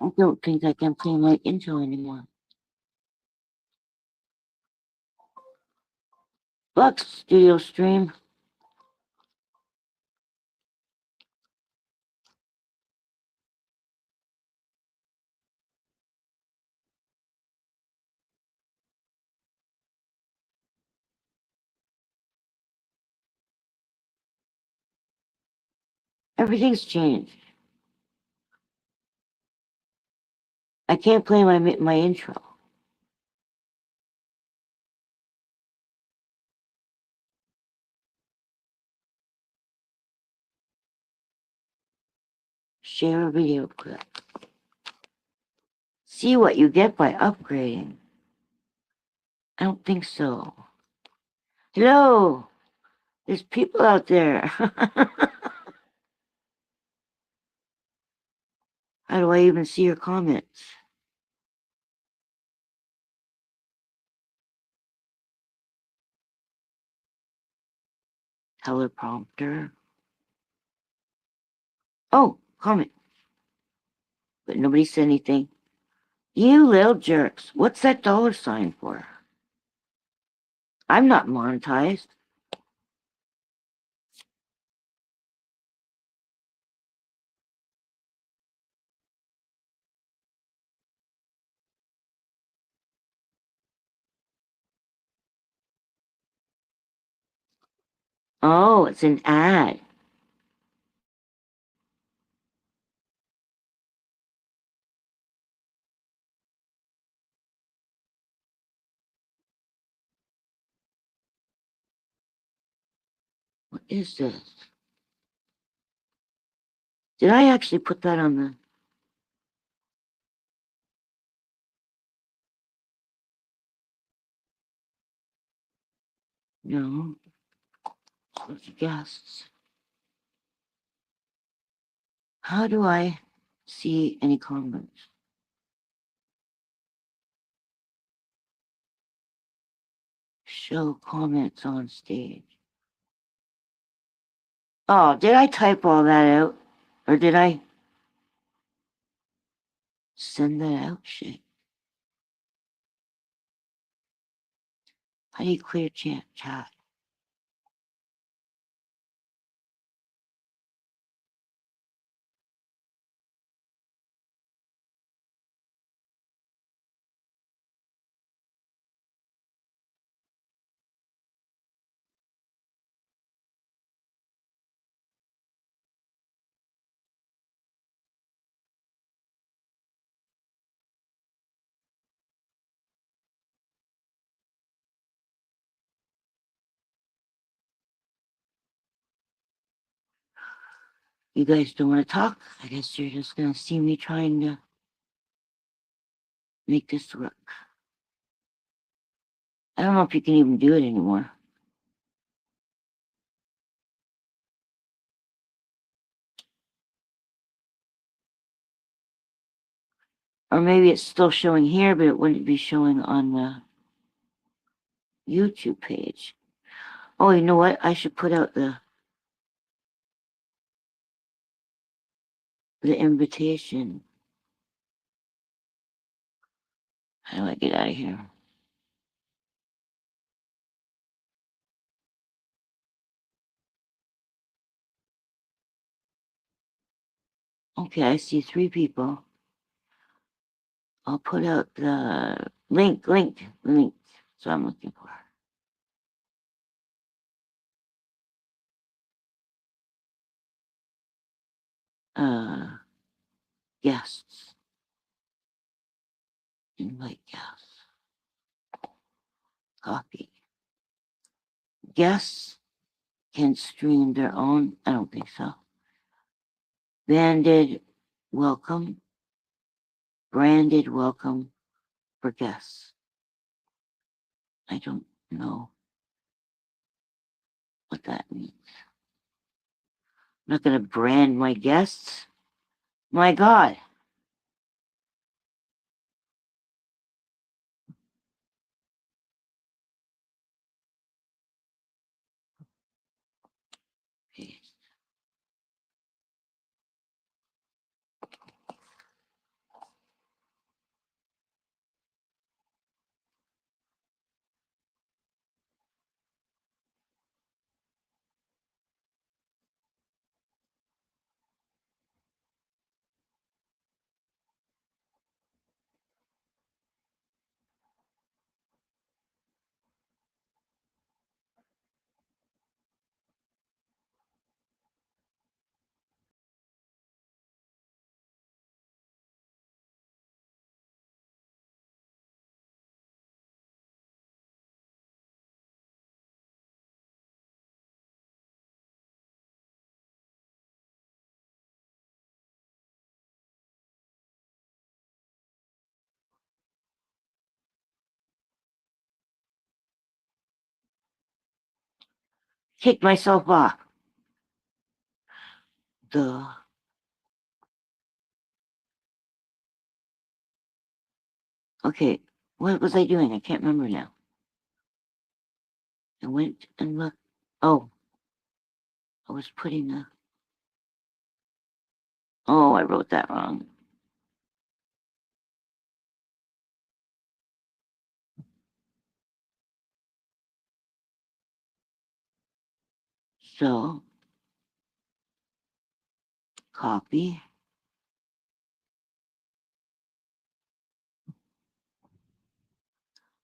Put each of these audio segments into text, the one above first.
I don't think I can play my intro anymore. Flux Studio Stream. Everything's changed. I can't play my intro. Share a video clip. See what you get by upgrading. I don't think so. Hello! There's people out there. How do I even see your comments? Teleprompter. Oh, comment. But nobody said anything. You little jerks. What's that $sign for? I'm not monetized. Oh, it's an ad. What is this? Did I actually put that on the... No. What's the guests? How do I see any comments? Show comments on stage. Oh, did I type all that out? Or did I send that out? Shit. How do you clear chat? You guys don't want to talk? I guess you're just going to see me trying to make this work. I don't know if you can even do it anymore. Or maybe it's still showing here, but it wouldn't be showing on the YouTube page. Oh, you know what? I should put out the invitation. How do I get out of here? Okay, I see 3 people. I'll put out the link. So I'm looking for. Guests. Invite guests. Copy. Guests can stream their own. I don't think so. Branded welcome for guests. I don't know what that means. I'm not going to brand my guests. My God. kicked myself off. Okay, what was I doing? I can't remember now. I went and looked. Oh, I was putting a. Oh, I wrote that wrong. So, copy.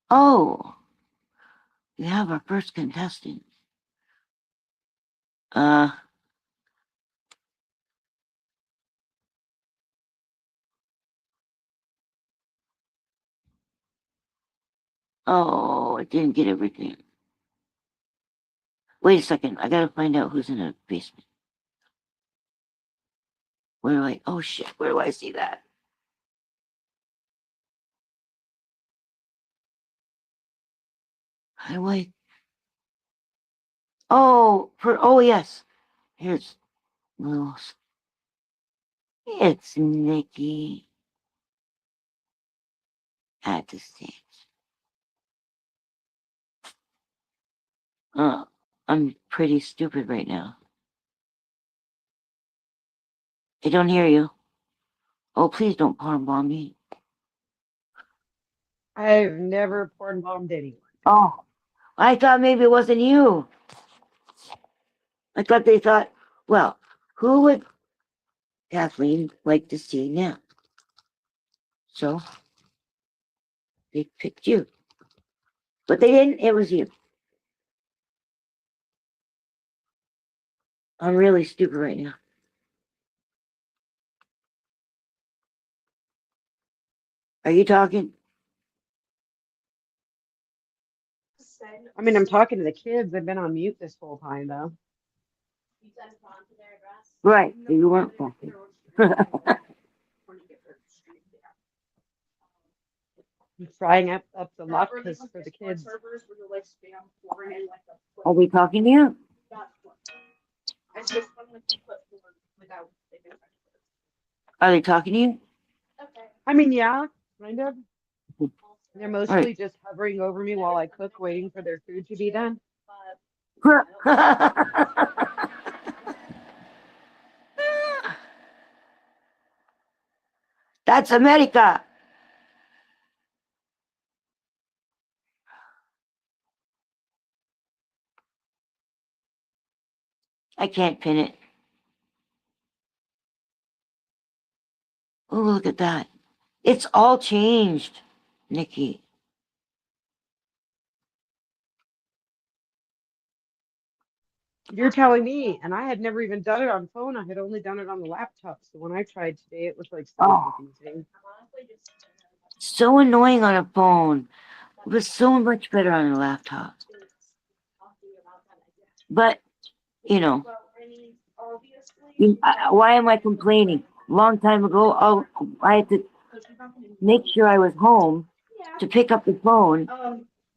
Oh, we have our first contestant. Oh, I didn't get everything. Wait a second. I gotta find out who's in the basement. Where do I? Oh shit! Where do I see that? How do I? Oh, oh yes. Here's little. It's Nikki at the stage. I'm pretty stupid right now. I don't hear you. Oh, please don't porn bomb me. I've never porn bombed anyone. Oh, I thought maybe it wasn't you. I thought they thought, well, who would Kathleen like to see now? So they picked you. But they didn't, it was you. I'm really stupid right now. Are you talking? I mean, I'm talking to the kids. I've been on mute this whole time, though. Right, you weren't talking. I'm frying up the luck for the kids. Are we talking to you? Are they talking to you? I mean, yeah, kind of. They're mostly Right. just hovering over me while I cook, waiting for their food to be done. That's America. I can't pin it. Oh, look at that. It's all changed, Nikki. You're telling me, and I had never even done it on phone. I had only done it on the laptop. So when I tried today, it was like so Oh, confusing. so annoying on a phone. It was so much better on a laptop. But, you know, why am I complaining? Long time ago, I had to make sure I was home to pick up the phone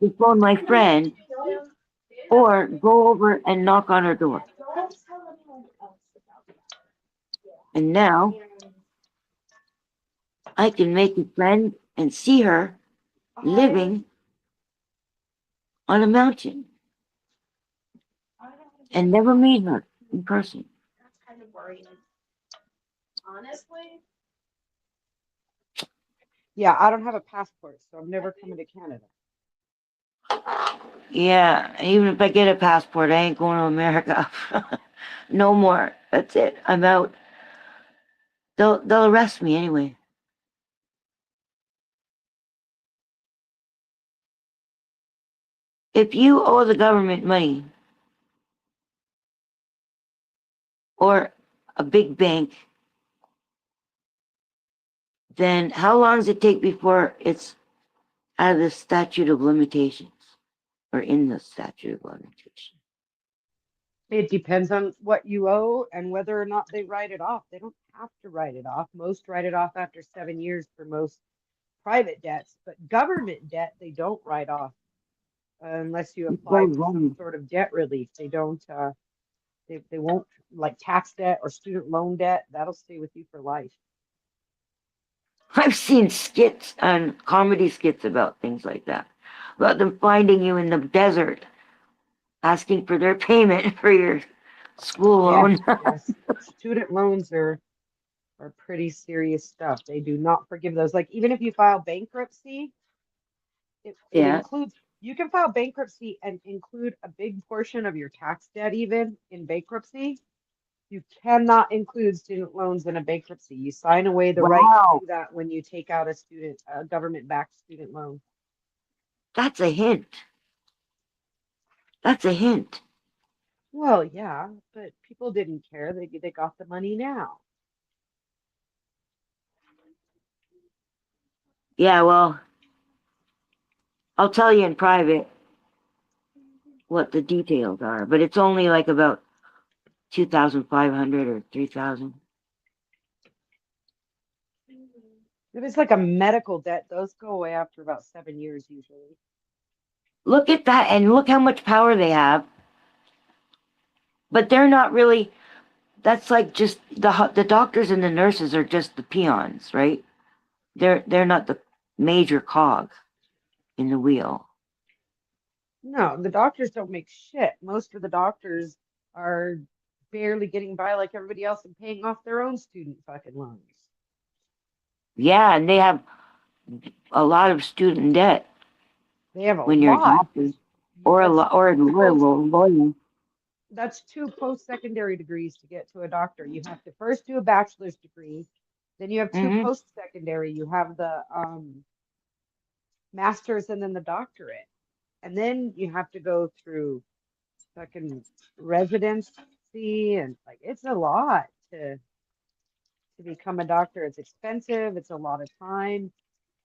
to phone my friend or go over and knock on her door. And now I can make a friend and see her living on a mountain and never meet her in person. Yeah, I don't have a passport, so I'm never coming to Canada. Yeah, even if I get a passport, I ain't going to America. No more. That's it. I'm out. They'll arrest me anyway. If you owe the government money or a big bank, then how long does it take before it's out of the statute of limitations or in the statute of limitations? It depends on what you owe and whether or not they write it off. They don't have to write it off. Most write it off after 7 years for most private debts, but government debt, they don't write off. unless you It's apply very for some wrong. sort of debt relief. They don't, they won't, like tax debt or student loan debt, that'll stay with you for life. I've seen skits and comedy skits about things like that. About them finding you in the desert, asking for their payment for your school Yeah, loan. yes. Student loans are pretty serious stuff. They do not forgive those. Like even if you file bankruptcy, it Yeah. includes, you can file bankruptcy and include a big portion of your tax debt even in bankruptcy. You cannot include student loans in a bankruptcy. You sign away the right to Wow. do that when you take out a government-backed student loan. That's a hint. That's a hint. Well, yeah, but people didn't care. They got the money now. Yeah, well, I'll tell you in private what the details are, but it's only like about 2,500 or 3,000. If it's like a medical debt, those go away after about 7 years usually. Look at that, and look how much power they have. But they're not really. That's like just the doctors and the nurses are just the peons, right? They're not the major cog in the wheel. No, the doctors don't make shit. Most of the doctors are barely getting by like everybody else and paying off their own student fucking loans. Yeah, and they have a lot of student debt They have a when you're a lot. doctor or a That's lo- or a lawyer. post, Lawyer. that's two post-secondary degrees to get to a doctor. You have to first do a bachelor's degree, then you have two Mm-hmm. post-secondary. You have the master's and then the doctorate. And then you have to go through fucking residency and like it's a lot to become a doctor. It's expensive, it's a lot of time,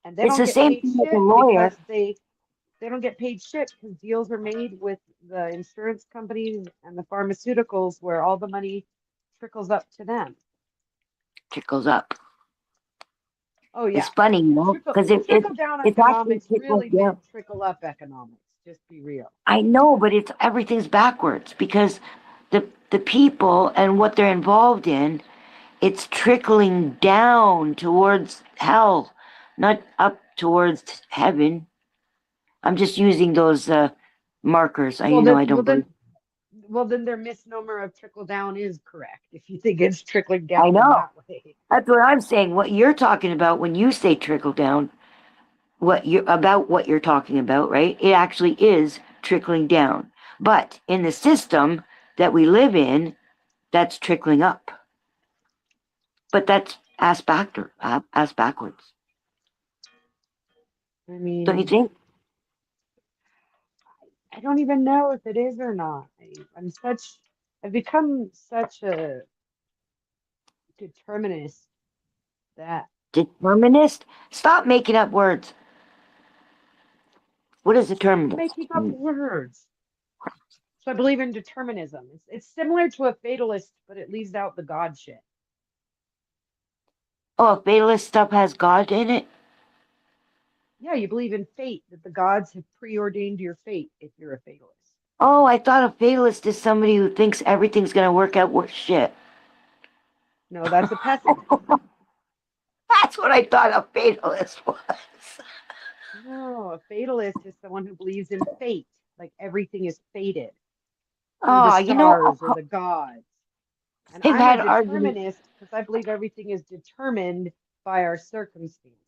and they It's don't the get same paid thing with a shit lawyer. because they don't get paid shit because deals are made with the insurance companies and the pharmaceuticals where all the money trickles up to them. Trickles up. Oh It's yeah. funny, because Trickle down it's actually economics trickles really down. meant trickle up economics. Just be real. I know, but everything's backwards because the people and what they're involved in, it's trickling down towards hell, not up towards heaven. I'm just using those markers. Well I then well don't believe. then well then their misnomer of trickle down is correct if you think it's trickling I down in know. that way. That's what I'm saying. What you're talking about when you say trickle down, what you're talking about, right? It actually is trickling down. But in the system that we live in, that's trickling up. But that's ass backwards. I Don't you mean, think? I don't even know if it is or not. I've become such a determinist that Determinist? Stop making up words. What is stop determinist? making up words. So I believe in determinism. It's similar to a fatalist, but it leaves out the God shit. Oh, if fatalist stuff has God in it? Yeah, you believe in fate, that the gods have preordained your fate if you're a fatalist. Oh, I thought a fatalist is somebody who thinks everything's gonna work out with shit. No, that's a pessimist. That's what I thought a fatalist was. No, a fatalist is someone who believes in fate, like everything is fated through the Oh, stars or the gods. And they've I'm a had arguments determinist because I believe everything is determined by our circumstances.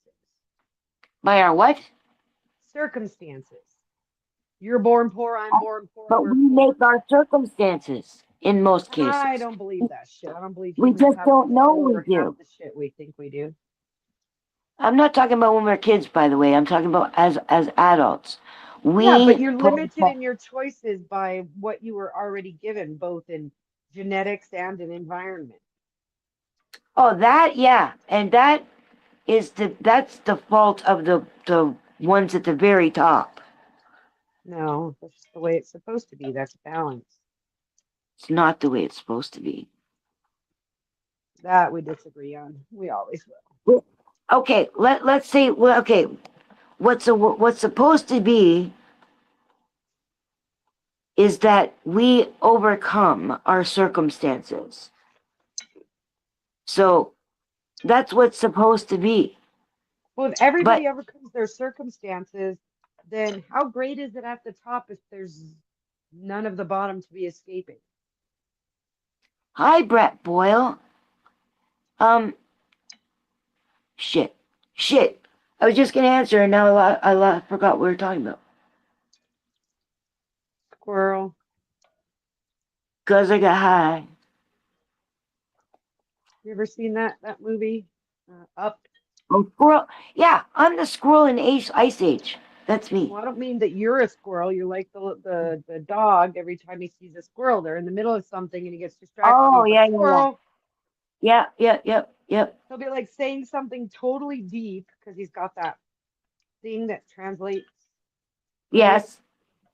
by our what? Circumstances. You're born poor, I'm born poor, But we're we poor. make our circumstances in most I cases. don't believe that shit. I don't believe We humans just have don't know control we over half do. the shit we think we do. I'm not talking about when we're kids, by the way. I'm talking about as adults. Yeah, but We you're put, limited in your choices by what you were already given, both in genetics and in environment. oh, that, yeah, and that's the fault of the ones at the very top. No, that's just the way it's supposed to be. That's balance. It's not the way it's supposed to be. That we disagree on. We always will. Okay, let's say, well, okay, what's supposed to be is that we overcome our circumstances. So that's what's supposed to be. Well, if But everybody overcomes their circumstances, then how great is it at the top if there's none of the bottom to be escaping? hi, Brett Boyle. Um, shit, shit. I was just gonna answer, and now I forgot what we were talking about. Squirrel. Cause I got high. You ever seen that movie? Up. Oh, squirrel. Yeah, I'm the squirrel in Ice Age. That's me. Well, I don't mean that you're a squirrel. You're like the dog. Every time he sees a squirrel, they're in the middle of something and he gets distracted. Oh, He's like yeah, yeah, yeah. squirrel. Yeah, yeah, yep, yep. He'll be like saying something totally deep because he's got that thing that translates, right? Yes,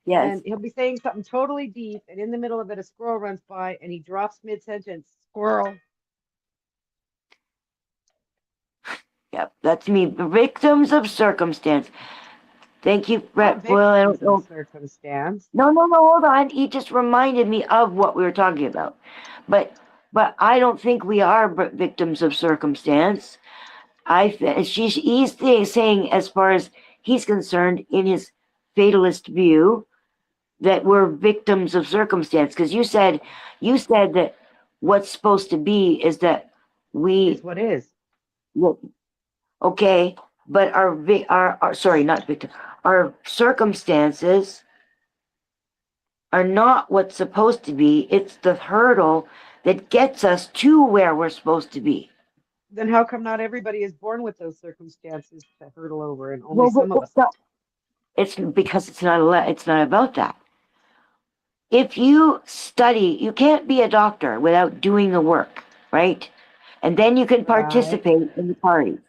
yes. And he'll be saying something totally deep, and in the middle of it, a squirrel runs by and he drops mid sentence, squirrel. Yep, that's me. Victims of circumstance. Thank you, Not Brett Boyle. I don't victims of know. circumstance. No, hold on. He just reminded me of what we were talking about. But I don't think we are victims of circumstance. He's saying, as far as he's concerned, in his fatalist view, that we're victims of circumstance. Because you said that what's supposed to be is that we, Is what is. well, okay, but our sorry, not victim, our circumstances are not what's supposed to be. It's the hurdle that gets us to where we're supposed to be. Then how come not everybody is born with those circumstances to hurdle over, and only Well, some of us are? it's because it's not about that. If you study, you can't be a doctor without doing the work, right? And then you can Right. participate in the parties.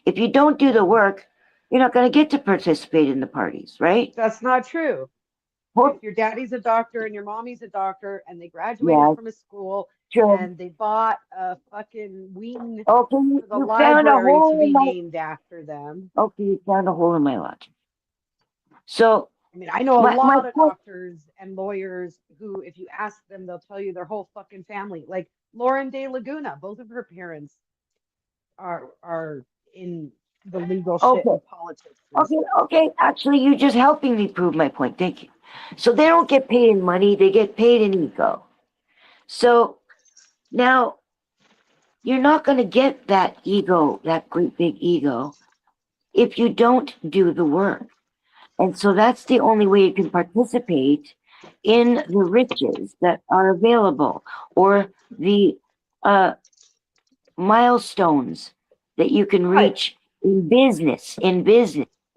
If you don't do the work, you're not going to get to participate in the parties, right? That's not true. Well, If your daddy's a doctor and your mommy's a doctor and they graduated yeah, from a school true. and they bought a fucking wing Okay, for the you found a library to hole be in my. named after them. Okay, you found a hole in my logic. So I mean, I know a my lot of point. doctors and lawyers who, if you ask them, they'll tell you their whole fucking family. Like Lauren De Laguna, both of her parents are in the legal shit Okay, and politics and stuff. okay. Actually, you're just helping me prove my point. Thank you. So they don't get paid in money; they get paid in ego. So now you're not going to get that ego, that great big ego, if you don't do the work. And so that's the only way you can participate in the riches that are available, or the milestones that you can reach in business,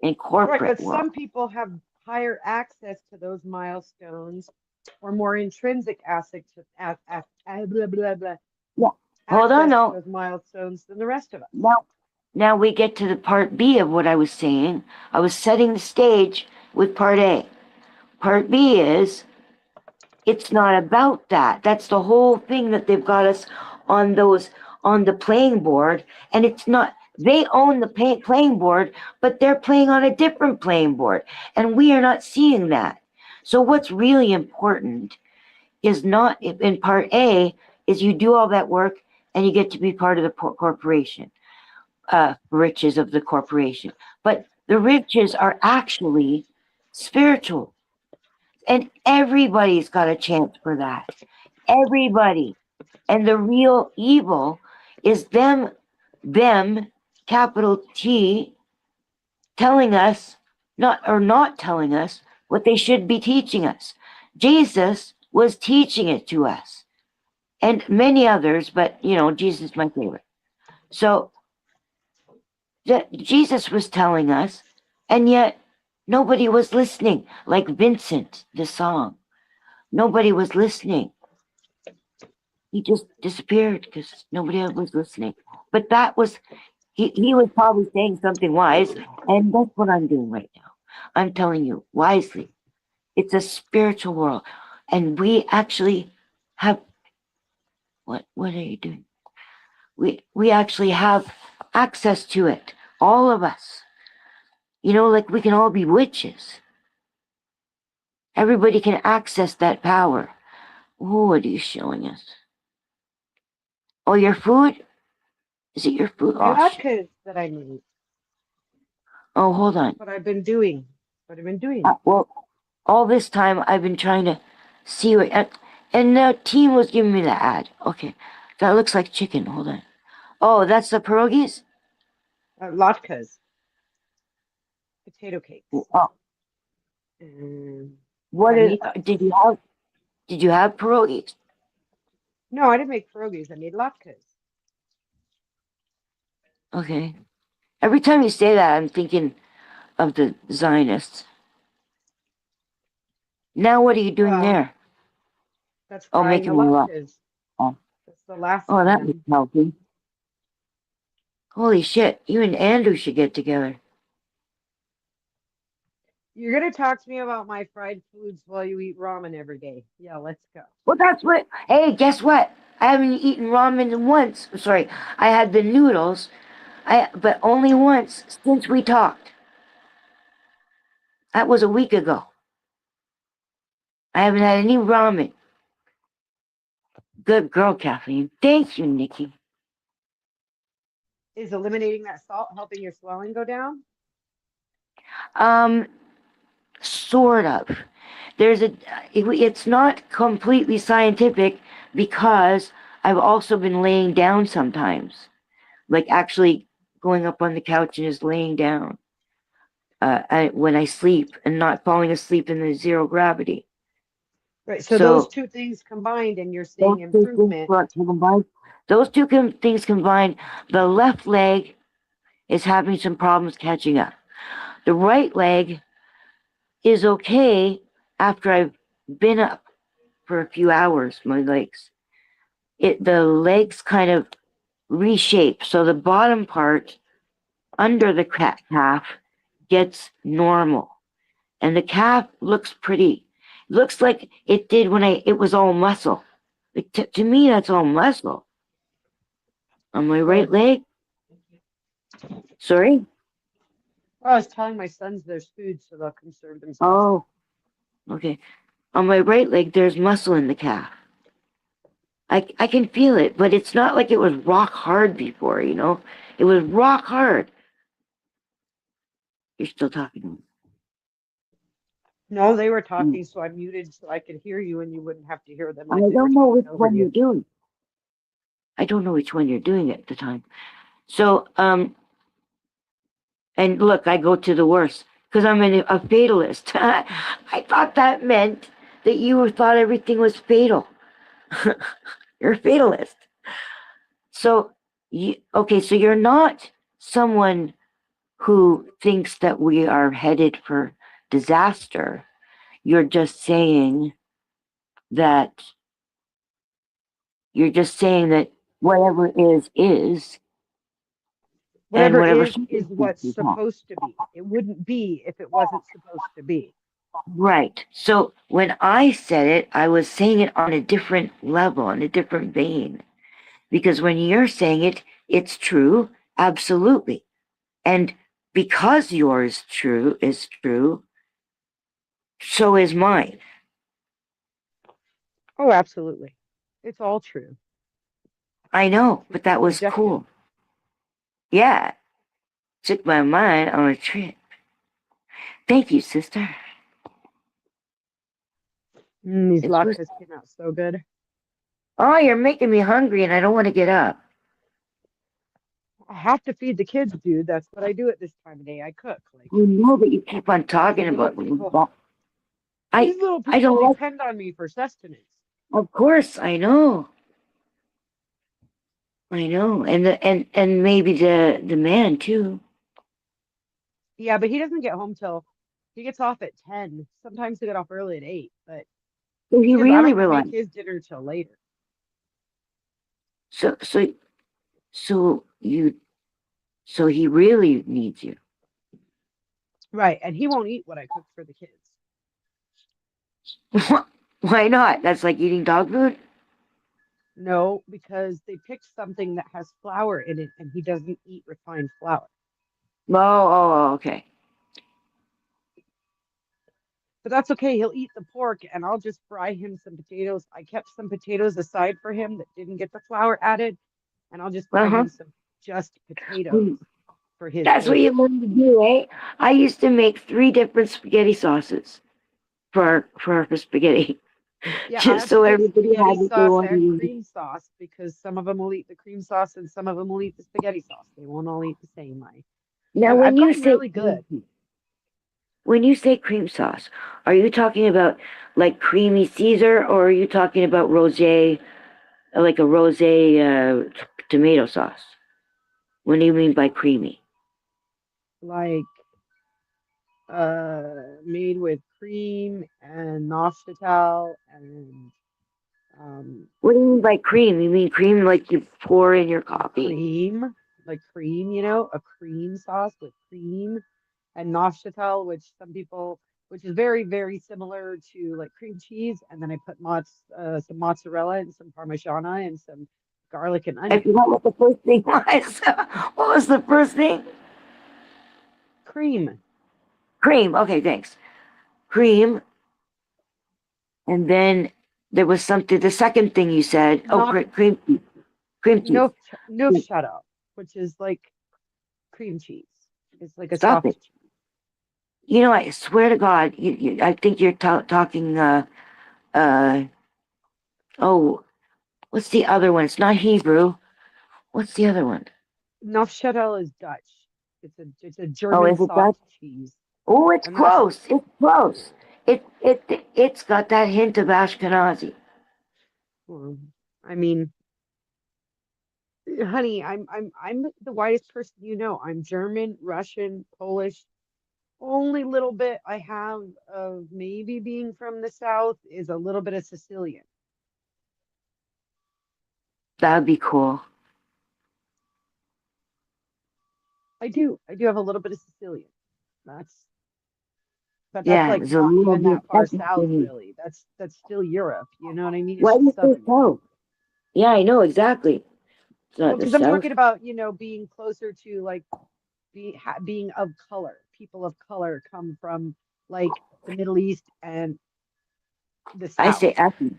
in Right, corporate but world. some people have higher access to those milestones or more intrinsic assets, blah, blah, blah, Yeah. Hold on, access to no. those milestones than the rest of us. Now we get to the part B of what I was saying. I was setting the stage with part A. Part B is, it's not about that. That's the whole thing that they've got us on the playing board, and it's not. They own the playing board, but they're playing on a different playing board, and we are not seeing that. So what's really important is not in part A is you do all that work and you get to be part of the corporation, riches of the corporation. But the riches are actually spiritual, and everybody's got a chance for that. Everybody. And the real evil is them, capital T, telling us, not telling us what they should be teaching us. Jesus was teaching it to us, and many others, but Jesus is my favorite. So Jesus was telling us, and yet nobody was listening. Like Vincent, the song, nobody was listening. He just disappeared because nobody else was listening. But that was, he was probably saying something wise, and that's what I'm doing right now. I'm telling you wisely. It's a spiritual world, and we actually have. What are you doing? We actually have access to it, all of us. Like we can all be witches. Everybody can access that power. Oh, what are you showing us? Oh, your food? Is it your food? My Oh, shit. latkes that I made. Oh, hold on. What I've been doing. What I've been doing. Well, all this time I've been trying to see what, and the team was giving me the ad. Okay, that looks like chicken. Hold on. Oh, that's the pierogies. Latkes, potato cakes. Oh, And what is? carnitas. Did you have? Did you have pierogies? No, I didn't make pierogies. I made latkes. Okay. Every time you say that, I'm thinking of the Zionists. Now, what are you doing Well, there? that's Oh, frying the making me laugh. latkes. Oh, That's the last oh, of that was them. healthy. Holy shit! You and Andrew should get together. You're gonna talk to me about my fried foods while you eat ramen every day. Yeah, let's go. Well, that's what. Hey, guess what? I haven't eaten ramen once. Sorry, I had the noodles. But only once since we talked. That was a week ago. I haven't had any ramen. Good girl, Kathleen. Thank you, Nikki. Is eliminating that salt helping your swelling go down? Um, sort of. It's not completely scientific because I've also been laying down sometimes, like actually going up on the couch and just laying down when I sleep and not falling asleep in the zero gravity. Right. So those So two things combined, and you're those seeing two things improvement. combined, things combined, the left leg is having some problems catching up. The right leg is okay after I've been up for a few hours, my legs. The legs kind of reshape. So the bottom part under the calf gets normal. And the calf looks pretty. Looks like it did when it was all muscle. To me, that's all muscle. On my right Good. leg, sorry? Well, I was telling my sons there's food, so they'll conserve themselves. Oh, okay. On my right leg, there's muscle in the calf. I can feel it, but it's not like it was rock hard before, you know? It was rock hard. You're still talking to me. No, they were Mm. talking, so I muted so I could hear you and you wouldn't have to hear them I like they were don't know talking which over one you're you. doing. I don't know which one you're doing at the time. So, and look, I go to the worst because I'm a fatalist. I thought that meant that you thought everything was fatal. You're a fatalist. So, okay, so you're not someone who thinks that we are headed for disaster. You're just saying that whatever is, and Whatever whatever is what's circumstances are. supposed to be. It wouldn't be if it wasn't supposed to be. Right. So when I said it, I was saying it on a different level, on a different vein. Because when you're saying it, it's true, absolutely. And because yours is true, so is mine. Oh, absolutely. It's all true. I know, It's but that was subjective. cool. Yeah, took my mind on a trip. Thank you, sister. These This was. latkes came out so good. Oh, you're making me hungry, and I don't want to get up. I have to feed the kids, dude. That's what I do at this time of day. I cook. Like You know that you keep on these talking little about. people, I these little I people don't like. depend on me for sustenance. Of course, I know. I know, and maybe the man too. Yeah, but he doesn't get home till he gets off at 10. Sometimes he get off early at 8, but So he because I really don't make relies. his dinner till later. So so so you so he really needs you. Right. And he won't eat what I cook for the kids. Why not? That's like eating dog food. No, because they picked something that has flour in it and he doesn't eat refined flour. Oh, okay. But that's okay. He'll eat the pork and I'll just fry him some potatoes. I kept some potatoes aside for him that didn't get the flour added, and I'll just fry Uh-huh. him some just potatoes Mm, for his that's what eggs. you learn to do, eh? I used to make 3 different spaghetti sauces for spaghetti, Yeah, I just have to so make everybody had spaghetti what they sauce wanted and to eat. cream sauce because some of them will eat the cream sauce and some of them will eat the spaghetti sauce. They won't all eat the same. Now, I've gotten really good. when you say cream sauce, are you talking about like creamy Caesar, or are you talking about rosé, like a rosé tomato sauce? What do you mean by creamy? Like made with cream and Neufchatel and um What do you mean by cream? You mean cream like you pour in your coffee? cream, like cream, a cream sauce with cream and Neufchatel, which is very, very similar to like cream cheese. And then I put some mozzarella and some Parmigiana and some garlic and I onion. forgot what the first thing was. What was the first thing? Cream, Cream. Okay, thanks. Cream, and then there was something. The second thing you said. Oh, not cream, cream cheese. Neufchatel, which is like cream cheese. It's like a Stop soft it. cheese. You know, I swear to God, I think you're talking. Uh. Oh, what's the other one? It's not Hebrew. What's the other one? Neufchatel is Dutch. It's a Oh, German is it soft Dutch? cheese. Oh, it's And that's close. It's close. It's got that hint of Ashkenazi. well, I mean, honey, I'm the whitest person you know. I'm German, Russian, Polish. Only little bit I have of maybe being from the South is a little bit of Sicilian. That'd be cool. I do. I do have a little bit of Sicilian. That's but that's Yeah, like it's a not little even bit. that far That's south, really. That's still Europe. You know what I mean? It's why do you just say southern Europe. so? Yeah, I know exactly. It's Well, not the because I'm South. talking about, being closer to like being of color. People of color come from like the Middle East and the I South. say ethnic.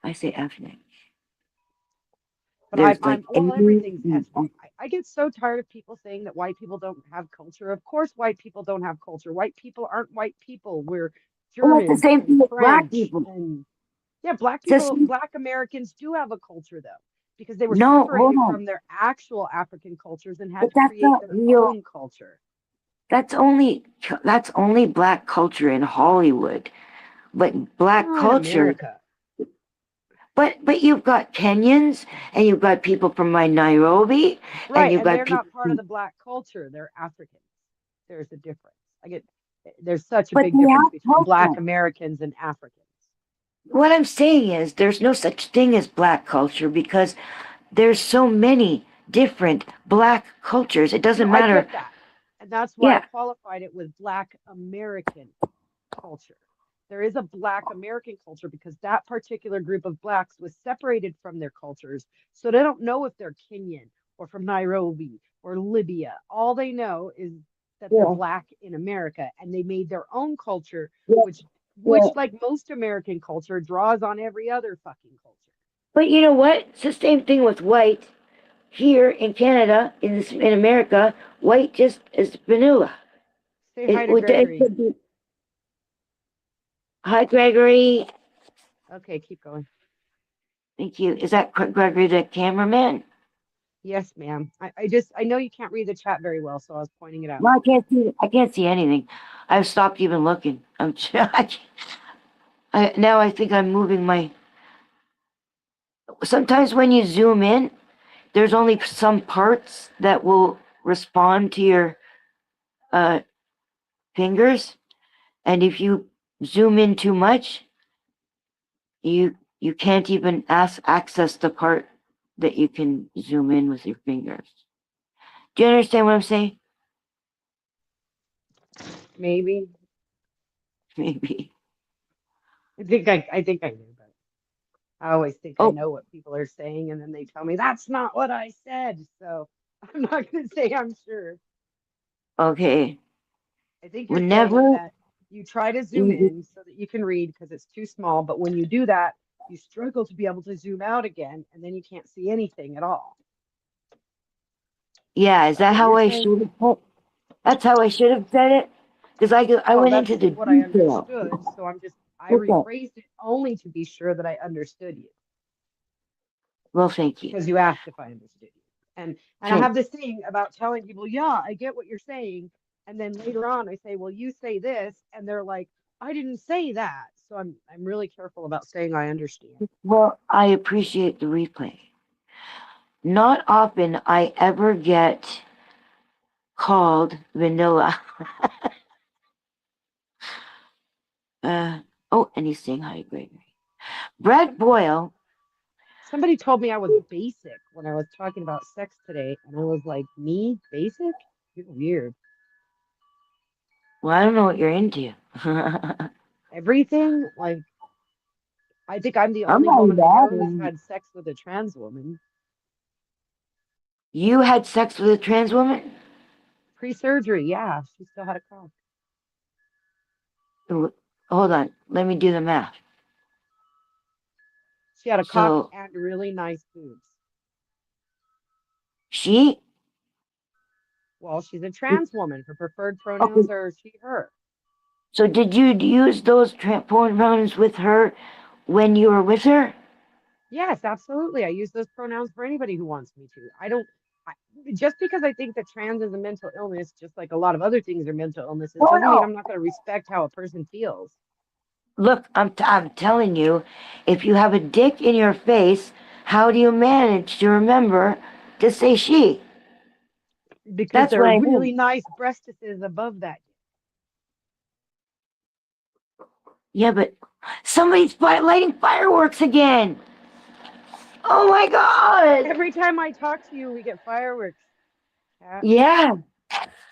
I say ethnic. But There's I'm like well, everything's Indian. ethnic. I get so tired of people saying that white people don't have culture. Of course, white people don't have culture. White people aren't white people. We're Well, that's the Germans same and thing with black French people. and yeah, black Just people, black Americans do have a culture though, because they were no, hold separated on. from their actual African cultures and But had to that's create not their real. own culture. That's only black culture in Hollywood. But black Not in culture. America. But you've got Kenyans, and you've got people from my Nairobi, and Right, you've and got they're people not part of from, the black culture. They're Africans. There's a difference. There's such a but big they difference have between black culture. Americans and Africans. What I'm saying is there's no such thing as black culture because there's so many different black cultures. It No, doesn't I matter. get that. And that's why I Yeah, qualified it with Black American culture. There is a Black American culture because that particular group of Blacks was separated from their cultures. So they don't know if they're Kenyan or from Nairobi or Libya. All they know is that they're yeah, Black in America and they made their own culture, yeah, which, yeah. like most American culture, draws on every other fucking culture. But you know what? It's the same thing with white. Here in Canada, in America, white just is vanilla. Say hi It to would it Gregory. could be. Hi, Gregory. Okay, keep going. Thank you. Is that Gregory the cameraman? Yes, ma'am. I know you can't read the chat very well, so I was pointing it out. No, I can't see. I can't see anything. I've stopped even looking. Now I think I'm moving my. Sometimes when you zoom in, there's only some parts that will respond to your uh, fingers, and if you zoom in too much, you can't even access the part that you can zoom in with your fingers. Do you understand what I'm saying? Maybe. Maybe. I think I knew, but I always think I Oh, know what people are saying, and then they tell me that's not what I said. So I'm not gonna say I'm sure. okay. I think you're saying Whenever that. You try to zoom in so that you can read because it's too small, but when you do that, you struggle to be able to zoom out again, and then you can't see anything at all. Yeah, is That that what how you're I saying? should have put? That's how I should have said it? Because I Well, went into that's the what I detail. understood. So I Okay. rephrased it only to be sure that I understood you Well, thank you. because you asked if I understood you. And I Okay. have this thing about telling people, yeah, I get what you're saying. And then later on I say, well, you say this, and they're like, I didn't say that. So I'm really careful about saying I understand. Well, I appreciate the replay. Not often I ever get called vanilla. Oh, and he's saying hi, Gregory. Brett Boyle. Somebody told me I was basic when I was talking about sex today, and I was like, me, basic? You're weird. Well, I don't know what you're into. Everything? Like, I think I'm the I'm only not woman I know who's that. had sex with a trans woman. You had sex with a trans woman? Pre-surgery, yeah, she still had a cock. Hold on. Let me do the math. She had a cock So and really nice boobs. she. Well, she's a trans woman. Her preferred pronouns Okay. are she, her. So did you use those pronouns with her when you were with her? Yes, absolutely. I use those pronouns for anybody who wants me to. I don't, I, just because I think that trans is a mental illness, just like a lot of other things are mental illnesses, Oh doesn't mean no. I'm not going to respect how a person feels. Look, I'm telling you, if you have a dick in your face, how do you manage to remember to say she? Because That's there what are I mean. really nice breastises above that. Yeah, but somebody's lighting fireworks again. Oh my God. Every time I talk to you, we get fireworks. Cat. Yeah,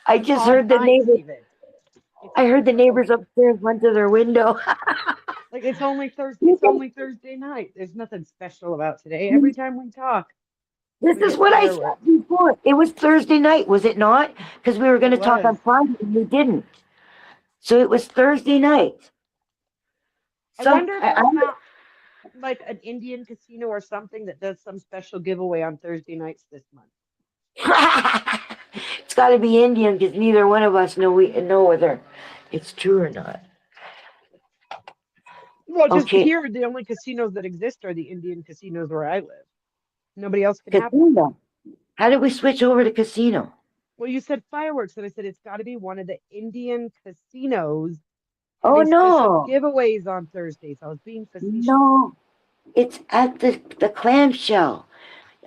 I On just odd heard the nights, neighbors. even. I heard It's the so neighbors upstairs went to their window. like it's only Thursday. It's only Thursday night. There's nothing special about today. Every time we talk, This we is get what I said fireworks. before. It was Thursday night, was it not? Because we were going It to talk on was. Friday and we didn't. So it was Thursday night. I Some, wonder if I, there's not like an Indian casino or something that does some special giveaway on Thursday nights this month. it's got to be Indian because neither one of us know whether it's true or not. Well, just Okay, here, the only casinos that exist are the Indian casinos where I live. Nobody else can have one. casino. How did we switch over to casino? Well, you said fireworks, and I said it's got to be one of the Indian casinos Oh having special no, giveaways on Thursdays. I was being facetious. no, it's at the clamshell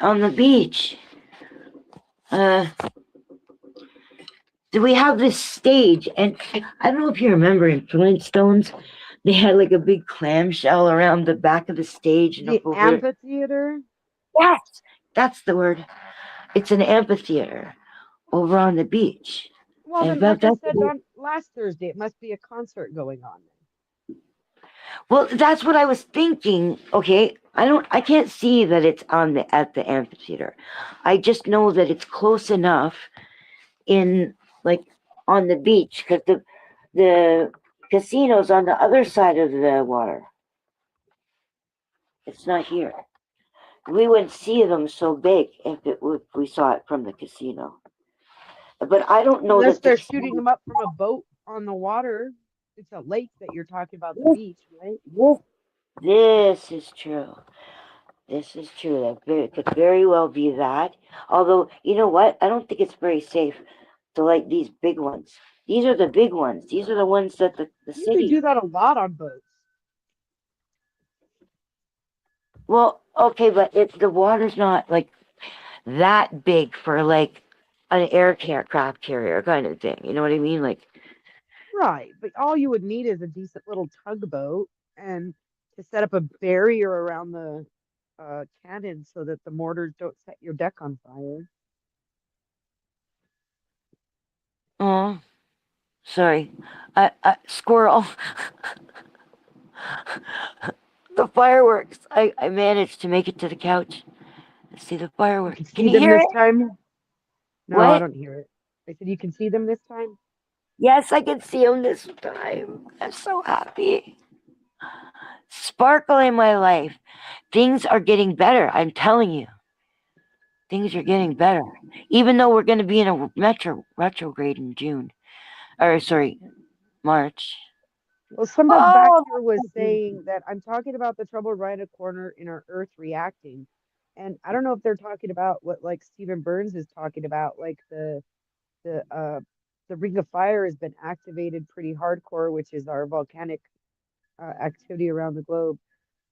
on the beach. Uh, we have this stage, and I don't know if you remember in Flintstones, they had like a big clamshell around the back of the stage and The up over there. amphitheater. Yes, that's the word. It's an amphitheater over on the beach. Well, In then, fact, like I that's said on last Thursday, it must be a concert going on. well, that's what I was thinking. Okay, I can't see that it's on the at the amphitheater. I just know that it's close enough in like on the beach because the casino's on the other side of the water. It's not here. We wouldn't see them so big if we saw it from the casino. But I don't know Unless that the they're shooting casino. them up from a boat on the water. It's a lake that you're talking about, the This, beach, right? this, this is true. This is true. It could very well be that. Although, you know what? I don't think it's very safe to light these big ones. These are the big ones. These are the ones that the You could do city. that a lot on boats. Well, okay, but the water's not like that big for like an aircraft carrier kind of thing. You know what I mean? Like, Right. But all you would need is a decent little tugboat and to set up a barrier around the cannon so that the mortars don't set your deck on fire. oh, sorry, squirrel. The fireworks. I managed to make it to the couch. Let's see the You can fireworks. Can see you them hear this it? time? No, I What? don't hear it. I said you can see them this time? Yes, I can see him this time. I'm so happy. Sparkle in my life. Things are getting better. I'm telling you, things are getting better. Even though we're going to be in a retrograde in June, or sorry, March. Well, somebody back Oh, here was saying that I'm talking about the trouble right a corner in our Earth reacting. And I don't know if they're talking about what like Stephen Burns is talking about, like the the Ring of Fire has been activated pretty hardcore, which is our volcanic activity around the globe.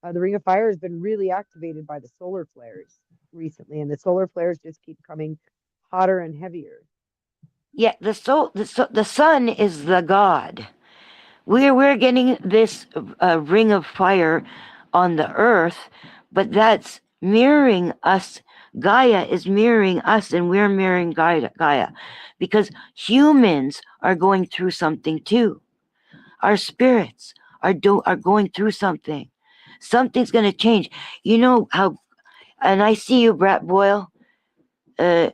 The Ring of Fire has been really activated by the solar flares recently, and the solar flares just keep coming hotter and heavier. yeah. The sun is the god. We're getting this ring of fire on the earth, but that's mirroring us. Gaia is mirroring us, and we're mirroring Gaia, because humans are going through something too. Our spirits are going through something. Something's going to change. You know how? And I see you, Brat Boyle. Uh,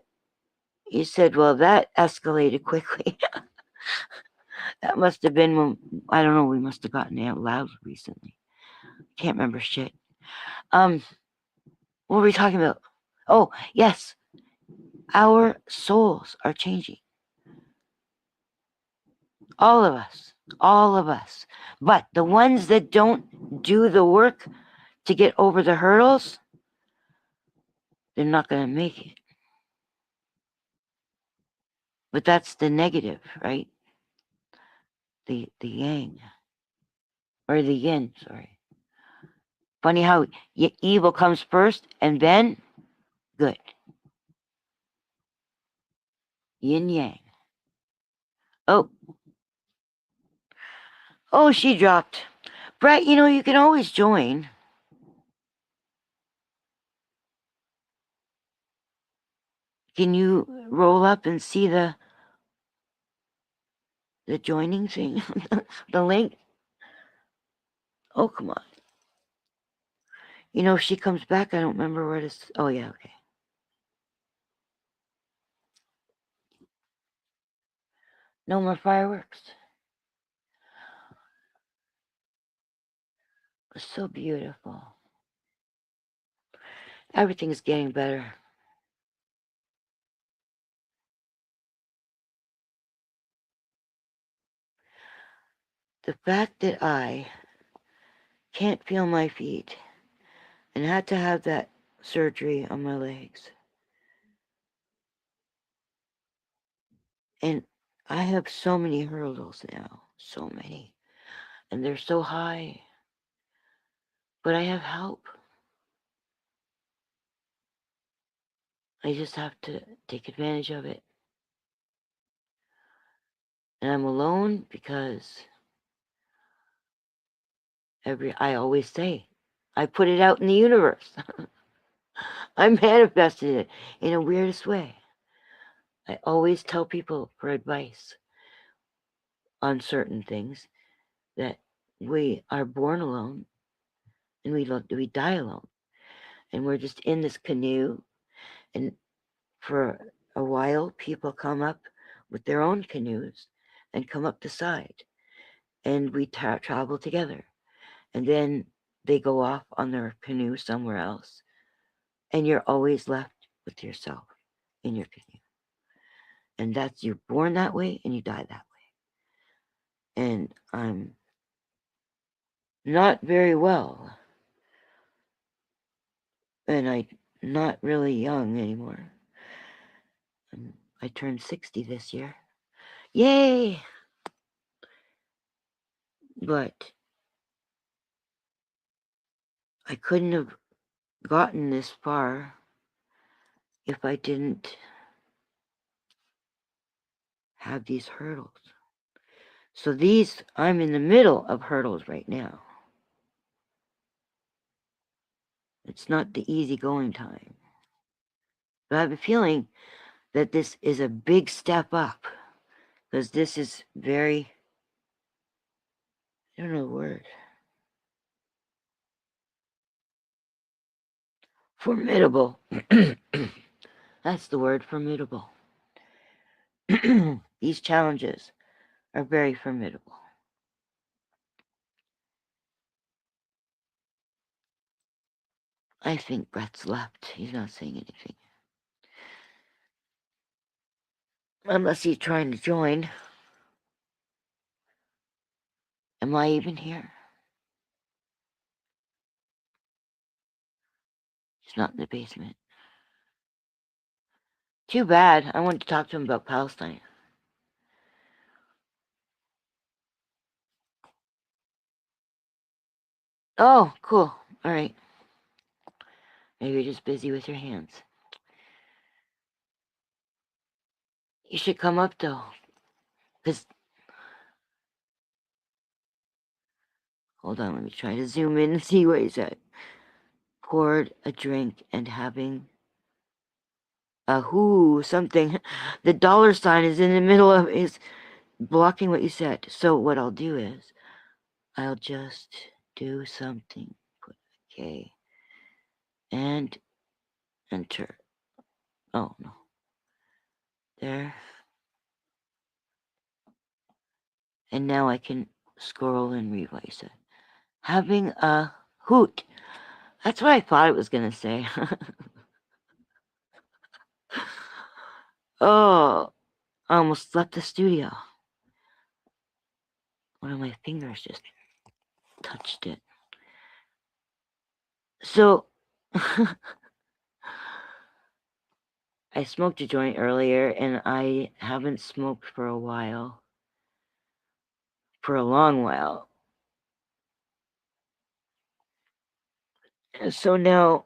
you said, "Well, that escalated quickly." That must have been when I don't know. We must have gotten out loud recently. Can't remember shit. Um, what were we talking about? Oh, yes, our souls are changing. All of us, all of us. But the ones that don't do the work to get over the hurdles, they're not going to make it. But that's the negative, right? The yang or the yin. Sorry. Funny how evil comes first and then good. Yin yang. Oh, oh, she dropped. Brett, you know you can always join. Can you roll up and see the joining thing, the link? Oh, come on. You know, if she comes back, I don't remember where to. Oh, yeah, okay. No more fireworks. It's so beautiful. Everything's getting better. The fact that I can't feel my feet and had to have that surgery on my legs. And I have so many hurdles now, so many. And they're so high. But I have help. I just have to take advantage of it. And I'm alone because I always say, I put it out in the universe. I manifested it in a weirdest way. I always tell people for advice on certain things that we are born alone and we die alone. And we're just in this canoe. And for a while, people come up with their own canoes and come up the side. And we travel together. And then they go off on their canoe somewhere else. And you're always left with yourself in your canoe. And that's, you're born that way and you die that way. And I'm not very well. And I'm not really young anymore. I turned 60 this year. Yay! But I couldn't have gotten this far if I didn't have these hurdles. So I'm in the middle of hurdles right now. It's not the easygoing time. But I have a feeling that this is a big step up because this is very, I don't know the word, formidable. That's the word, formidable. These challenges are very formidable. I think Brett's left. He's not saying anything. Unless he's trying to join. Am I even here? He's not in the basement. Too bad. I wanted to talk to him about Palestine. Oh, cool. All right. Maybe you're just busy with your hands. You should come up, though. Because... Hold on, let me try to zoom in and see what he said. Poured a drink and having a something. The dollar sign is in the middle of... is blocking what you said. So what I'll do is... I'll just do something. Put OK. And enter. Oh, no. There. And now I can scroll and read what he said. Having a hoot. That's what I thought it was going to say. Oh, I almost left the studio. One of my fingers just touched it. So, I smoked a joint earlier, and I haven't smoked for a while. For a long while. So now,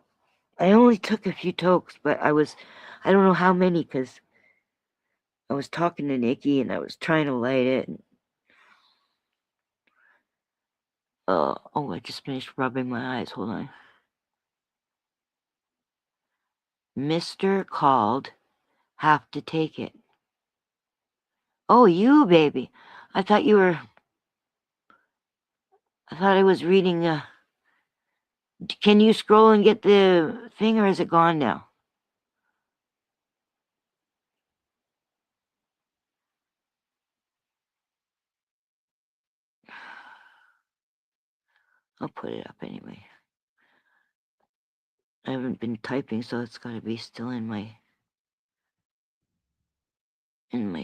I only took a few tokes, but I don't know how many, because I was talking to Nikki, and I was trying to light it. And, oh, I just finished rubbing my eyes. Hold on. Mr. called. Have to take it. Oh, you, baby. I thought I was reading, can you scroll and get the thing, or is it gone now? I'll put it up anyway. I haven't been typing, so it's got to be still in my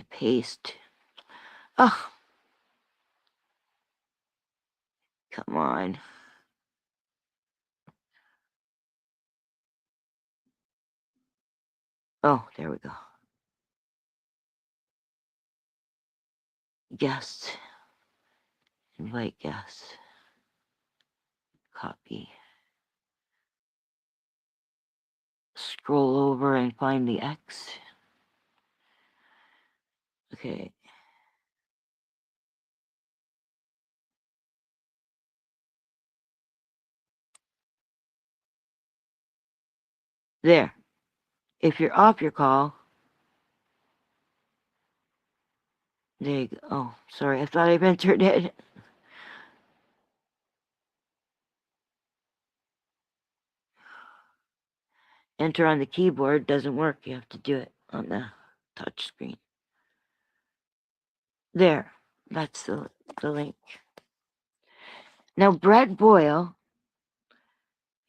paste. Oh, come on. Oh, there we go. Guests. Invite guests. Copy. Scroll over and find the X. Okay. There. If you're off your call, there you go. Oh, sorry. I thought I'd entered it. Enter on the keyboard doesn't work. You have to do it on the touch screen. There. That's the link. Now, Brett Boyle,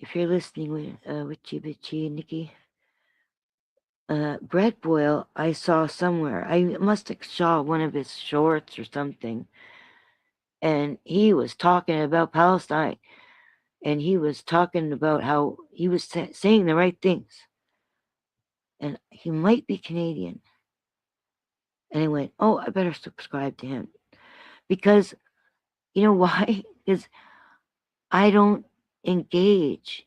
if you're listening with Witchy Bitchy and Nikki, Brett Boyle, I saw somewhere. I must have saw one of his shorts or something. And he was talking about Palestine. And he was talking about how he was saying the right things. And he might be Canadian. And I went, oh, I better subscribe to him. Because, you know why? Because I don't engage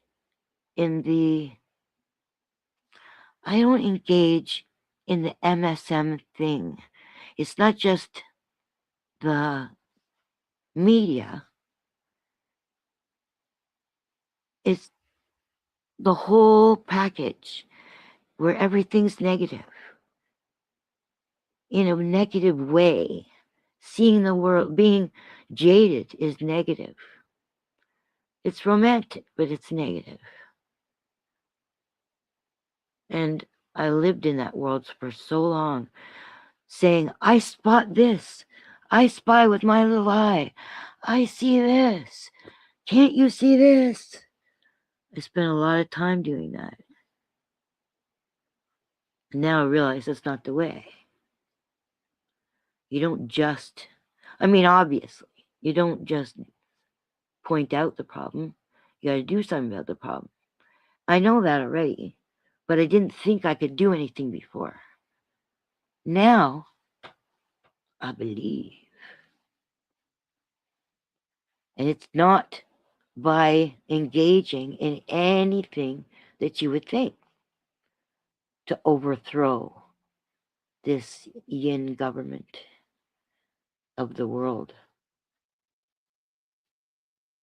in the MSM thing. It's not just the media. It's the whole package where everything's negative. In a negative way. Seeing the world, being jaded is negative. It's romantic, but it's negative. And I lived in that world for so long, saying, I spot this. I spy with my little eye. I see this. Can't you see this? I spent a lot of time doing that. And now I realize that's not the way. You don't just, obviously, you don't just point out the problem. You gotta do something about the problem. I know that already, but I didn't think I could do anything before. Now, I believe. And it's not by engaging in anything that you would think to overthrow this yin government of the world.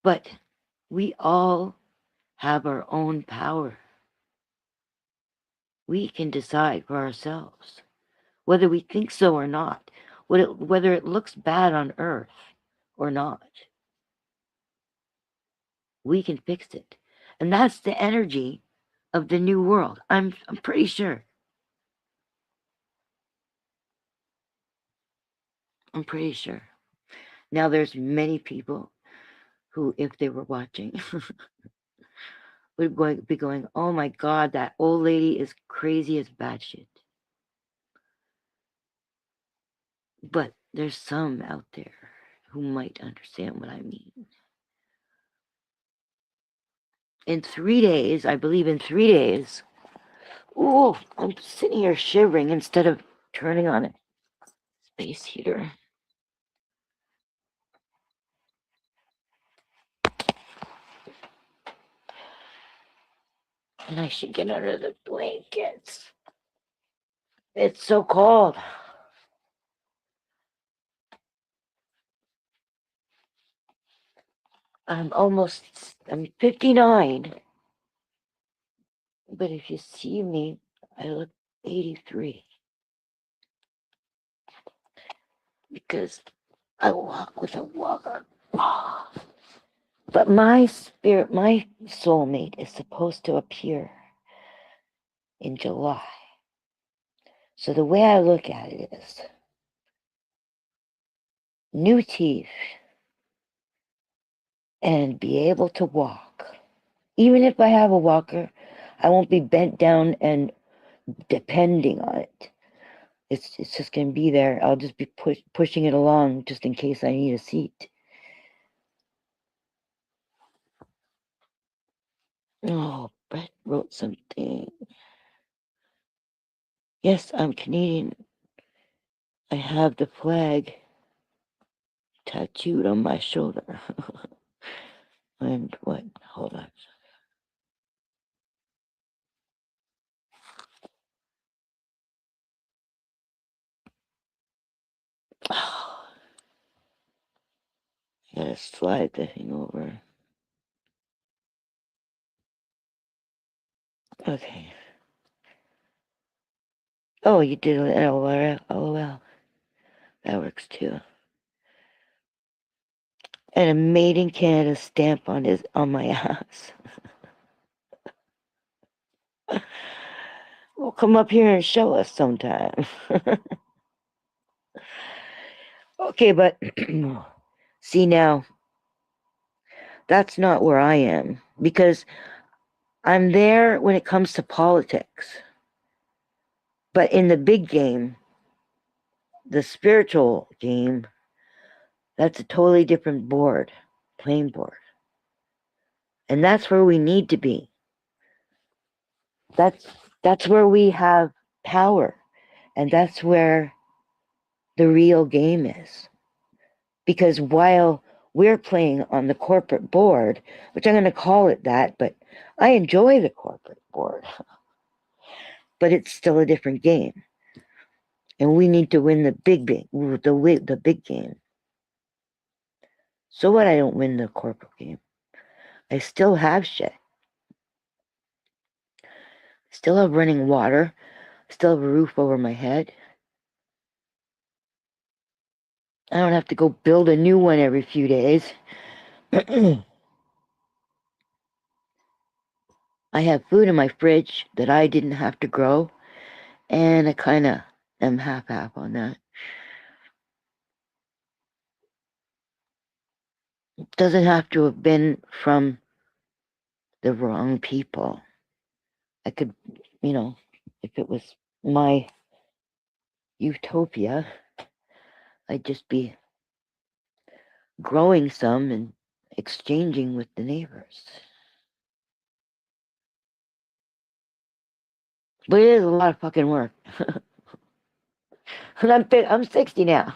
But we all have our own power. We can decide for ourselves whether we think so or not, whether it looks bad on Earth or not. We can fix it. And that's the energy of the new world. I'm pretty sure. I'm pretty sure. Now there's many people who, if they were watching, would be going, oh my God, that old lady is crazy as batshit. But there's some out there who might understand what I mean. In 3 days, I believe in 3 days, ooh, I'm sitting here shivering instead of turning on a space heater. And I should get under the blankets. It's so cold. I'm 59. But if you see me, I look 83. Because I walk with a walker. But my spirit, my soulmate is supposed to appear in July. So the way I look at it is new teeth and be able to walk. Even if I have a walker, I won't be bent down and depending on it. It's just going to be there. I'll just be pushing it along just in case I need a seat. Oh, Brett wrote something. Yes, I'm Canadian. I have the flag tattooed on my shoulder. And what? Hold on. Oh, I gotta slide the thing over. Okay. Oh, you did an LOL. LOL. That works too. And a made in Canada stamp on my ass. Well, come up here and show us sometime. Okay, but see now, that's not where I am because I'm there when it comes to politics. But in the big game, the spiritual game, that's a totally different board, playing board. And that's where we need to be. That's where we have power. And that's where the real game is. Because while we're playing on the corporate board, which I'm going to call it that, but I enjoy the corporate board. But it's still a different game. And we need to win the big game. So what? I don't win the corporate game. I still have shit. Still have running water. Still have a roof over my head. I don't have to go build a new one every few days. I have food in my fridge that I didn't have to grow. And I kind of am half-half on that. It doesn't have to have been from the wrong people. I could, if it was my utopia, I'd just be growing some and exchanging with the neighbors. But it is a lot of fucking work. And I'm 60 now.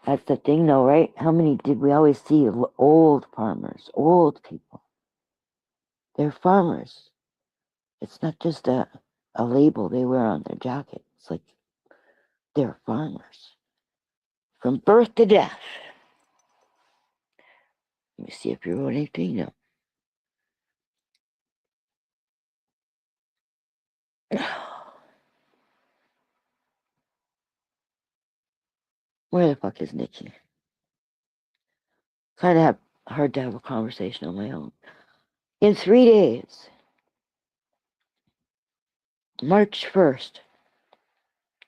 That's the thing though, right? How many did we always see? Old farmers, old people. They're farmers. It's not just a label they wear on their jacket. It's like they're farmers. From birth to death. Let me see if you wrote anything. No. Where the fuck is Nikki? Kind of hard to have a conversation on my own. In 3 days, March 1st,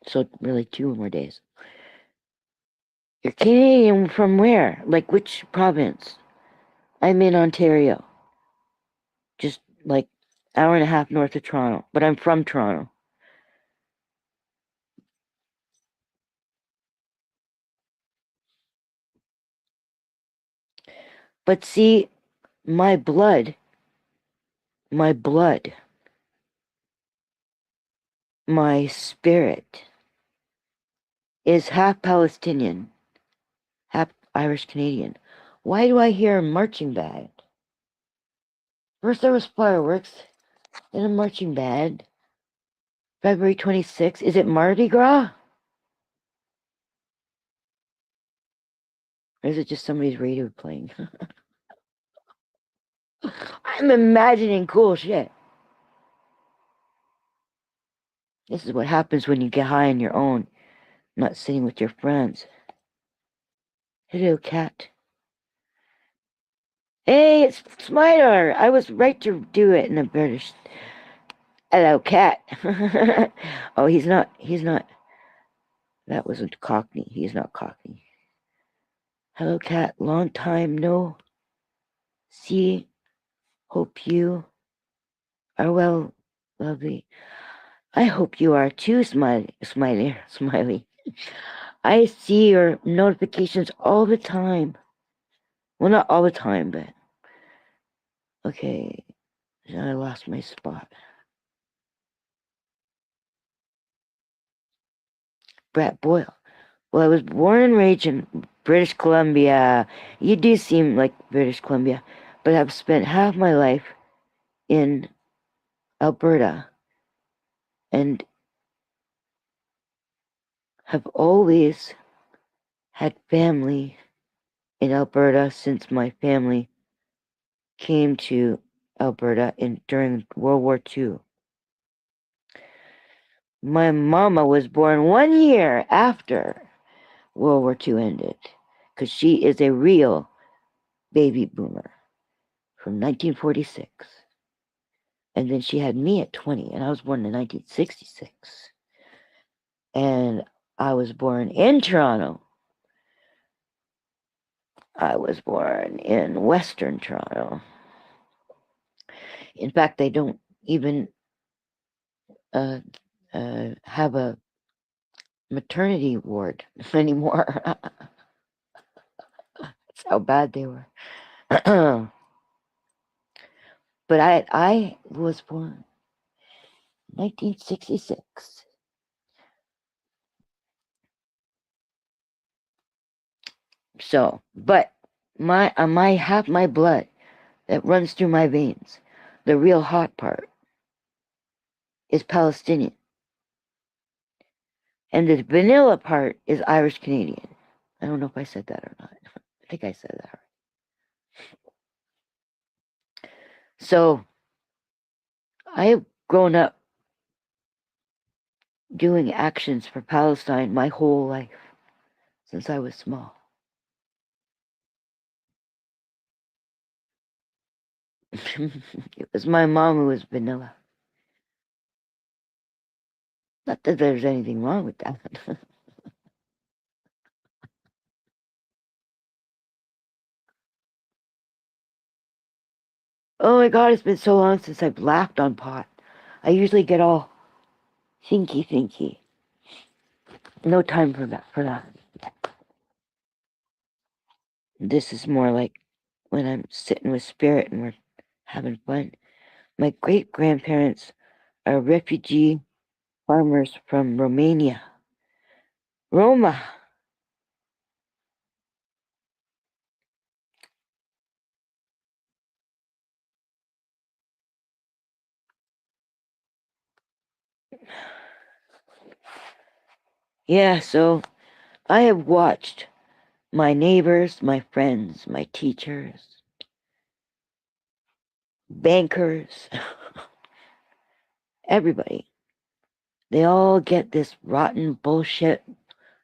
so really 2 more days. You're Canadian from where? Like which province? I'm in Ontario. Just like hour and a half north of Toronto, but I'm from Toronto. But see, my blood, my spirit is half Palestinian, half Irish Canadian. Why do I hear a marching band? First there was fireworks, then a marching band. February 26th. Is it Mardi Gras? Or is it just somebody's radio playing? I'm imagining cool shit. This is what happens when you get high on your own, not sitting with your friends. Hello, cat. Hey, it's Smiter. I was right to do it in a British. Hello, cat. Oh, he's not. That wasn't Cockney. He's not Cockney. Hello, cat. Long time no see. Hope you are well, lovely. I hope you are too, Smiley. I see your notifications all the time. Well, not all the time, but okay. I lost my spot. Brett Boyle. Well, I was born and raised in British Columbia. You do seem like British Columbia, but I've spent half my life in Alberta and have always had family in Alberta since my family came to Alberta during World War II. My mama was born 1 year after World War II ended, because she is a real baby boomer from 1946. And then she had me at 20, and I was born in 1966. And I was born in Toronto. I was born in Western Toronto. In fact, they don't even have a maternity ward anymore. That's how bad they were. But I was born 1966. So, but my half my blood that runs through my veins, the real hot part, is Palestinian. And the vanilla part is Irish Canadian. I don't know if I said that or not. I think I said that right. So, I've grown up doing actions for Palestine my whole life, since I was small. It was my mom who was vanilla. Not that there's anything wrong with that. Oh my God, it's been so long since I've laughed on pot. I usually get all thinky. No time for that. This is more like when I'm sitting with spirit and we're having fun. My great grandparents are refugee farmers from Romania. Roma. Yeah, so I have watched my neighbors, my friends, my teachers, bankers, everybody. They all get this rotten bullshit,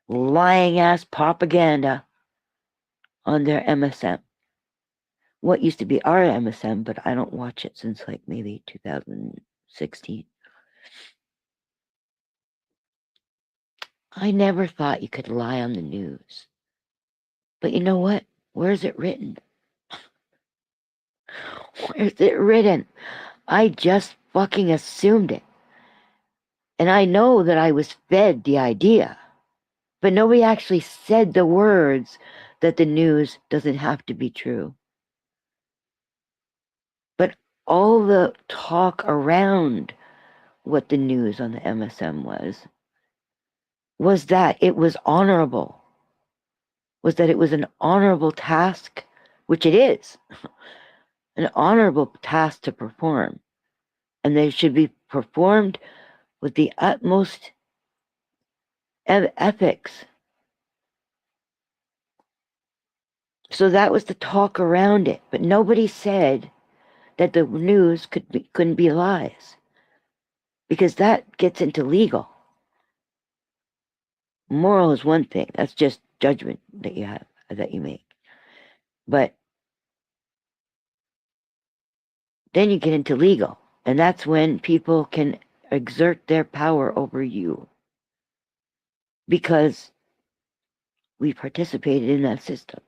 lying ass propaganda on their MSM. What used to be our MSM, but I don't watch it since like maybe 2016. I never thought you could lie on the news. But you know what? Where is it written? Where is it written? I just fucking assumed it. And I know that I was fed the idea. But nobody actually said the words that the news doesn't have to be true. But all the talk around what the news on the MSM was that it was honorable, was that it was an honorable task, which it is, an honorable task to perform. And they should be performed with the utmost ethics. So that was the talk around it. But nobody said that the news couldn't be lies, because that gets into legal. Moral is one thing. That's just judgment that you make. But then you get into legal, and that's when people can exert their power over you, because we participated in that system.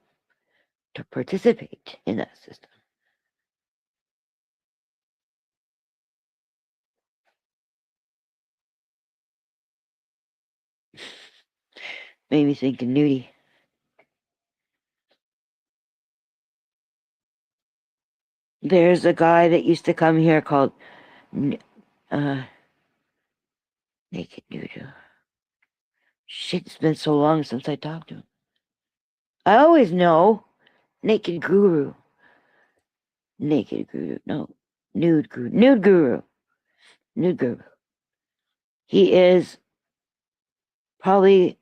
To participate in that system. Made me think of Nudie. There's a guy that used to come here called Naked Noodle. Shit, it's been so long since I talked to him. I always know. Naked Guru. Naked Guru. No. Nude Guru. Nude Guru. Nude Guru. He is probably,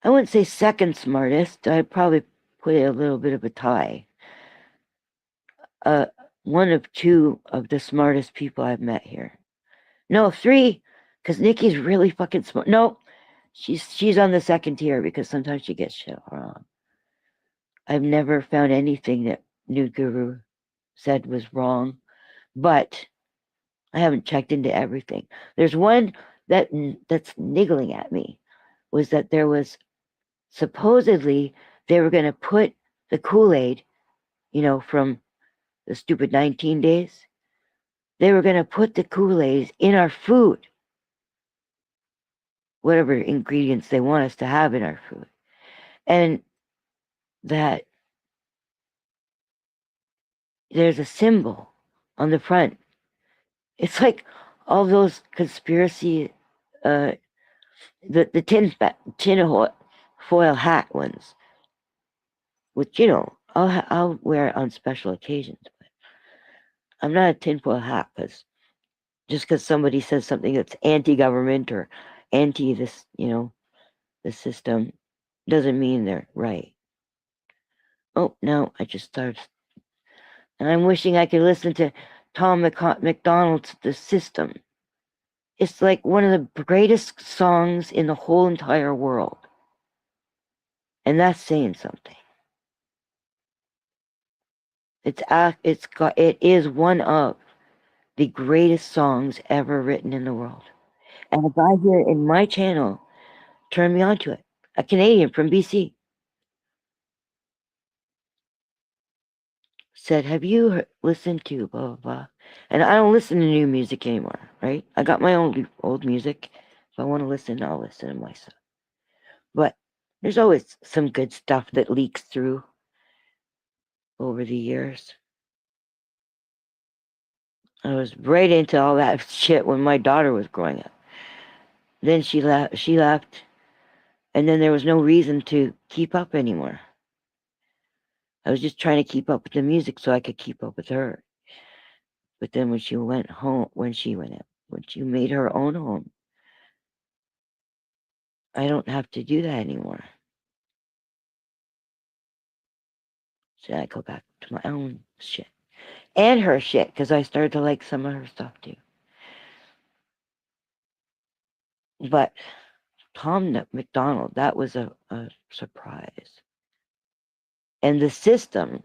I wouldn't say second smartest. I'd probably put it a little bit of a tie. One of two of the smartest people I've met here. No, three, because Nikki's really fucking smart. No, she's on the second tier because sometimes she gets shit wrong. I've never found anything that Nude Guru said was wrong, but I haven't checked into everything. There's one that's niggling at me, was that there was supposedly they were going to put the Kool-Aid, from the stupid 19 days. They were going to put the Kool-Aid in our food, whatever ingredients they want us to have in our food. And that there's a symbol on the front. It's like all those conspiracy, the tin foil hat ones, which I'll wear on special occasions. But I'm not a tinfoil hat just because somebody says something that's anti-government or anti this, the system, doesn't mean they're right. Oh no, I just started, and I'm wishing I could listen to Tom McDonald's "The System." It's like one of the greatest songs in the whole entire world. And that's saying something. It is one of the greatest songs ever written in the world. And a guy here in my channel turned me on to it. A Canadian from BC. said, have you listened to blah, blah, blah? And I don't listen to new music anymore, right? I got my own old music. If I want to listen, I'll listen to my stuff. But there's always some good stuff that leaks through over the years. I was right into all that shit when my daughter was growing up. Then she left, and then there was no reason to keep up anymore. I was just trying to keep up with the music so I could keep up with her. But then when she went home, when she made her own home, I don't have to do that anymore. So I go back to my own shit. And her shit, because I started to like some of her stuff too. But Tom McDonald, that was a surprise. And the system,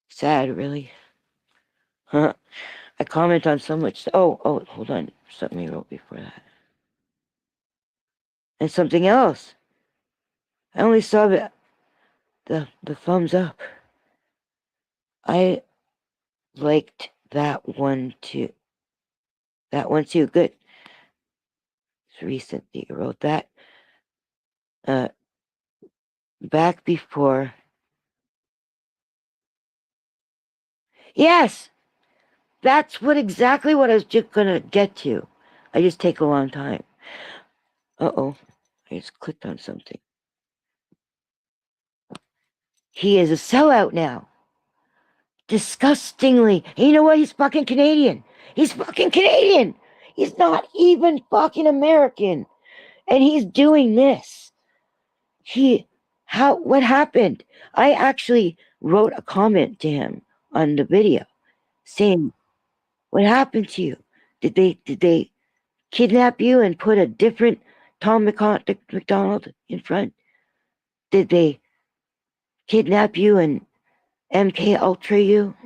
sad really. Huh. I comment on so much. Oh, hold on. Something you wrote before that. And something else. I only saw the thumbs up. I liked that one too. That one too. Good. It's recent that you wrote that. Back before. Yes! That's exactly what I was just gonna get to. I just take a long time. Uh-oh. I just clicked on something. He is a sellout now. Disgustingly. And you know what? He's fucking Canadian. He's fucking Canadian. He's not even fucking American. And he's doing this. What happened? I actually wrote a comment to him on the video saying, what happened to you? Did they kidnap you and put a different Tom McDonald in front? Did they kidnap you and MK Ultra you?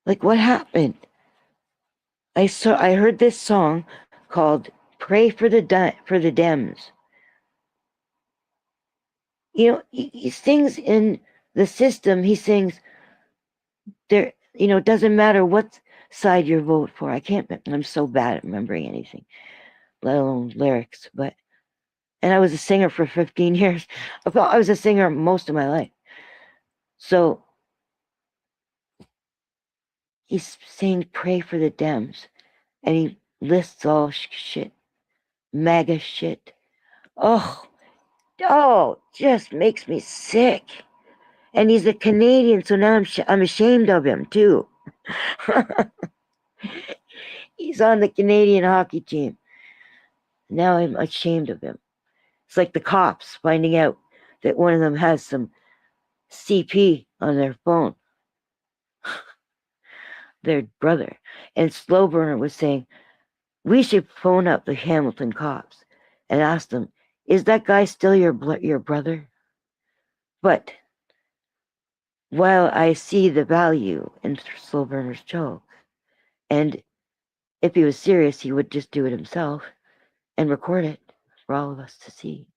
Like, what happened? I heard this song called "Pray for the Dems." You know, he sings in the system. He sings there. You know, it doesn't matter what side you vote for. I'm so bad at remembering anything, let alone lyrics. And I was a singer for 15 years. I was a singer most of my life. So he's saying "Pray for the Dems," and he lists all shit, MAGA shit. Oh, just makes me sick. And he's a Canadian, so now I'm ashamed of him too. He's on the Canadian hockey team. Now I'm ashamed of him. It's like the cops finding out that one of them has some CP on their phone. Their brother. And Slowburner was saying, we should phone up the Hamilton cops and ask them, is that guy still your brother? But while I see the value in Slowburner's joke, and if he was serious, he would just do it himself and record it for all of us to see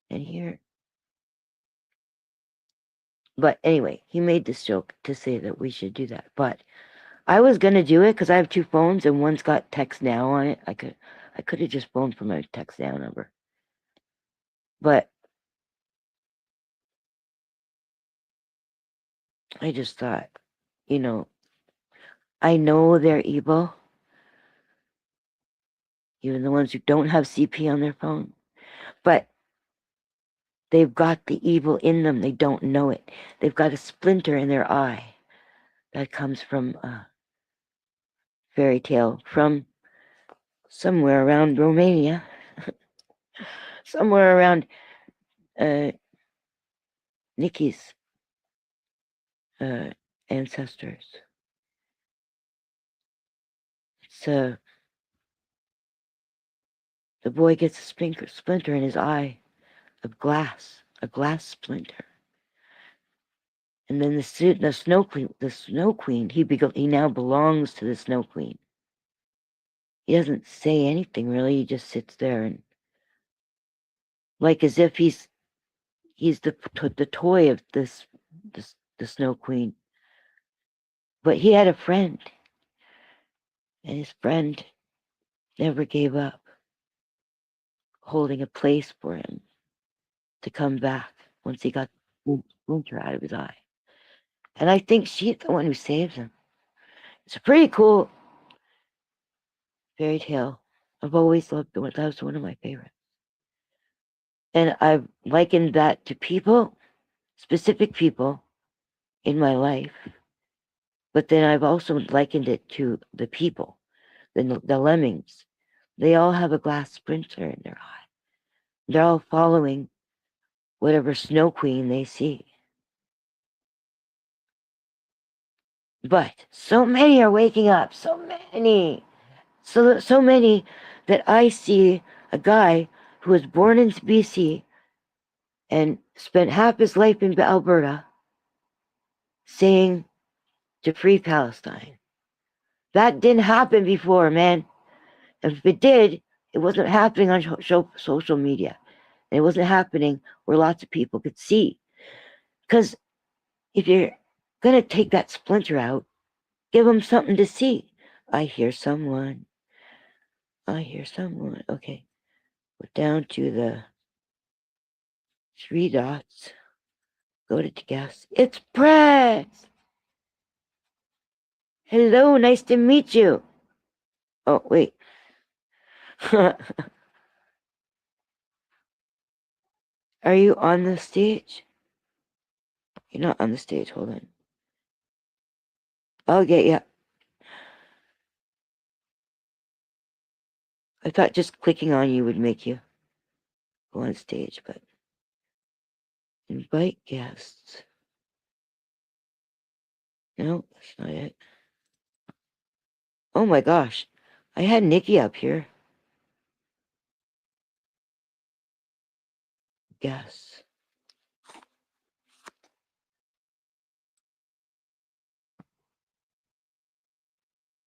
and hear. But anyway, he made this joke to say that we should do that. But I was gonna do it because I have two phones and one's got Text Now on it. I could have just phoned from my Text Now number. But I just thought, you know, I know they're evil. Even the ones who don't have CP on their phone. But they've got the evil in them. They don't know it. They've got a splinter in their eye. That comes from a fairy tale from somewhere around Romania. Somewhere around Nikki's ancestors. It's the boy gets a splinter in his eye of glass, a glass splinter. And then the Snow Queen, he now belongs to the Snow Queen. He doesn't say anything really, he just sits there and like as if he's the toy of the Snow Queen. But he had a friend, and his friend never gave up, holding a place for him to come back once he got splinter out of his eye. And I think she's the one who saves him. It's a pretty cool fairy tale. I've always loved it. That was one of my favorites. And I've likened that to people, specific people in my life. But then I've also likened it to the people, the lemmings. They all have a glass splinter in their eye. They're all following whatever Snow Queen they see. But so many are waking up. So many. So many that I see a guy who was born in BC and spent half his life in Alberta saying to free Palestine. That didn't happen before, man. If it did, it wasn't happening on social media. And it wasn't happening where lots of people could see. Because if you're going to take that splinter out, give them something to see. I hear someone. Okay. Go down to the 3 dots. Go to guest. It's Press. Hello, nice to meet you. Oh, wait. Are you on the stage? You're not on the stage. Hold on. I'll get you. I thought just clicking on you would make you go on stage, but invite guests. No, that's not it. Oh my gosh. I had Nikki up here. Guests.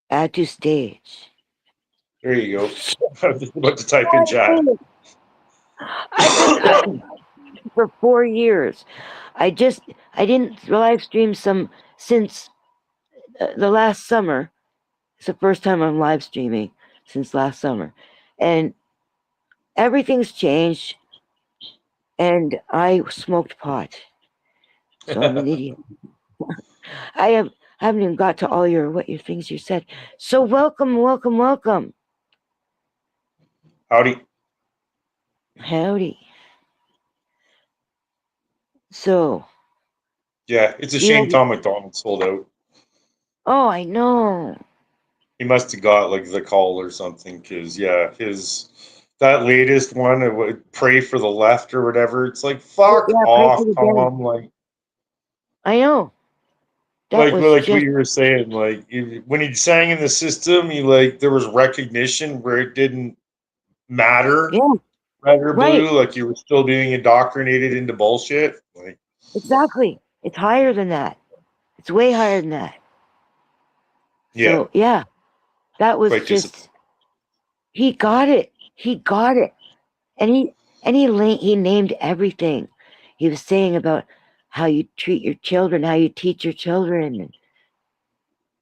Add to stage. There you go. I was just about to type in chat. I've been for 4 years. I didn't live stream since the last summer. It's the first time I'm live streaming since last summer. And everything's changed. And I smoked pot. So I'm an idiot. I haven't even got to all your things you said. So welcome. Howdy. Howdy. So. Yeah, it's a shame Tom McDonald sold out. Oh, I know. He must have got like the call or something, because yeah, that latest one, it would Pray for the Left or whatever. It's like fuck off, Tom. Like I know. Like what you were saying, like when he sang in the system, there was recognition where it didn't matter, red or blue, like you were still being indoctrinated into bullshit. Like exactly, it's higher than that. It's way higher than that. Yeah. So yeah, that was just. He got it. And he named everything. He was saying about how you treat your children, how you teach your children,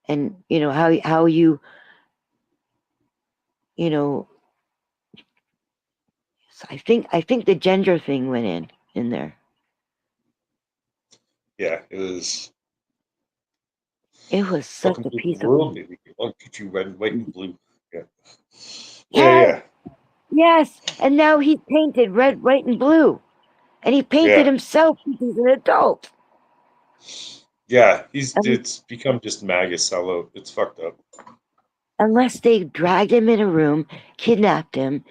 and you know how you know. I think the gender thing went in there. Yeah, it was. It was such a piece of world, baby. I'll get you red, white, and blue. Yeah. Yeah. Yes, and now he's painted red, white, and blue, and he painted himself because he's an adult. Yeah, it's become just MAGA sellout. It's fucked up. Unless they dragged him in a room, kidnapped him,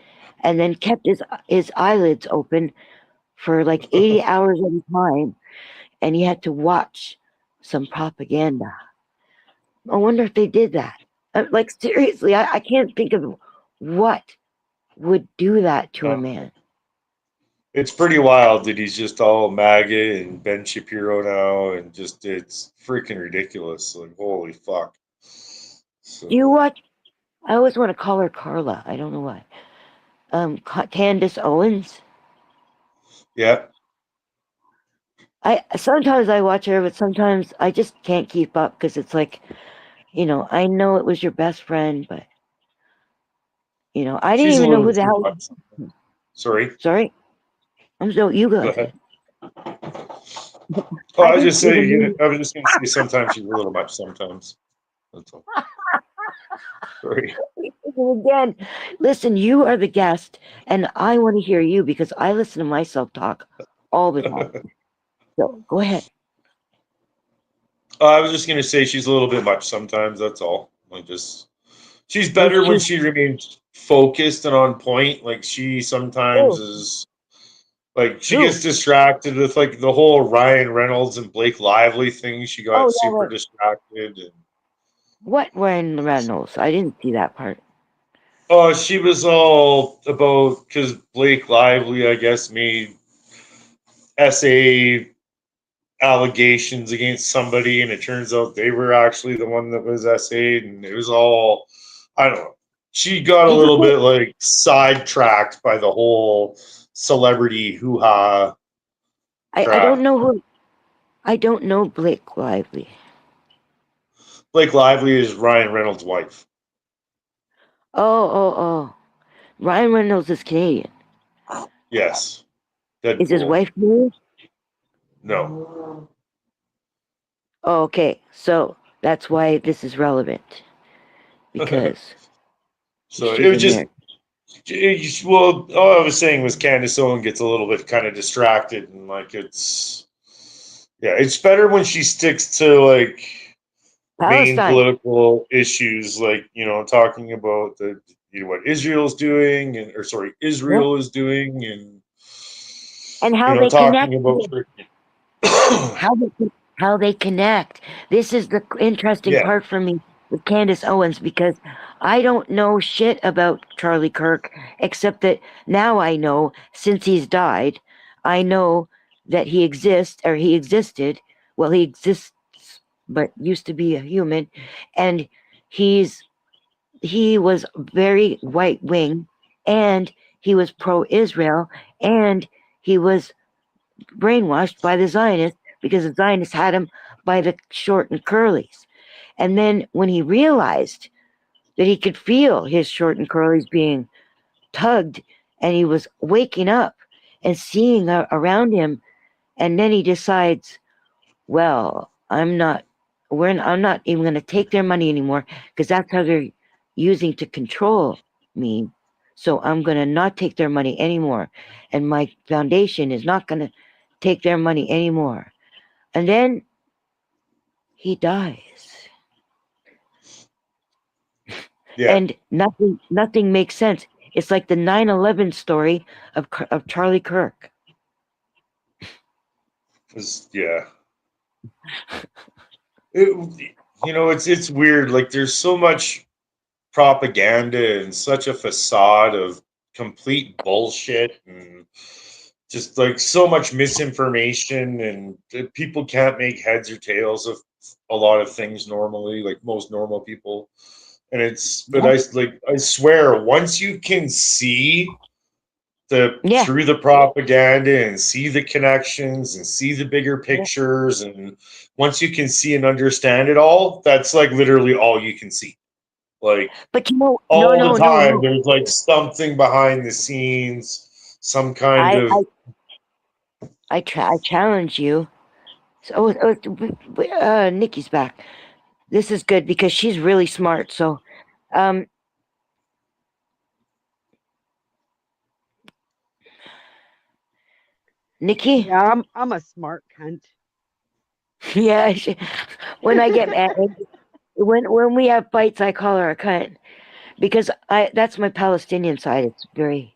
and then kept his eyelids open for like 80 hours at a time, and he had to watch some propaganda. I wonder if they did that. Like seriously, I can't think of what would do that to a man. It's pretty wild that he's just all MAGA and Ben Shapiro now, and just it's freaking ridiculous. Like holy fuck. Do you watch? I always want to call her Carla. I don't know why. Candace Owens. Yeah. Sometimes I watch her, but sometimes I just can't keep up because it's like, I know it was your best friend, but I didn't She's a even know little who the too hell. much. Sorry. Sorry, I'm so you go Go ahead. ahead. Oh, I I was didn't just even saying. know. I was just going to say sometimes she's a little much. Sometimes. That's all. Sorry. Again, listen, you are the guest, and I want to hear you because I listen to myself talk all the time. So go ahead. I was just going to say she's a little bit much sometimes. That's all. She's Oh, better when she remains focused and on point. Like she sometimes oh, is like she who? gets distracted with like the whole Ryan Reynolds and Blake Lively thing. She got Oh, yeah, super wait. distracted and What Ryan Reynolds? I didn't see that part. oh, she was all about because Blake Lively, I guess, made SA allegations against somebody, and it turns out they were actually the one that was SA'd, and it was all I don't know. She got a Did you little say? bit like sidetracked by the whole celebrity hoo ha I don't crap. know who. I don't know Blake Lively. Blake Lively is Ryan Reynolds' wife. Oh. Ryan Reynolds is Canadian. Yes, Is his Deadpool. wife Canadian? No, Oh, okay. So that's why this is relevant because so it she's was just American. well. All I was saying was Candace Owen gets a little bit kind of distracted, and like it's better when she sticks to like main Palestine political issues, like talking about what Israel's doing, or sorry, yeah. Israel is doing, and And how they talking connect. about How they connect. This is the interesting yeah, part for me with Candace Owens because I don't know shit about Charlie Kirk except that now I know since he's died, I know that he exists or he existed. Well, he exists, but used to be a human, and he was very right wing, and he was pro Israel, and he was brainwashed by the Zionists because the Zionists had him by the short and curlies. And then when he realized that he could feel his short and curlies being tugged and he was waking up and seeing around him, and then he decides, well, I'm not even going to take their money anymore because that's how they're using to control me. So I'm going to not take their money anymore. And my foundation is not going to take their money anymore. And then he dies. yeah, And nothing makes sense. It's like the 9/11 story of Charlie Kirk. yeah. It's weird. Like there's so much propaganda and such a facade of complete bullshit and just like so much misinformation, and people can't make heads or tails of a lot of things normally, like most normal people. And but Yeah. I swear, once you can see Yeah. through the propaganda and see the connections and see the bigger Yeah. pictures, and once you can see and understand it all, that's like literally all you can see. Like But all the time, no. there's like something behind the scenes, some kind I of I challenge you. So, Nikki's back. This is good because she's really smart. So, um, Nikki, Yeah, I'm a smart cunt. yeah. When I get mad, when we have fights, I call her a cunt because that's my Palestinian side. It's very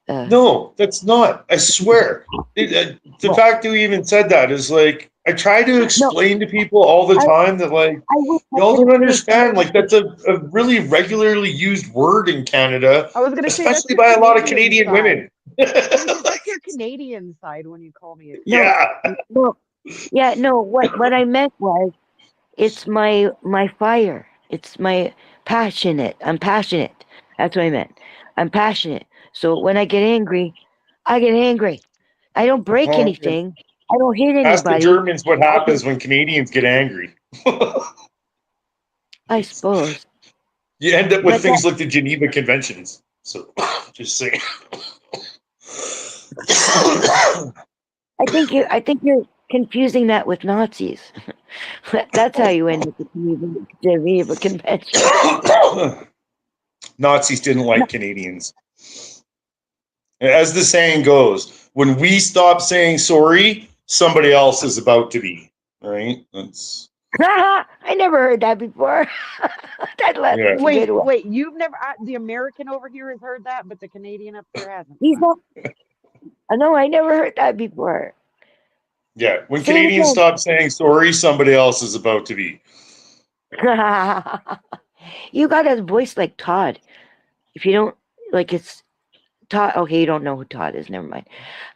no, that's not. I swear. The what? fact that we even said that is like I try to No, explain to people all the I time that like I wish I y'all could have don't finished my understand. Like that's sentence. a really regularly used word in Canada, I was gonna say that's especially your by a lot of Canadian Canadian side. women. I was gonna say that's your Canadian side when you call me a cunt. No, Yeah. no, yeah, no. What I meant was it's my fire. It's my passionate. I'm passionate. That's what I meant. I'm passionate. So when I get angry, I get angry. I don't break Oh, okay. anything. I don't hit Ask the anybody. Germans what happens when Canadians get angry. I suppose. You end up with But things like the Geneva Conventions. So, just saying. I think you're confusing that with Nazis. That's how you end up with the Geneva Convention. Nazis didn't like Canadians. As the saying goes, when we stop saying sorry, somebody else is about to be. Right? That's I never heard that before. That's yeah. a good one. Wait, you've never, the American over here has heard that, but the Canadian up there hasn't. He's not. No, I never heard that before. Yeah. When Say it Canadians again. stop saying sorry, somebody else is about to be. You got a voice like Todd. If you don't like, it's Todd. Okay, you don't know who Todd is. Never mind.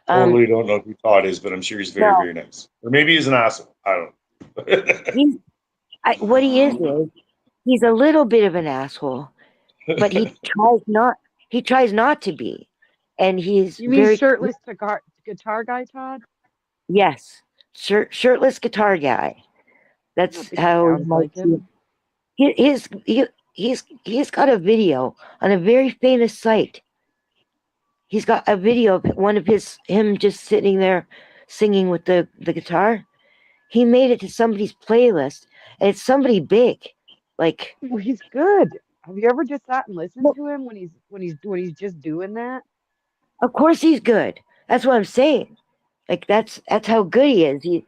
Totally don't know who Todd is, but I'm sure he's very, No, very nice. Or maybe he's an asshole. I don't know. what he is he's a little bit of an asshole, but he tries not to be, and he's You mean very shirtless guitar guy, Todd? yes, shirtless guitar guy. I That's don't think he how sounds like him. he's got a video on a very famous site. He's got a video of him just sitting there singing with the guitar. He made it to somebody's playlist, and it's somebody big. Like, Well, he's good. Have you ever just sat and listened well, to him when he's just doing that? of course he's good. That's what I'm saying. Like that's how good he is.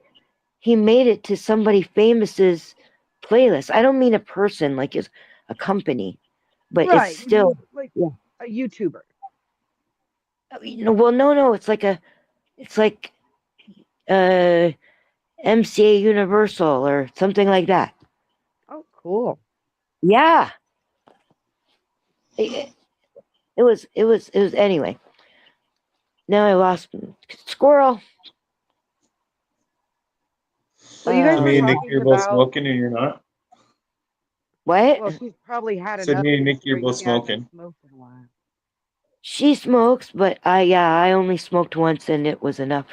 He made it to somebody famous's playlist. I don't mean a person like it's a company, but Right. it's You mean still like yeah. a YouTuber? Well, no, it's like MCA Universal or something like that. Oh, cool. Yeah. It was anyway. Now I lost squirrel. Well, you guys So were me and Nikki talking are both about, smoking and you're not? What? well, she's probably had Said enough me and Nikki are considering both she hasn't smoking. smoked in a while. She smokes, but I only smoked once and it was enough.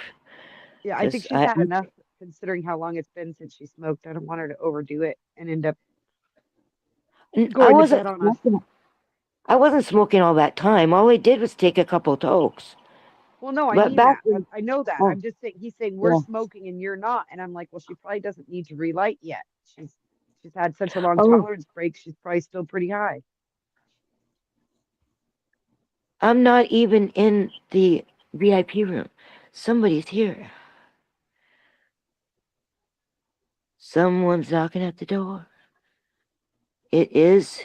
Yeah, I think Because she's had enough considering how long it's been since she smoked. I don't want her to overdo it and end up I going to wasn't bed on us. smoking. I wasn't smoking all that time. All I did was take a couple tokes. Well, no, I But mean back that. in, I know that. oh, I'm just saying he's saying we're yeah. smoking and you're not. And I'm like, well, she probably doesn't need to relight yet. She's had such a long Oh, tolerance break. She's probably still pretty high. I'm not even in the VIP room. Somebody's here. Someone's knocking at the door. It is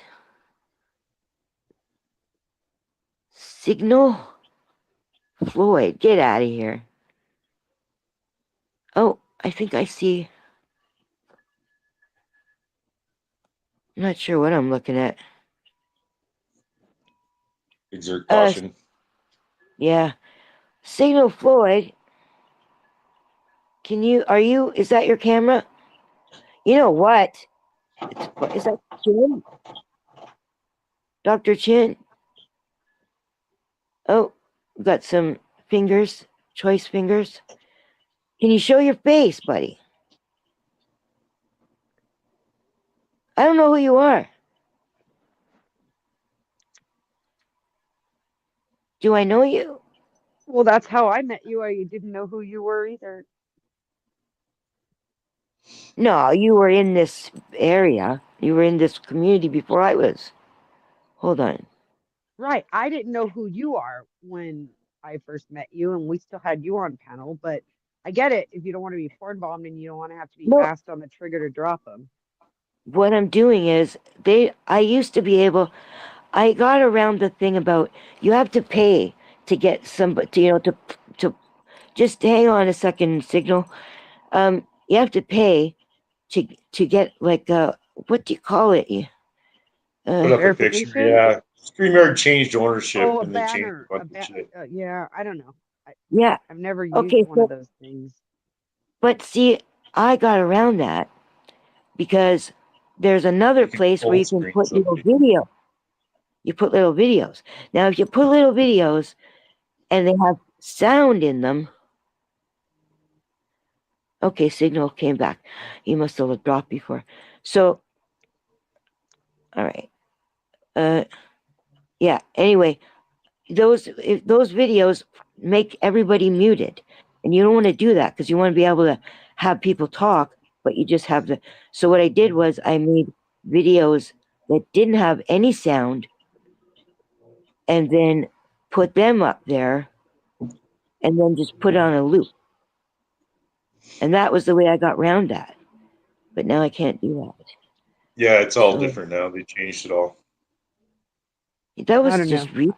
Signal Floyd. Get out of here. Oh, I think I see. I'm not sure what I'm looking at. Exert caution. Yeah. Signal Floyd. Is that your camera? You know what? Is that Chin? Dr. Chin? Oh, we've got some fingers, choice fingers. Can you show your face, buddy? I don't know who you are. Do I know you? Well, that's how I met you. I didn't know who you were either. No, you were in this area. You were in this community before I was. Hold on. Right. I didn't know who you are when I first met you, and we still had you on panel, but I get it if you don't want to be porn bombed and you don't want to have to be No, fast on the trigger to drop them. what I'm doing is I used to be able. I got around the thing about you have to pay to get somebody, to just hang on a second, Signal. You have to pay to get like what do you call it? Put up a picture. Verification? Yeah. StreamYard changed ownership Oh, a and they changed banner. a bunch of shit. Yeah, I don't know. Yeah. I've never used Okay. one of those things. But see, I got around that because there's another You can place where full you can screen put little something. video. You put little videos. Now, if you put little videos and they have sound in them, Okay, signal came back. He must have dropped before. So, all right. Yeah. Anyway, those videos make everybody muted, and you don't want to do that because you want to be able to have people talk, but you just have the. So what I did was I made videos that didn't have any sound, and then put them up there, and then just put it on a loop. And that was the way I got around that. But now I can't do that. Yeah, it's all So- different now. They changed it all. That I was don't just know.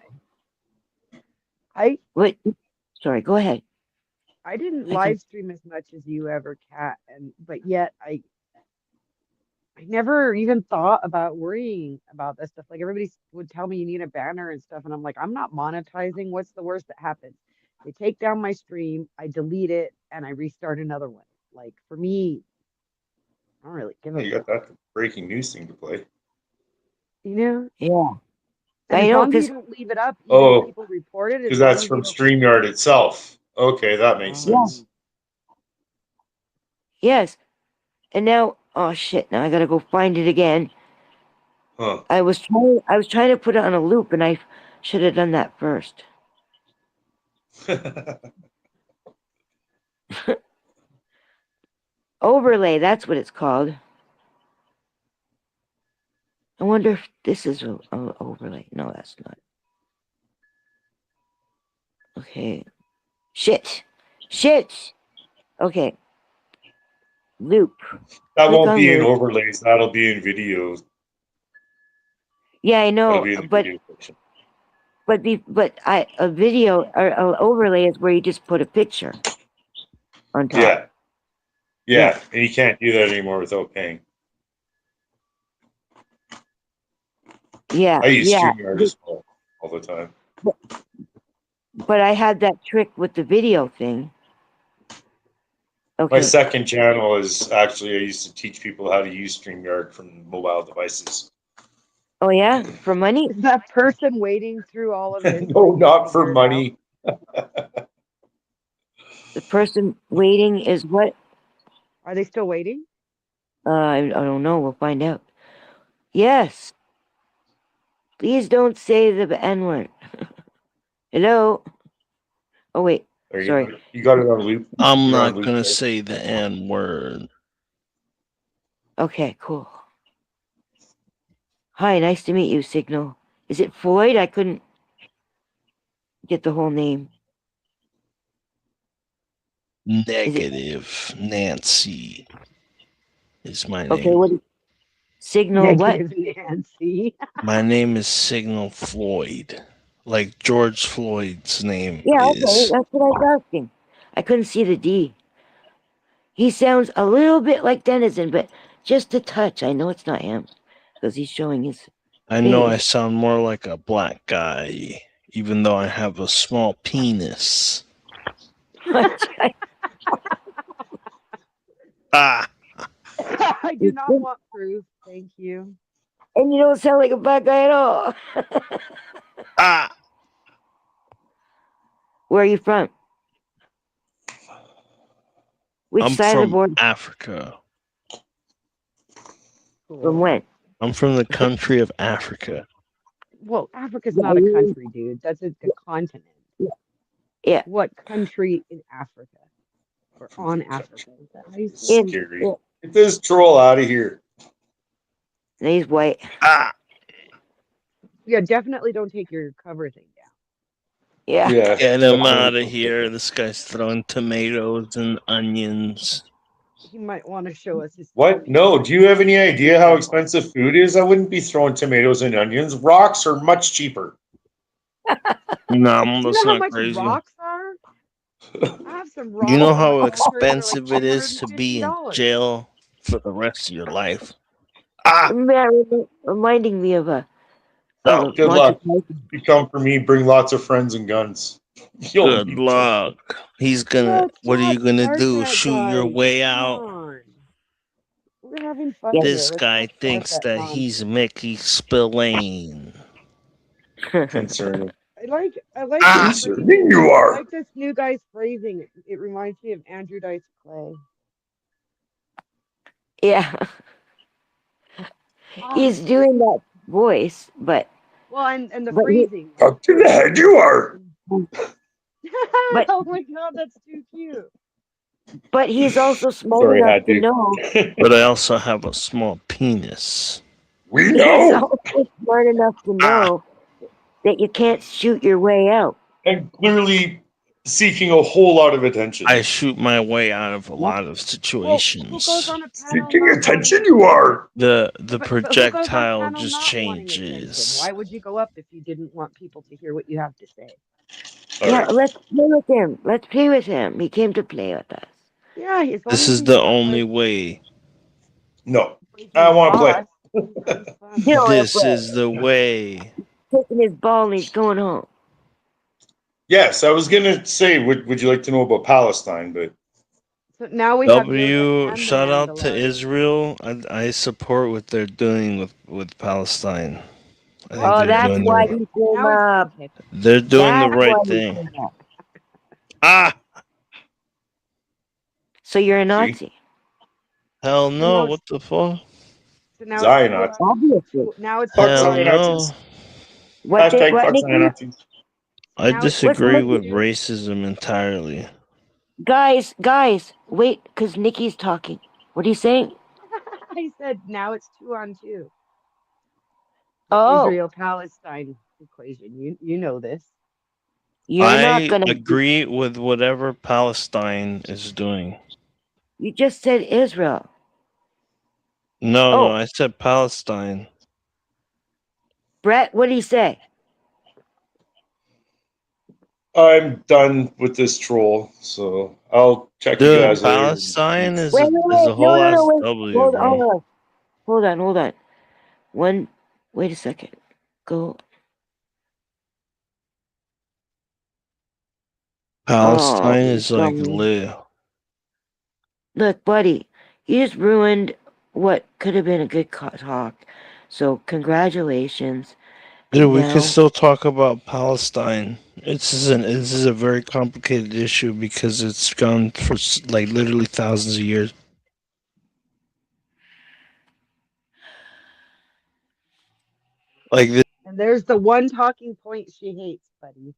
I what. Sorry, go ahead. I didn't I live stream as much as you ever, Kat, but yet I never even thought about worrying about this stuff. Like everybody would tell me you need a banner and stuff, and I'm like, I'm not monetizing. What's the worst that happens? They take down my stream, I delete it, and I restart another one. Like for me, I don't really give a You got that breaking news thing to play. you know. Yeah, And I as know long as you because don't leave it up, even Oh, if people report it, as because long that's as from you don't. StreamYard itself. Okay, that makes sense. yes, and now oh shit! Now I gotta go find it again. Huh. I was trying to put it on a loop, and I should have done that first. Overlay, that's what it's called. I wonder if this is an overlay. No, that's not. Okay. Shit. Okay. Loop. That Click won't on be in loop. overlays. That'll be in videos. Yeah, I That'll know, be in the but video section. a video or an overlay is where you just put a picture on top. Yeah. Yeah. Yeah, and you can't do that anymore without paying. Yeah. I use Yeah. StreamYard as well all the time. But I had that trick with the video thing. My Okay. second channel is actually I used to teach people how to use StreamYard from mobile devices. Oh yeah, for money? Is that person waiting through all of this? No, waiting to not for figure it out? money. The person waiting is what? Are they still waiting? I don't know. We'll find out. Yes. Please don't say the N word. Hello. Oh wait. There you Sorry. go. You got it on loop. I'm You're on not loop, gonna right? say the N word. Okay, cool. Hi, nice to meet you, Signal. Is it Floyd? I couldn't get the whole name. Negative Nancy is my Okay, name. what? Signal what? Negative Nancy. My name is Signal Floyd, like George Floyd's name Yeah, okay, is. that's what I was asking. I couldn't see the D. He sounds a little bit like Denizen, but just a touch. I know it's not him because he's showing his. I know I face. sound more like a black guy, even though I have a small penis. Ah, I do not want proof. Thank you. And you don't sound like a black guy at all. ah. Where are you from? Which I'm side of the from border? Africa. From when? I'm from the country of Africa. Well, Africa's Yeah, not a you- country, dude. That's a continent. Yeah. What country in Africa? Or on Africa? Is that how you say it? Scary. Yeah. Get this troll out of here. And he's white. Ah, Yeah, definitely don't take your cover thing down. Yeah. Yeah. get him definitely. out of here. This guy's throwing tomatoes and onions. He might want to show us his. What? No. Do you have any idea how expensive food is? I wouldn't be throwing tomatoes and onions. Rocks are much cheaper. No, Do you that's know how not much crazy. rocks are? I have some rocks. You know in my how car that are like expensive it is to be in $250. jail for the rest of your life? Ah, Reminding me of a. Oh, of good Monty luck. Python. You come for me, bring lots of friends and guns. You'll good be luck. He's gonna. No, What are you stop gonna starting do? that, Shoot your guys. way Come out? on. We're having fun Yeah. here. This Let's guy not start thinks that nonsense. he's Mickey Spillane. concerning. I like Ah! this Concerning phrasing. you I are. like this new guy's phrasing. It reminds me of Andrew Dice Clay. Yeah, Oh, he's doing that voice, but well, and the but he, phrasing. Up to the head you are. but Oh my God, that's too cute. but he's also smart Sorry, enough had to to. know. But I also have a small penis. We He's know. also smart enough to Ah, know that you can't shoot your way out. And clearly seeking a whole lot of attention. I shoot my way out of a lot of Well, who goes situations. on a panel Seeking not attention wanting you attention? are. The But who goes on a projectile panel just not wanting attention? changes. Why would you go up if you didn't want people to hear what you have to say? All Yeah, right. let's play with him. Let's play with him. He came to play with us. Yeah, as long This as is he's the not only like way. No. breaking I the want to play. boss. He's fun. You know what, This bro? is the way. Taking his ball and he's going home. Yes, I was gonna say, would you like to know about Palestine? But So now we have Yoda W, and the shout out to Mandalorian. Israel. I support what they're doing with Palestine. I think Well, Oh, they're that's doing why the he came now it's up. okay. they're doing the That's right why he thing. came up. Ah, So you're a see, Nazi. hell So now no! it's What the fuck? so now it's two Zionats. on Obviously. two. Now it's Fuck two Hell on two. Zionazis. no! Hashtag What fuck Nikki? Zionazis. So I now it's What's two disagree on Nikki? with two. racism entirely. Guys, wait, because Nikki's talking. What are you saying? I said now it's 2-on-2. The Oh, Israel-Palestine equation. You know this. you're not I gonna. agree with whatever Palestine is doing. You just said Israel. No, Oh, I said Palestine. Brett, what do you say? I'm done with this troll, so I'll check you Dude, guys later. Palestine is Wait, a wait, is wait. a No, whole no, no, ass wait. W, Hold bro. on. Hold on. Wait a second. Go. Oh, Palestine is like dummy. lit. Look, buddy, you just ruined what could have been a good talk. So, congratulations. Dude, we could Now, still talk about Palestine. This is a very complicated issue because it's gone for like literally thousands of years. Like this. And there's the one talking point she hates, buddy.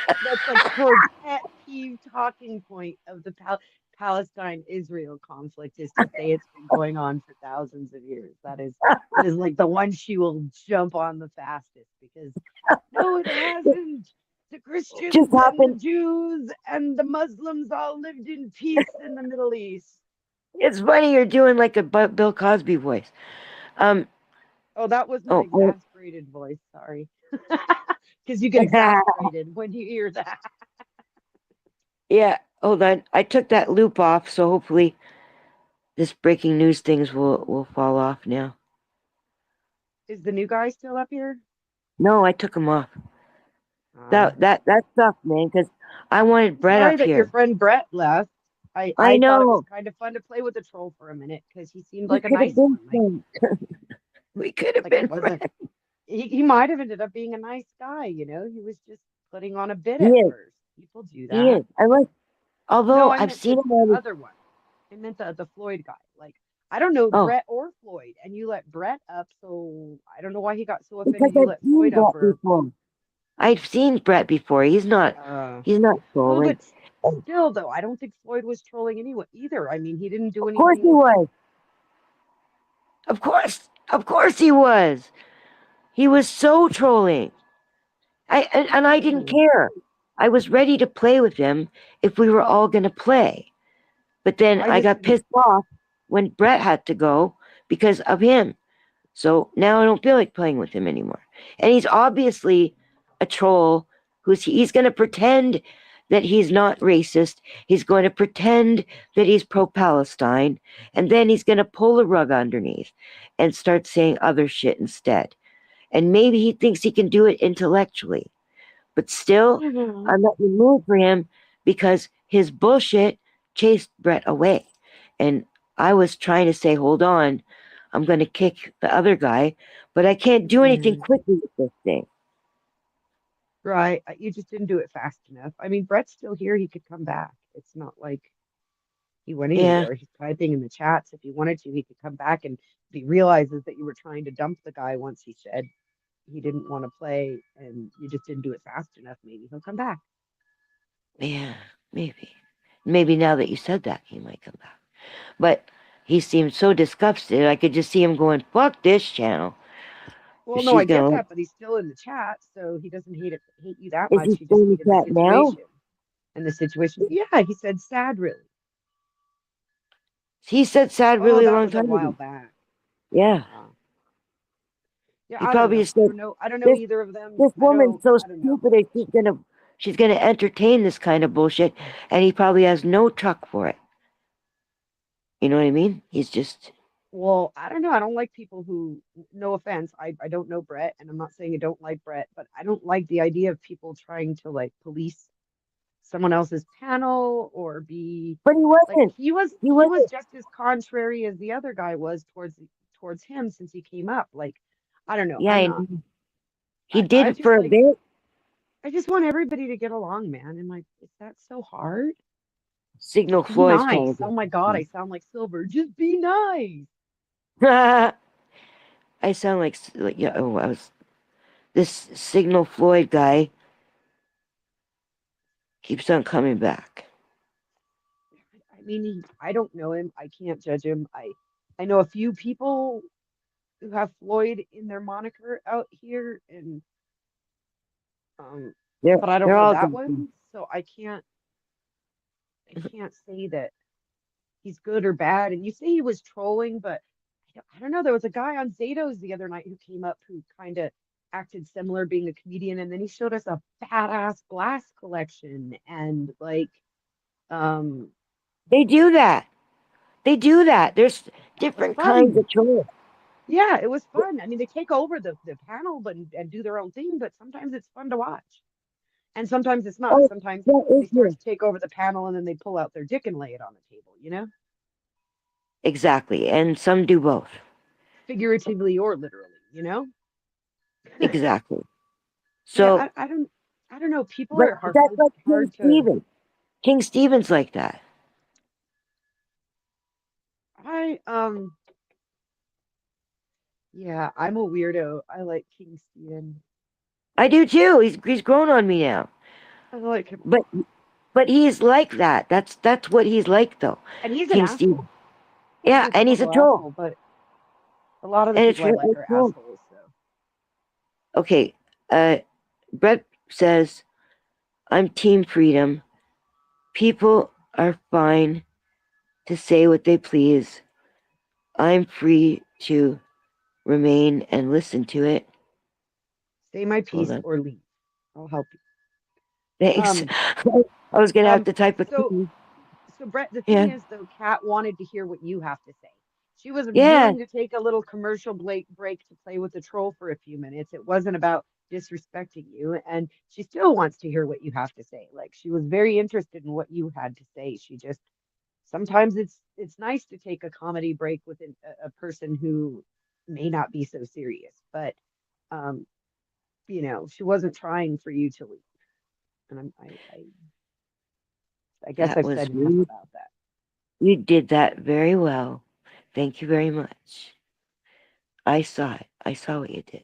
That's like her pet peeve talking point of the Palestine-Israel conflict is to say it's been going on for thousands of years. That is like the one she will jump on the fastest because no, it hasn't. The Christians just and the happened. Jews and the Muslims all lived in peace in the Middle East. It's funny you're doing like a Bill Cosby voice. Oh, that was my Oh, exasperated voice. Sorry. Because you get exasperated when you hear that. yeah. Hold on. I took that loop off, so hopefully this breaking news things will fall off now. Is the new guy still up here? No, I took him off. That stuff, man, because I wanted Brett Sorry up that your here. friend Brett left. I I thought it was know. kind of fun to play with the troll for a minute because he seemed We like a could have nice been one. friends. We could have Like it been wasn't. friends. He might have ended up being a nice guy. He was just putting on a bit He at is. first. People do He that. is. I like. No, Although I I've meant seen him the on. other one. I meant the Floyd guy. Like I don't know Oh, Brett or Floyd, and you let Brett up, so I don't know why he got so because offended you I've let seen Floyd up. Brett Or before. I've seen Brett before. He's not well, trolling. but still, though, I don't think Floyd was trolling anyway either. I mean, he didn't do Of course he anything. was. Of course he was. He was so trolling. And I didn't care. I was ready to play with him if we were all going to play. But then I I just got didn't. pissed off when Brett had to go because of him. So now I don't feel like playing with him anymore. And he's obviously a troll he's going to pretend that he's not racist. He's going to pretend that he's pro-Palestine, and then he's going to pull the rug underneath and start saying other shit instead. And maybe he thinks he can do it intellectually. But still, I'm not in the mood for him because his bullshit chased Brett away. And I was trying to say, hold on, I'm going to kick the other guy, but I can't do anything quickly with this thing. Right. You just didn't do it fast enough. I mean, Brett's still here. He could come back. It's not like He went Yeah. anywhere. He's typing in the chats. If he wanted to, he could come back, and if he realizes that you were trying to dump the guy once he said he didn't want to play and you just didn't do it fast enough, maybe he'll come back. Yeah, maybe. Maybe now that you said that, he might come back. But he seemed so disgusted. I could just see him going, "Fuck this channel." Well, no, She's I get gonna. that, but he's still in the chat, so he doesn't hate you that Is much. he He still just in the hated the chat now? situation. And the situation, yeah, he said sad, really. He said sad Oh, really a that long was a time while ago. back. Yeah. Yeah, He I don't probably know. just said, I don't know "This either of them. this woman's so I don't know. stupid that she's gonna entertain this kind of bullshit," and he probably has no truck for it. You know what I mean? He's just. Well, I don't know. I don't like people who, no offense, I don't know Brett, and I'm not saying I don't like Brett, but I don't like the idea of people trying to like police someone else's panel or be But he like wasn't. he was He wasn't. just as contrary as the other guy was towards him since he came up. Like, I don't know. Yeah, I'm I not. know. He I did just for a like bit. I just want everybody to get along, man. And like, is that so hard? Signal Just be Floyd's nice. kind Oh my God, I sound like Silver. Just be nice. of. I sound like yeah. Oh, I was. This Signal Floyd guy keeps on coming back. I mean, I don't know him. I can't judge him. I know a few people who have Floyd in their moniker out here, and but I don't They're know all that good. one, so I can't say that he's good or bad. And you say he was trolling, but I don't know. There was a guy on Zados the other night who came up who kind of acted similar, being a comedian, and then he showed us a badass glass collection and like, They do that. They do that. There's it was different kinds fun. of trolls. Yeah, it was fun. I mean, they take over the panel, but and do their own thing. But sometimes it's fun to watch, and sometimes it's not. Oh, Sometimes that they is start good. to take over the panel, and then they pull out their dick and lay it on the table. You know, Exactly. And some do both. figuratively or literally. You know. Exactly. Yeah, So, I don't know. People but are hard that's like King hard to. Stephen. King Stephen's like that. I Yeah, I'm a weirdo. I like King Stephen. I do too. He's grown on me now. I like him, But he's like that. That's what he's like though. and he's an King asshole. Stephen. He's Yeah, a and he's a total troll. asshole. But a lot of the And it's people I like really are cool. assholes. So Okay. Brett says, "I'm Team Freedom. People are fine to say what they please. I'm free to remain and listen to it." say my Hold piece on. or leave. I'll help you. Thanks. I was gonna have to type a So key. Brett, the Yeah. thing is, though, Kat wanted to hear what you have to say. She was Yeah. willing to take a little commercial break to play with the troll for a few minutes. It wasn't about disrespecting you, and she still wants to hear what you have to say. Like, she was very interested in what you had to say. She just sometimes it's nice to take a comedy break with a person who may not be so serious, but um, she wasn't trying for you to leave. And I guess That I've was said enough rude. about that. You did that very well. Thank you very much. I saw it. I saw what you did.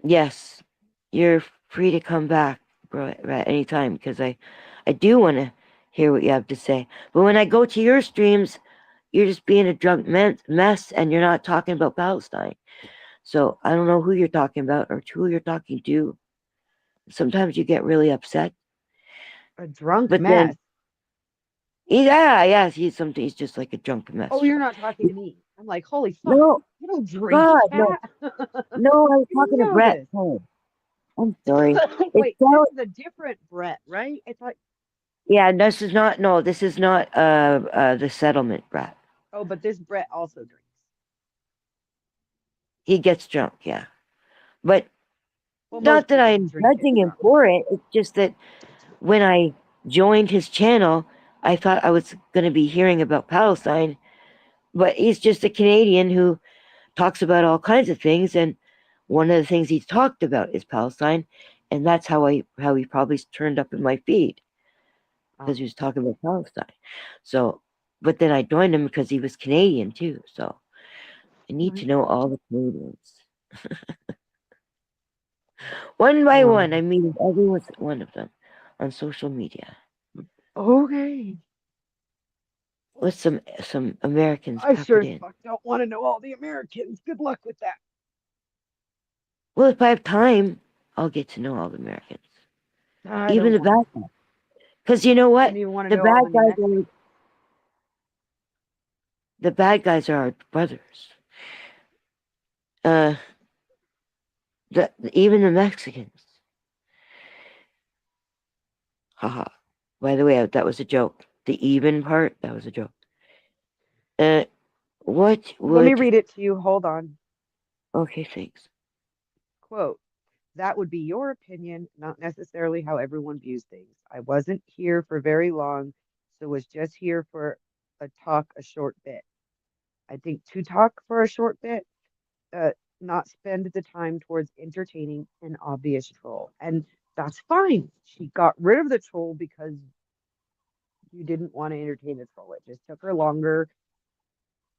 Yes, you're free to come back, bro, at any time because I do want to hear what you have to say. But when I go to your streams, you're just being a drunk mess and you're not talking about Palestine. So I don't know who you're talking about or who you're talking to. Sometimes you get really upset. A drunk But mess. then, yeah, he's just like a drunk mess. Oh, you're not talking to me. I'm like, holy fuck. No, You don't drink, God, Cat. no, I was You talking to know Brett. this. Oh, I'm sorry. Wait, so, this is a different Brett, right? I thought. yeah, this is not the settlement Brett. Oh, but this Brett also drinks. He gets drunk, yeah. But Well, not that I'm drink get judging him drunk. for it. It's just that when I joined his channel, I thought I was going to be hearing about Palestine. But he's just a Canadian who talks about all kinds of things, and one of the things he's talked about is Palestine, and that's how he probably turned up in my feed. because he was talking about Palestine. So, but then I joined him because he was Canadian too. So I need to know all the Canadians. One by one, I'm meeting every one of them on social media. Okay. With some Americans I sure peppered as in. fuck don't want to know all the Americans. Good luck with that. Well, if I have time, I'll get to know all the Americans. Even the bad guys. Because you know what? Don't even want to The know all bad the guys Mexicans. are the bad guys are our brothers. Even the Mexicans. Haha. By the way, that was a joke. The even part, that was a joke. What would... Let me read it to you. Hold on. Okay, thanks. Quote, that would be your opinion, not necessarily how everyone views things. I wasn't here for very long, so was just here for a short bit. I think to talk for a short bit, not spend the time towards entertaining an obvious troll. And that's fine. She got rid of the troll because you didn't want to entertain the troll. It just took her longer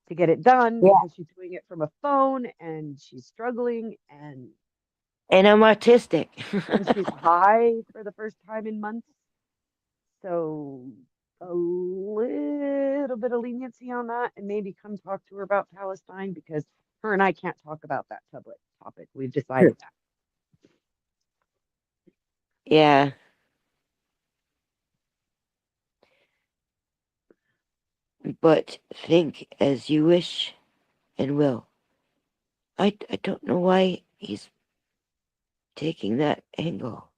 to get it done because she's doing it from a phone and she's struggling and I'm autistic. and she's high for the first time in months. So a little bit of leniency on that and maybe come talk to her about Palestine because her and I can't talk about that topic. We've decided that. Yeah. But think as you wish and will. I don't know why he's taking that angle.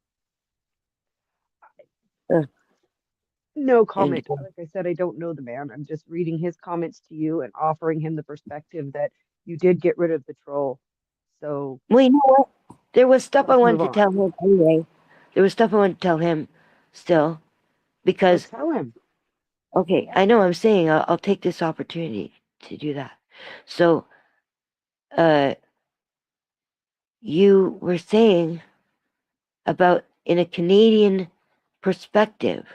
No comment. Like I said, I don't know the man. I'm just reading his comments to you and offering him the perspective that you did get rid of the troll. So, well, you know what? There was stuff I let's wanted move to on. tell him anyway. There was stuff I wanted to tell him still because Let's tell him. okay, I know I'm saying I'll take this opportunity to do that. So, you were saying about in a Canadian perspective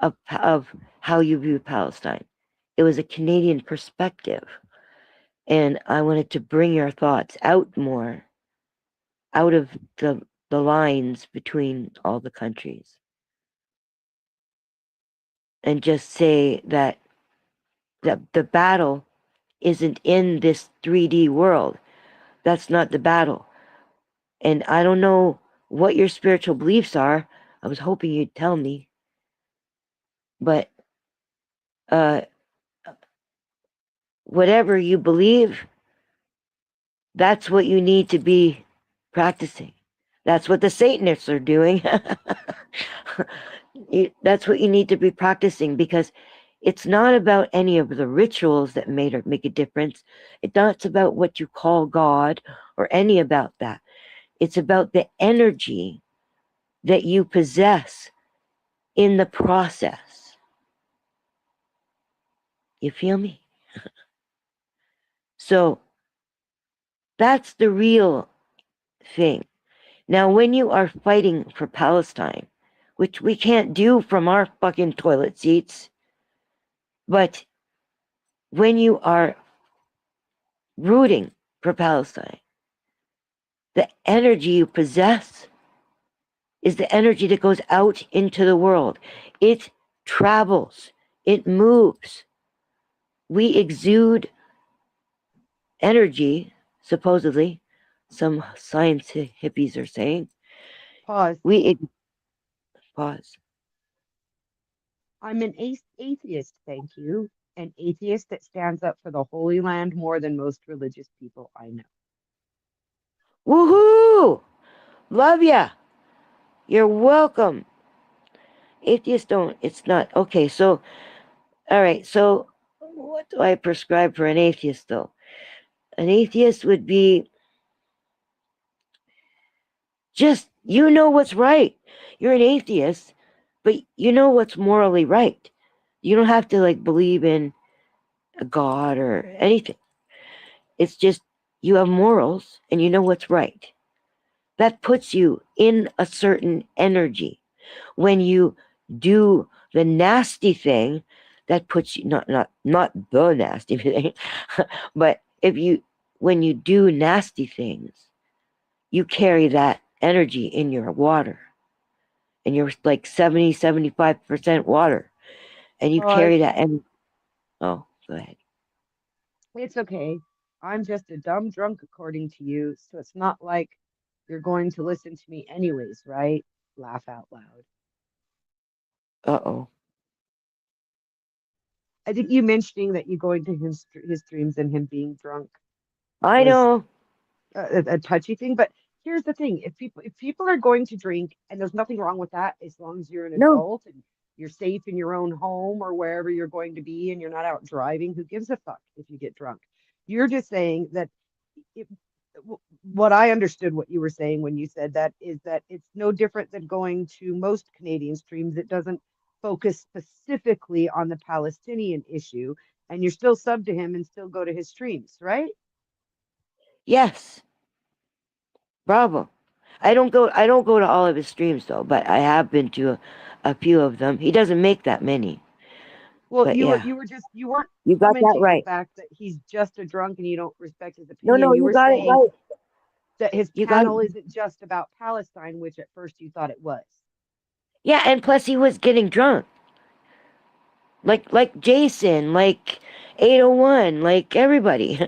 of how you view Palestine. It was a Canadian perspective. And I wanted to bring your thoughts out more, out of the lines between all the countries. And just say that the battle isn't in this 3D world. That's not the battle. And I don't know what your spiritual beliefs are. I was hoping you'd tell me. But whatever you believe, that's what you need to be practicing. That's what the Satanists are doing. That's what you need to be practicing because it's not about any of the rituals that make a difference. It's not about what you call God or any about that. It's about the energy that you possess in the process. You feel me? So that's the real thing. Now, when you are fighting for Palestine, which we can't do from our fucking toilet seats, but when you are rooting for Palestine, the energy you possess is the energy that goes out into the world. It travels, it moves. We exude energy, supposedly, some science hippies are saying. Pause. Pause. I'm an atheist, thank you. An atheist that stands up for the Holy Land more than most religious people I know. Woohoo! Love ya! You're welcome. Atheists don't, it's not. Okay, so, all right, so what do I prescribe for an atheist, though? An atheist would be just, you know what's right. You're an atheist, but you know what's morally right. You don't have to, like, believe in a God or anything. It's just, you have morals and you know what's right. That puts you in a certain energy when you do the nasty thing that puts you, not the nasty thing, but when you do nasty things, you carry that energy in your water, and you're like 75% water, and you Well, carry that. And oh, go ahead. it's okay. I'm just a dumb drunk according to you, so it's not like you're going to listen to me anyways, right? Laugh out loud. Uh-oh. I think you mentioning that you going to his streams and him being drunk I was know. a touchy thing. But here's the thing: if people are going to drink, and there's nothing wrong with that, as long as you're an No. adult and you're safe in your own home or wherever you're going to be, and you're not out driving, who gives a fuck if you get drunk? You're just saying that it, what I understood what you were saying when you said that is that it's no different than going to most Canadian streams. It doesn't focus specifically on the Palestinian issue, and you're still sub to him and still go to his streams, right? Yes. Bravo. I don't go to all of his streams though, but I have been to a few of them. He doesn't make that many. Well, But you yeah, weren't you got that commenting the right. fact that he's just a drunk and you don't respect his No, opinion. You you were got it saying right. that his You got panel it. isn't just about Palestine, which at first you thought it was. Yeah, and plus he was getting drunk. Like Jason, like 801, like everybody.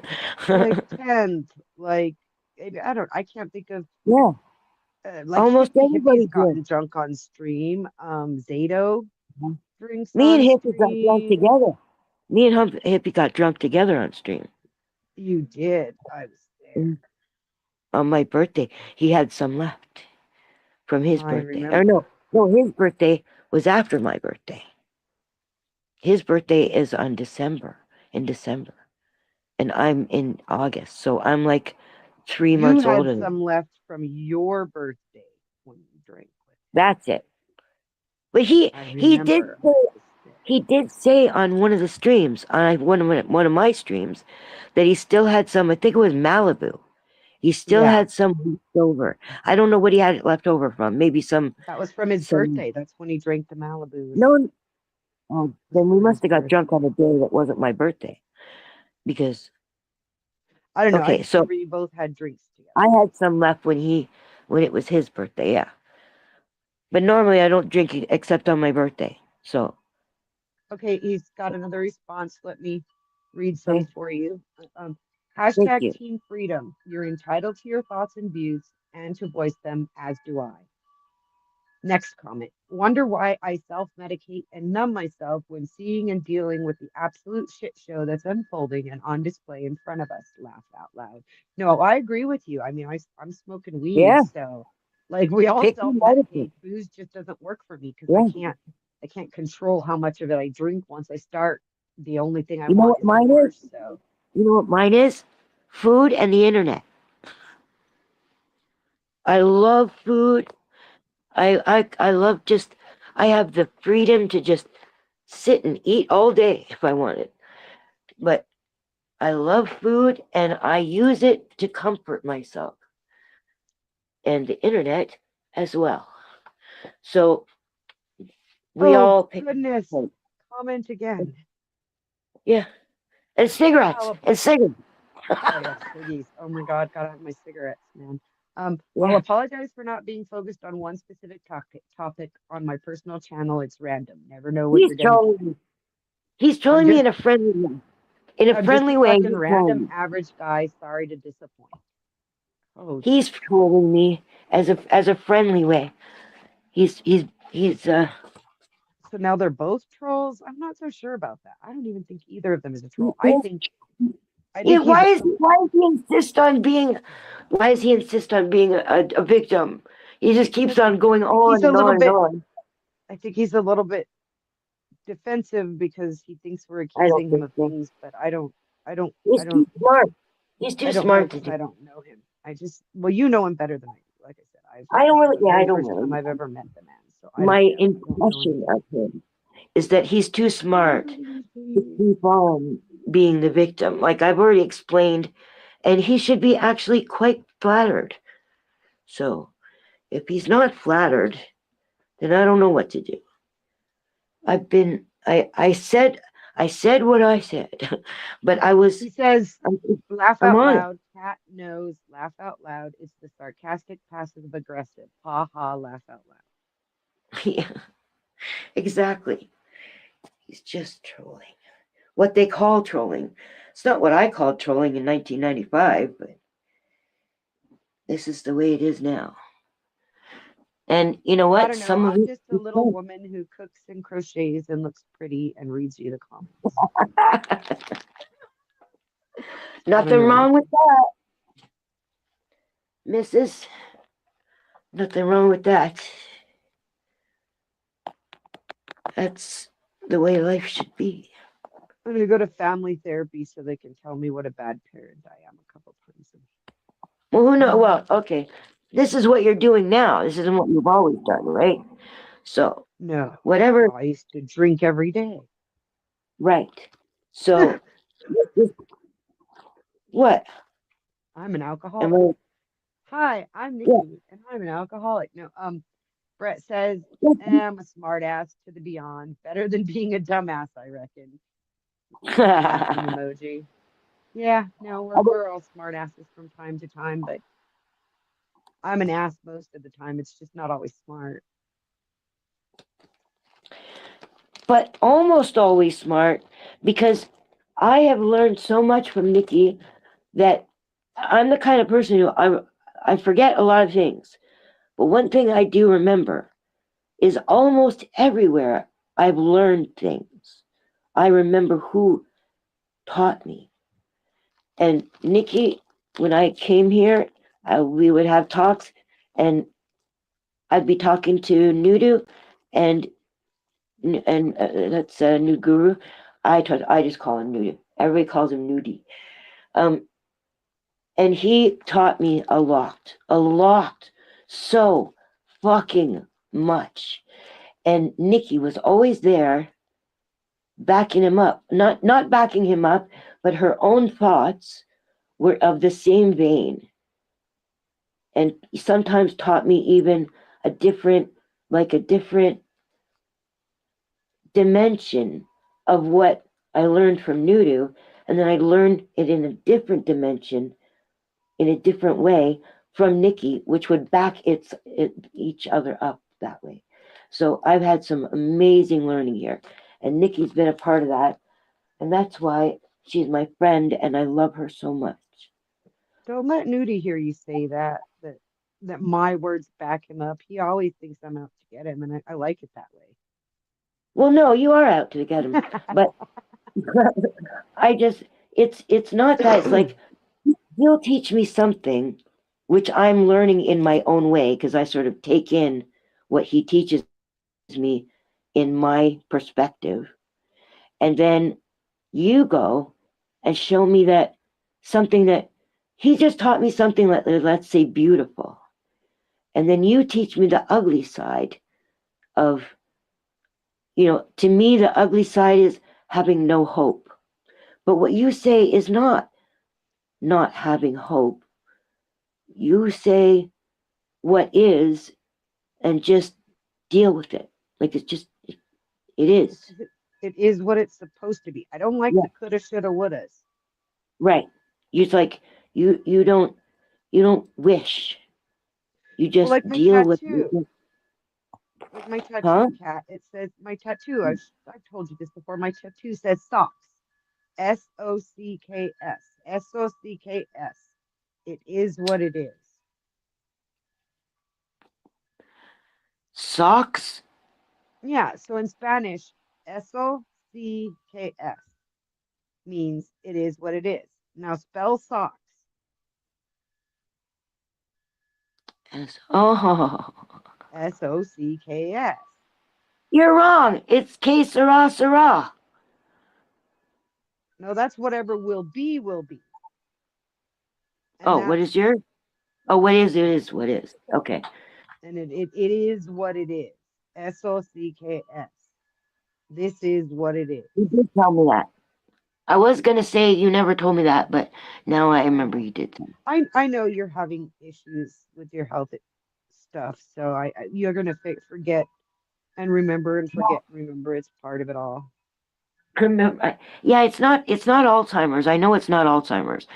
Like 10th, like I can't think of Yeah, like almost Hippie's everybody did. gotten drunk on stream. Zato Mhm. drinks Me and on Hippie got drunk stream. together. Me and Hippie got drunk together on stream. You did. I was there. Mm. On my birthday. He had some left from his I birthday. Or remember. no, his birthday was after my birthday. His birthday is in December, and I'm in August. So I'm like 3 You months had older than him. some left from your birthday when you drank with him. That's it. But I he did remember. say, on one of the streams, on one of my streams, that he still had some. I think it was Malibu. He still Yeah, had some left over. I don't know what he had it left over from. Maybe some. that was from his birthday. That's when he drank the Malibus. No. Oh, then we For must his have got drunk birthday. on a day that wasn't my birthday. Because I don't know. I okay, just so remember you both had drinks together. I had some left when it was his birthday. Yeah. But normally I don't drink except on my birthday. So Okay, he's got another response. Let me read some okay, for you. thank Hashtag you. Team Freedom. You're entitled to your thoughts and views and to voice them, as do I. Next comment. Wonder why I self-medicate and numb myself when seeing and dealing with the absolute shit show that's unfolding and on display in front of us. Laugh out loud. No, I agree with you. I mean, I'm smoking weed, Yeah, so like we all pick your medicine. self-medicate. Booze just doesn't work for me because Yeah. I can't control how much of it I drink once I start. The only thing I You know want what is mine more. is? So You know what mine is? Food and the internet. I love food. I love just I have the freedom to just sit and eat all day if I wanted. But I love food and I use it to comfort myself. And the internet as well. So we oh all pick. goodness, comment again. Yeah. And cigarettes. I'll And cigarettes. Oh yeah, ciggies. Oh my God, gotta have my cigarettes, man. I'll Yeah. apologize for not being focused on one specific topic on my personal channel. It's random. Never know what He's you're gonna get. trolling me. He's I'm trolling me just in a friendly way. In a I'm just a friendly way, fucking he's trolling random me. average guy. Sorry to disappoint. Oh, He's trolling me as a friendly way. He's so now they're both trolls? I'm not so sure about that. I don't even think either of them is a he troll. is- I yeah, think he's why does he insist on being a victim? He just keeps on going I think on he's a and little on and bit on. I think he's a little bit defensive because he thinks we're I don't accusing him think of so. things, but I don't I don't He's I don't too smart. He's I too don't know smart to because do. I don't know him. Well, you know him better than I do. Like I said, I don't this is really the I very don't first time really. I've ever met the man, so I My don't know. I don't know impression of him is that he's too smart to keep on being the victim. Like I've already explained, and he should be actually quite flattered. So if he's not flattered, then I don't know what to do. I said what I said, but He says, laugh I'm out on loud. Cat knows, laugh out loud. It's the sarcastic, passive aggressive. Ha ha, laugh out loud. it. Yeah, exactly. He's just trolling. What they call trolling. It's not what I called trolling in 1995, but this is the way it is now. And you know I what? don't know. Some of I'm it just a is little woman who cooks and crochets and looks pretty and reads you the comments. fun. I don't Nothing know wrong with anything. that, Mrs. Nothing wrong with that. That's the way life should be. I'm gonna go to family therapy so they can tell me what a bad parent I am a couple times a week. Well, who knows? Well, okay. This is what you're doing now. This isn't what you've always done, right? So, No, whatever, I used to drink every day. right. So, what? I'm an Am alcoholic. I, Hi, I'm yeah. Nikki, and I'm an alcoholic. No, Brett says, I'm a smart ass to the beyond. Better than being a dumbass, I reckon. Laughing emoji. Yeah, no, we're all smart asses from time to time, but I'm an ass most of the time. It's just not always smart. But almost always smart because I have learned so much from Nikki that I'm the kind of person who I forget a lot of things. But one thing I do remember is almost everywhere I've learned things. I remember who taught me. And Nikki, when I came here, we would have talks, and I'd be talking to Nudu, and that's New Guru. I just call him Nudu. Everybody calls him Nudi. Um, and he taught me a lot, so fucking much. And Nikki was always there, backing him up. Not backing him up, but her own thoughts were of the same vein, and sometimes taught me even a different dimension of what I learned from Nudu, and then I learned it in a different dimension, in a different way from Nikki, which would back each other up that way. So I've had some amazing learning here, and Nikki's been a part of that, and that's why she's my friend, and I love her so much. Don't let Nudie hear you say that my words back him up. He always thinks I'm out to get him, and I like it that way. Well, no, you are out to get him, but I just it's not that. It's like he'll teach me something which I'm learning in my own way because I sort of take in what he teaches me in my perspective. And then you go and show me that something that he just taught me something like, let's say, beautiful. And then you teach me the ugly side of, to me, the ugly side is having no hope. But what you say is not having hope. You say what is and just deal with it. Like it's just, it is. It is what it's supposed to be. I don't like Yeah. the coulda, shoulda, wouldas. Right. It's like you don't wish. You just Well, like my deal with tattoo. it. Like my Huh? tattoo, Cat. It says my tattoo. I've told you this before. My tattoo says socks. SOCKS. SOCKS. It is what it is. Socks? Yeah. So in Spanish, SOCKS means it is what it is. Now spell socks. Oh, SOCKS. you're wrong. It's que sera sera. No, that's whatever will be, will be. And Oh, what is yours? Oh, what is it is what is. Okay. And it is what it is. SOCKS. This is what it is. You did tell me that. I was gonna say you never told me that, but now I remember you did. I know you're having issues with your health stuff, so you're gonna forget And remember and forget. Remember, it's part of it all. Remember, yeah, it's not Alzheimer's. I know it's not Alzheimer's.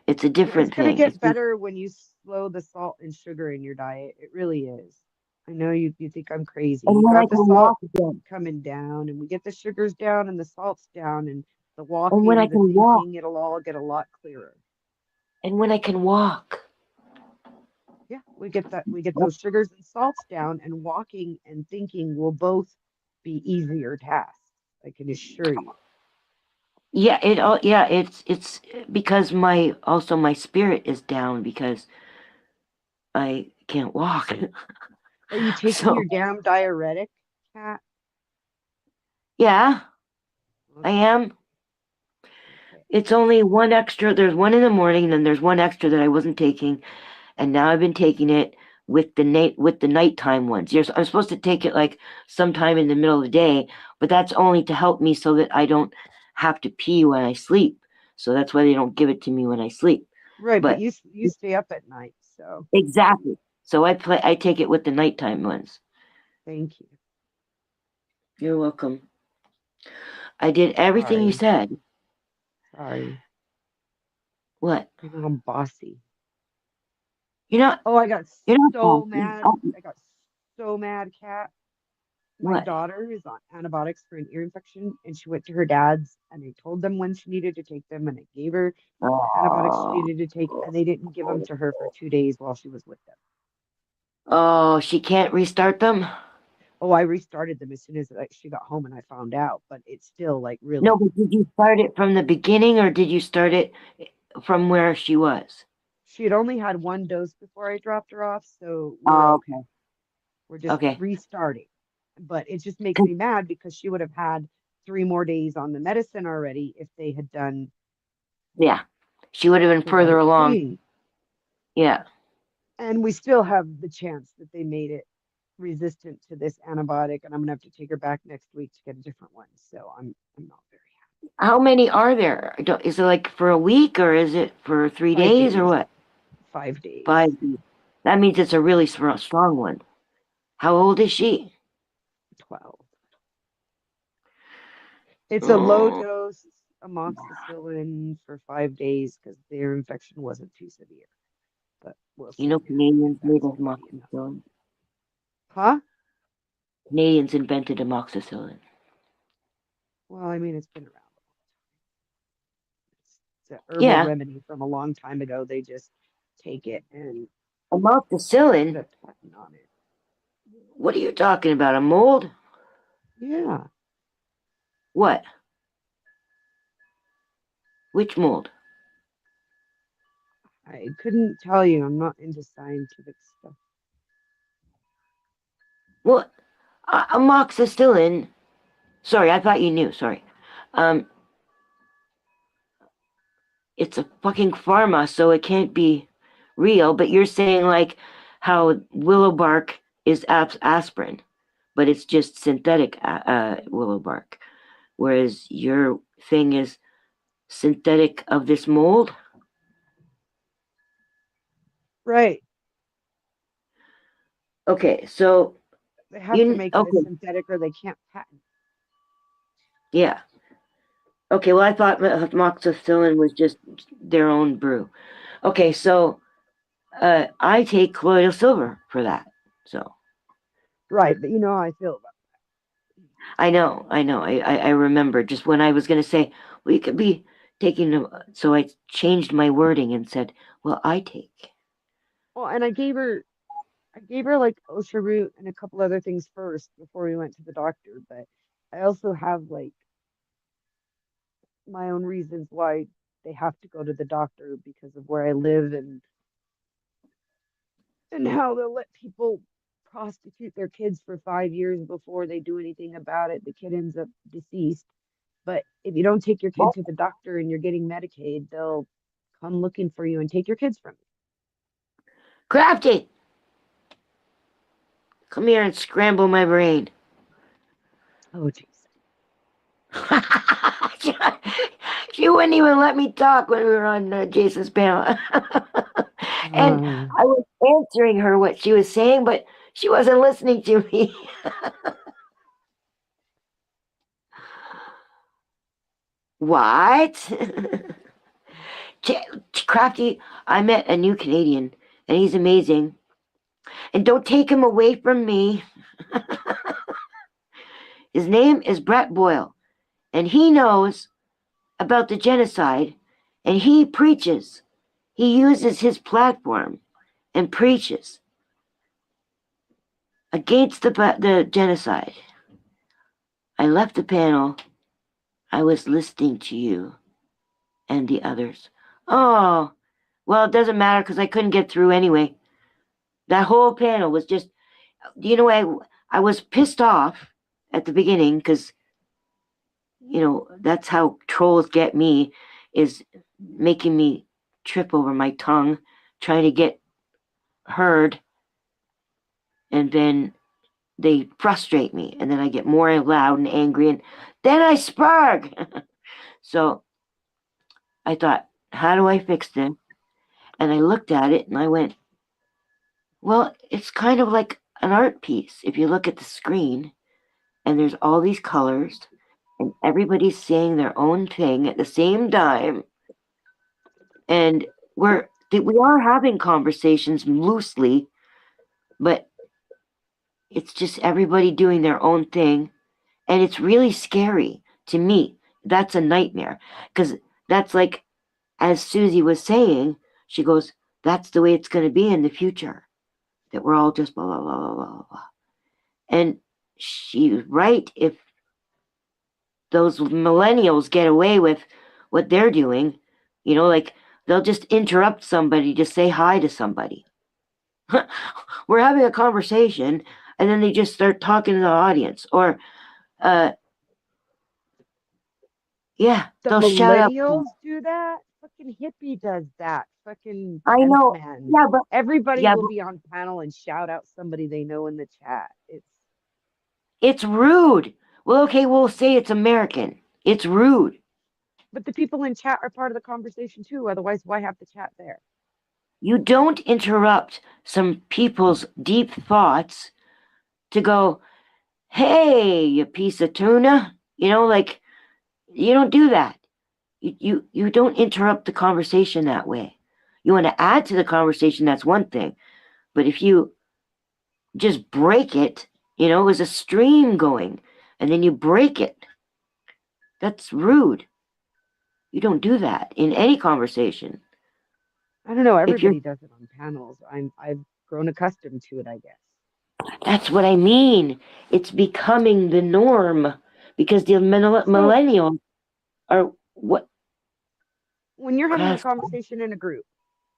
It's a It's different going to thing. It's get better when you slow the salt and sugar in your diet. It really is. I know you think I'm crazy. and We when I got the can salt walk again, coming down, and we get the sugars down and the salts down, and the and when I walking, the can walk, thinking, it'll all get a lot clearer. and when I can walk. Yeah, we get those sugars and salts down, and walking and thinking will both be easier tasks. I can assure you. Yeah, it's because my spirit is down because I can't walk. Are you taking So your damn diuretic, Kat? yeah, I Okay, am. okay. It's only one extra. There's one in the morning, and then there's one extra that I wasn't taking, and now I've been taking it with the nighttime ones. I'm supposed to take it like sometime in the middle of the day, but that's only to help me so that I don't have to pee when I sleep. So that's why they don't give it to me when I sleep. Right, but But you stay up at night, so exactly. So I take it with the nighttime ones. thank you. You're welcome. I did everything you Sorry, said. sorry. What? I know I'm bossy. You're not. Oh, I got You're not so bossy. mad. I got so mad, Kat. My What? daughter is on antibiotics for an ear infection, and she went to her dad's, and they told them when she needed to take them, and they gave her antibiotics she Oh. needed to take, and they didn't give them to her for 2 days while she was with them. Oh, she can't restart them? Oh, I restarted them as soon as she got home, and I found out, but it's still like No, really. but did you start it from the beginning or did you start it from where she was? She had only had one dose before I dropped her off, so we're Oh, okay. We're just okay. restarting. But it just makes 'Cause- me mad because she would have had 3 more days on the medicine already if they had done Yeah. She would have been the further right along. thing. Yeah. And we still have the chance that they made it resistant to this antibiotic, and I'm gonna have to take her back next week to get a different one. So I'm not very happy. How many are there? Is it like for a week or is it for 3 days or 5 days. what? 5 days. 5 days. That means it's a really strong one. How old is she? 12. It's a low Oh, dose amoxicillin for 5 days because their infection wasn't too severe. But we'll you know, see Canadians if made that's gonna be enough. amoxicillin. Huh? Canadians invented amoxicillin. Well, I mean, it's been around. It's an herbal Yeah, remedy from a long time ago. They just take it and amoxicillin. put a patent on it. What are you talking about? A mold? Yeah. What? Which mold? I couldn't tell you. I'm not into scientific stuff. Well, amoxicillin. Sorry, I thought you knew. Sorry. Um, it's a fucking pharma, so it can't be real. But you're saying like how willow bark is aspirin, but it's just synthetic willow bark, whereas your thing is synthetic of this mold. Right. Okay, so They have to make it okay, a synthetic or they can't patent. yeah. Okay, well, I thought amoxicillin was just their own brew. Okay, so I take colloidal silver for that. So Right, but you know how I feel about I know, I remember just when I was going to say, well, you could be taking them. So I changed my wording and said, well, I take. it. Well, and I gave her like osha root and a couple other things first before we went to the doctor, but I also have like my own reasons why they have to go to the doctor because of where I live and how they'll let people prostitute their kids for 5 years before they do anything about it. The kid ends up deceased. But if you don't take your kid to the doctor and you're getting Medicaid, they'll come looking for you and take your kids from you. Crafty, come here and scramble my brain. Oh, jeez. She wouldn't even let me talk when we were on Jason's panel. And I was answering her what she was saying, but she wasn't listening to me. What? Crafty, I met a new Canadian, and he's amazing. And don't take him away from me. His name is Brett Boyle, and he knows about the genocide, and he preaches. He uses his platform and preaches against the genocide. I left the panel. I was listening to you and the others. Oh, well, it doesn't matter because I couldn't get through anyway. That whole panel was just, I was pissed off at the beginning because, that's how trolls get me, is making me trip over my tongue, trying to get heard. And then they frustrate me. And then I get more loud and angry. And then I spark. So I thought, how do I fix this? And I looked at it and I went, well, it's kind of like an art piece. If you look at the screen and there's all these colors and everybody's saying their own thing at the same time. And we are having conversations loosely, but it's just everybody doing their own thing. And it's really scary to me. That's a nightmare. Because that's like, as Susie was saying, she goes, that's the way it's going to be in the future. That we're all just blah, blah, blah, blah, blah, blah. And she's right. If those millennials get away with what they're doing, like they'll just interrupt somebody to say hi to somebody. We're having a conversation and then they just start talking to the audience. Or, yeah, The they'll shout out. millennials do that. Fucking hippie does that. Fucking I know. man. Yeah, but Everybody yeah, will be on panel and shout out somebody they know in the chat. it's rude. Well, okay, we'll say it's American. It's rude. But the people in chat are part of the conversation too. Otherwise, why have the chat there? You don't interrupt some people's deep thoughts to go, hey, you piece of tuna. You don't do that. You don't interrupt the conversation that way. You want to add to the conversation, that's one thing. But if you just break it, it was a stream going, and then you break it, that's rude. You don't do that in any conversation. I don't know. Everybody does it on panels. I've grown accustomed to it, I guess. That's what I mean. It's becoming the norm because the millennials are what? When you're having a conversation in a group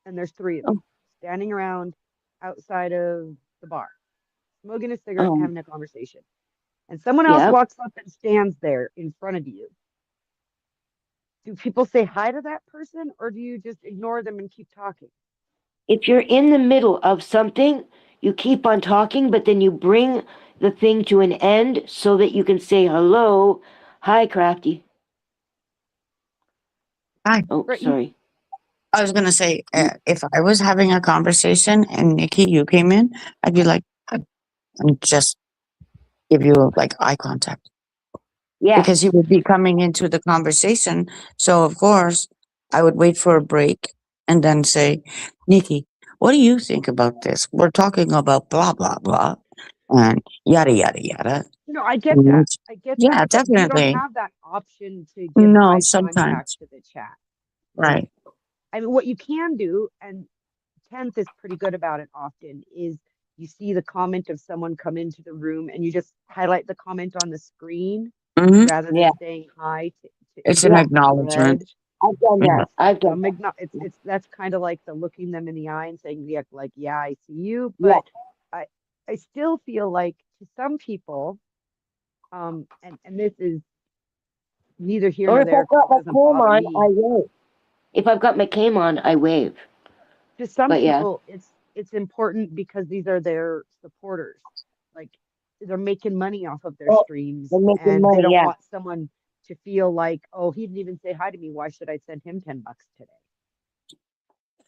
and there's three of you standing around outside of the bar, smoking a cigarette and having a conversation, and someone else walks up and stands there in front of you, do people say hi to that person or do you just ignore them and keep talking? If you're in the middle of something, you keep on talking, but then you bring the thing to an end so that you can say hello. Hi, Crafty. Hi. Oh, sorry. I was going to say, if I was having a conversation and Nikki, you came in, I'd be like, and just give you like eye contact. Yeah. Because you would be coming into the conversation. So, of course, I would wait for a break and then say, Nikki, what do you think about this? We're talking about blah, blah, blah, and yada, yada, yada. No, I get that. I get that. Yeah, definitely. You don't have that option to give eye contact to the chat. Right. I mean, what you can do, and 10th is pretty good about it often, is you see the comment of someone come into the room and you just highlight the comment on the screen rather than saying hi. It's an acknowledgement. I've done that. I've done that. That's kind of like the looking them in the eye and saying, yeah, like, yeah, I see you. But I still feel like to some people, and this is neither here nor there. If I've got my cane on, I wave. To some people, it's important because these are their supporters. Like they're making money off of their streams, and they don't want someone to feel like, oh, he didn't even say hi to me. Why should I send him $10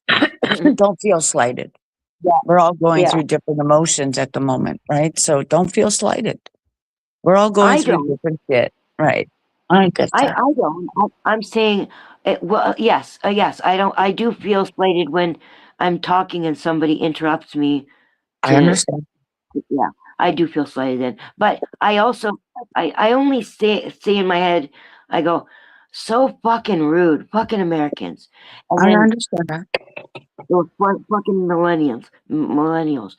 today? Don't feel slighted. Yeah. We're all going through different emotions at the moment, right? So don't feel slighted. We're all going through different shit, right? I get I that. don't. I'm saying, well, yes, yes. I don't. I do feel slighted when I'm talking and somebody interrupts me. I understand. Yeah, I do feel slighted then. But I also, I only say in my head, I go, so fucking rude, fucking Americans, and I then understand that. those fucking millennials,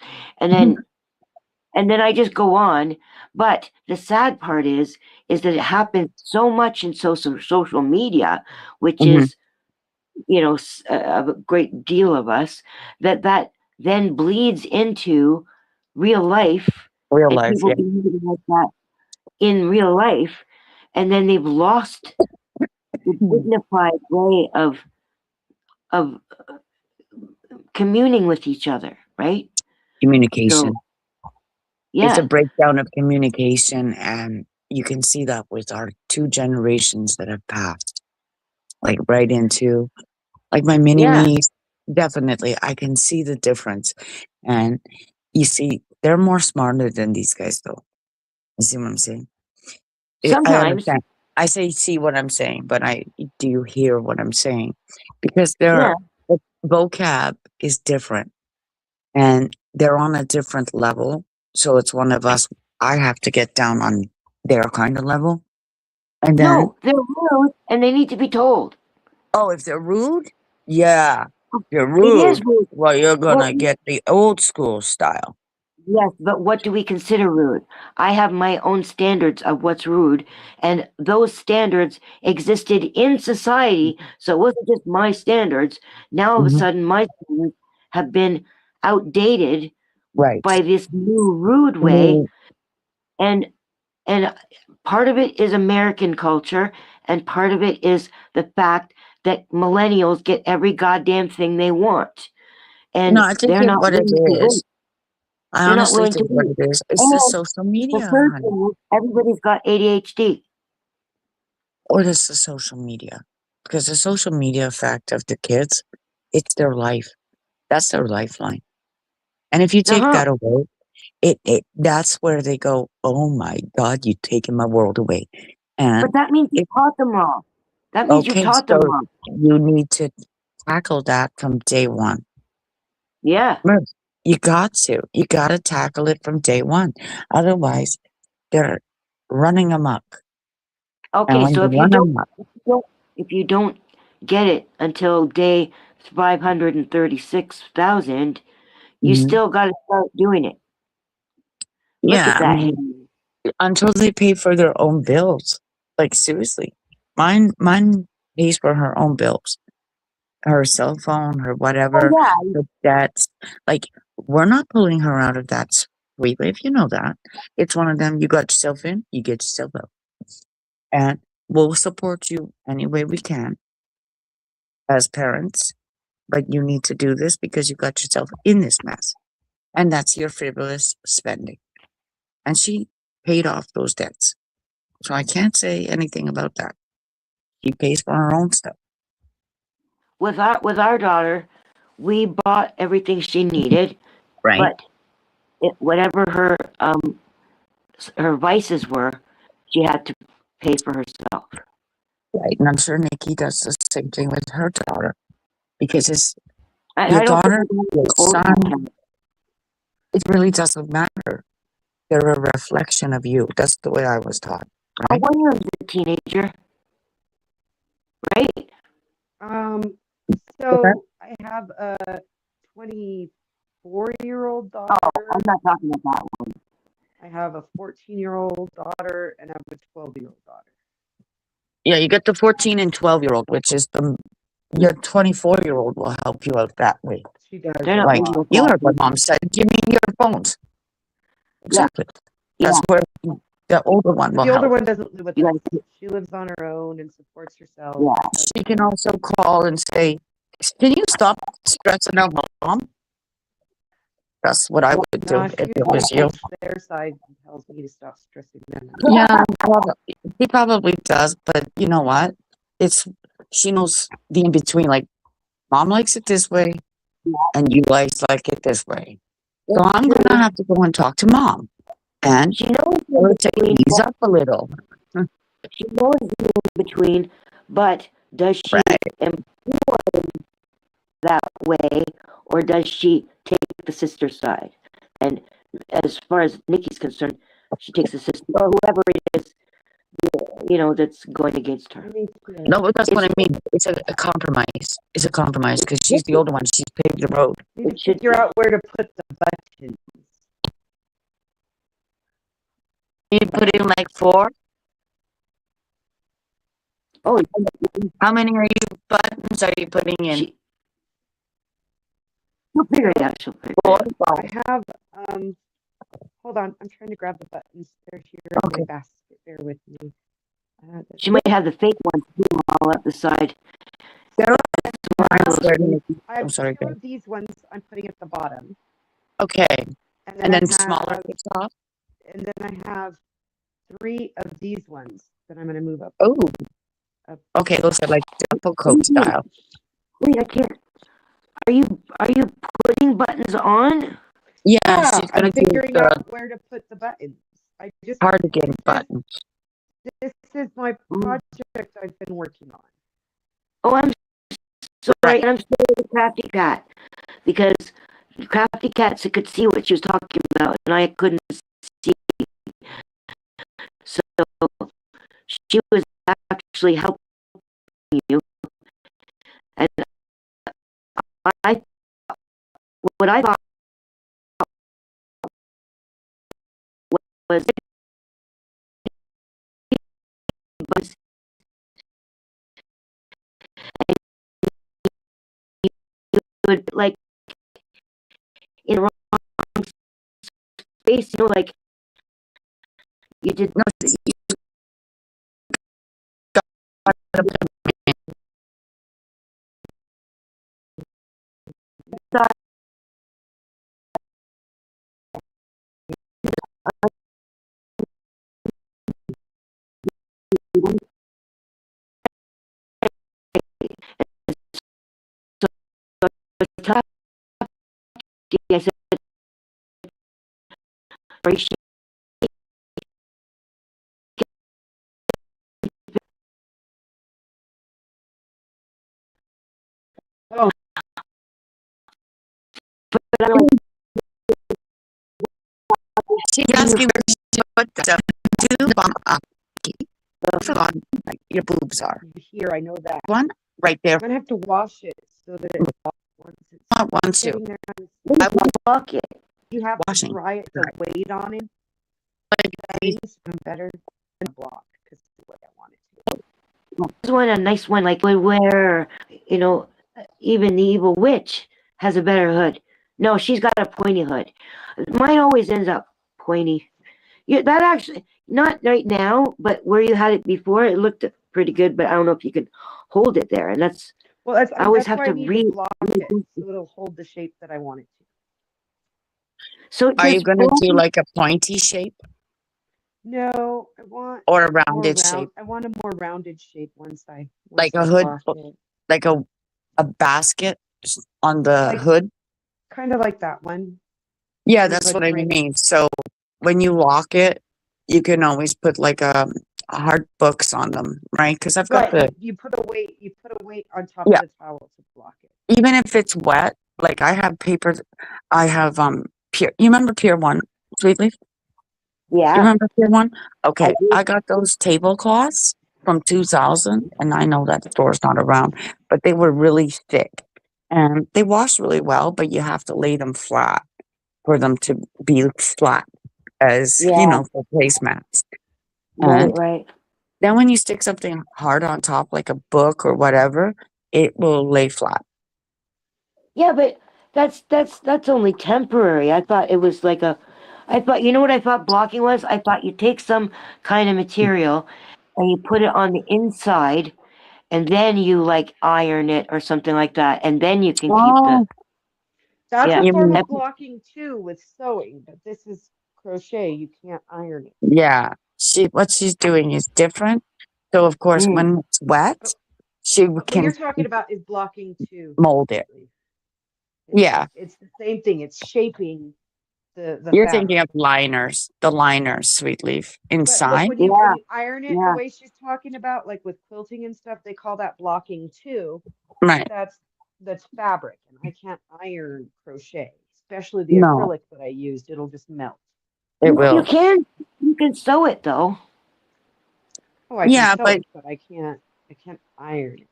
and then I just go on. But the sad part is that it happens so much in social media, which Mhm. is, a great deal of us, that then bleeds into real life, Real and life, people yeah. behaving like that in real life, and then they've lost the dignified way of communing with each other, right? Communication. It's a Yeah, breakdown of communication, and you can see that with our 2 generations that have passed. Like right into like my mini yeah. me's, definitely I can see the difference. And you see, they're more smarter than these guys though. You see what I'm saying? I Sometimes, understand. I say see what I'm saying, but I do you hear what I'm saying? Because yeah. their vocab is different and they're on a different level. So it's one of us, I have to get down on their kind of level. And then, No, they're rude and they need to be told. oh, if they're rude, yeah, if you're It is rude, rude. well, you're Well, gonna get the old school style. yes, but what do we consider rude? I have my own standards of what's rude, and those standards existed in society, so it wasn't just my standards. Now, all of a Mhm. sudden, my standards have been outdated Right. by this new rude way, Mm, and and part of it is American culture, and part of it is the fact that millennials get every goddamn thing they want, No, and I think it what it is. I They're not honestly willing to think what wait. it is. It's the And social the media, third honey. thing is everybody's got ADHD. Or it's the social media. Because the social media effect of the kids, it's their life. That's their lifeline. And if you take Uh-huh. that away, it that's where they go, oh my God, you've taken my world away. And But that means you it taught them wrong. That means you okay, taught them so wrong. you need to tackle that from day one. Yeah. Merv, you got to. You gotta tackle it from day one. Otherwise, they're running amok. And Okay, when so you run amok, if you don't get it until day 536,000, you mhm, still got to start doing it. Look yeah, at I that. mean, until they pay for their own bills. Like seriously, mine pays for her own bills, her cell phone, her Oh whatever, yeah. her debts. Like we're not pulling her out of that sweep. If you know that, it's one of them. You got yourself in, you get yourself out, and we'll support you any way we can as parents. But you need to do this because you got yourself in this mess, and that's your frivolous spending. And she paid off those debts, so I can't say anything about that. She pays for her own stuff. With our daughter, we bought everything she needed, Right. but whatever her vices were, she had to pay for herself. Right. And I'm sure Nikki does the same thing with her daughter because it's your I don't think daughter, your the old son, it really doesn't matter. They're a reflection of you. That's the way I was taught. Oh, Right. when you're a teenager, right? Um, Okay. so I have a 24-year-old Oh, daughter. I'm not talking about that one. I have a 14-year-old daughter, and I have a 12-year-old daughter. Yeah, you get the 14 and 12-year-old, which is your 24-year-old will help you out that way. She does They're a not Like living lot. with you that. heard what mom said. You mean your phones? Yeah, Exactly. yeah. That's where the older one But will the older help. one doesn't live with You us. guys, She lives on her own and supports herself. yeah. She can also call and say, "Can you stop stressing out mom?" That's what I would do No, if she it was you. takes their side and tells me to stop stressing them out. Yeah, he probably does, but you know what? She knows the in between. Like mom likes it this way, and you guys like it this way. So It's I'm true. gonna have to go and talk to mom, and She knows I in would say between. ease up a little. She knows the in between, but does she Right. employ that way, or does she take the sister's side? And as far as Nikki's concerned, she takes the sister, or whoever it is, that's going against I her. think No, but that's what I It's- mean. It's a compromise. It's a compromise because she's the older one. She's paved the road. we need It to should figure be. out where to put the buttons. You put in like 4. Oh, How many buttons are you putting in? She'll figure it out. She'll figure it 4. out. I have, hold on, I'm trying to grab the buttons. They're here in Okay. my basket. Bear with me. She might have the fake ones too, all up the side. There I are have, I I'm have sorry. two of these ones I'm putting at the bottom. Okay. And then I smaller have, at the top. and then I have 3 of these ones that I'm going to move up. Oh. Up. Okay, those are like double coat style. Wait, I can't. Are you putting buttons on? Yeah, she's gonna I'm do figuring the out where to put the buttons. I just cardigan button. This is my project I've been working on. Oh, I'm sorry. And I'm sorry to Crafty Cat, because Crafty Cat could see what she was talking about, and I couldn't see. So she was actually helping you, and I what I thought was you would like in the wrong space, like you did. No, you gotta put I said, "Are you Oh, She's asking where to put the 2 bump up. On like your boobs are. here, I know that. One right there. I'm going to have to wash it so that it once it's Not one, 2. sitting there. I would walk it?" You have Washing. to dry it to Right. weight on it. Like, I'm better than block because the way I want it to. This one, a nice one, like would wear, even the evil witch has a better hood. No, she's got a pointy hood. Mine always ends up pointy. Yeah, that actually, not right now, but where you had it before, it looked pretty good, but I don't know if you could hold it there. And that's, Well, that's, I always that's have why to I need read. to block it so it'll hold the shape that I want it to. So are you just gonna do blocking- like a pointy shape No, I want or a more rounded round. shape? I want a more rounded shape once I Like a once I hood, block it. like a basket on the Like- hood? Kind of like that one. Yeah, kind of that's like what I right- mean. So when you lock it, you can always put like hard books on them, right? Because I've got Right, the you put a weight on top Yeah. of the towel to block it. even if it's wet, like I have paper, I have Pier. You remember Pier 1, Sweetleaf? You Yeah. remember Pier 1? Okay, do. I got those tablecloths from 2000, and I know that store's not around, but they were really thick and they wash really well, but you have to lay them flat for them to be flat as Yeah. for placemats. Right, And right. then when you stick something hard on top, like a book or whatever, it will lay flat. Yeah, but that's only temporary. I thought it was like I thought, you know what I thought blocking was? I thought you take some kind of material and you put it on the inside, and then you like iron it or something like that, and then you can keep the. That's Yeah. a You form mean- of blocking too with sewing, but this is crochet. You can't iron it. Yeah, what she's doing is different. So of course, Mm. when it's wet, she What can you're talking about is blocking too. mold it. It's- Yeah. It's the same thing. It's shaping the You're fabric. thinking of liners, the liners, Sweet Leaf, But like inside. when you iron it, Yeah. the way she's talking about, like with quilting and stuff, they call that blocking too. Right. That's fabric, and I can't iron crochet, especially the No, acrylic that I used. It'll just melt. it You will. you can sew it though. Oh, I Yeah, can sew but it, but I can't iron it.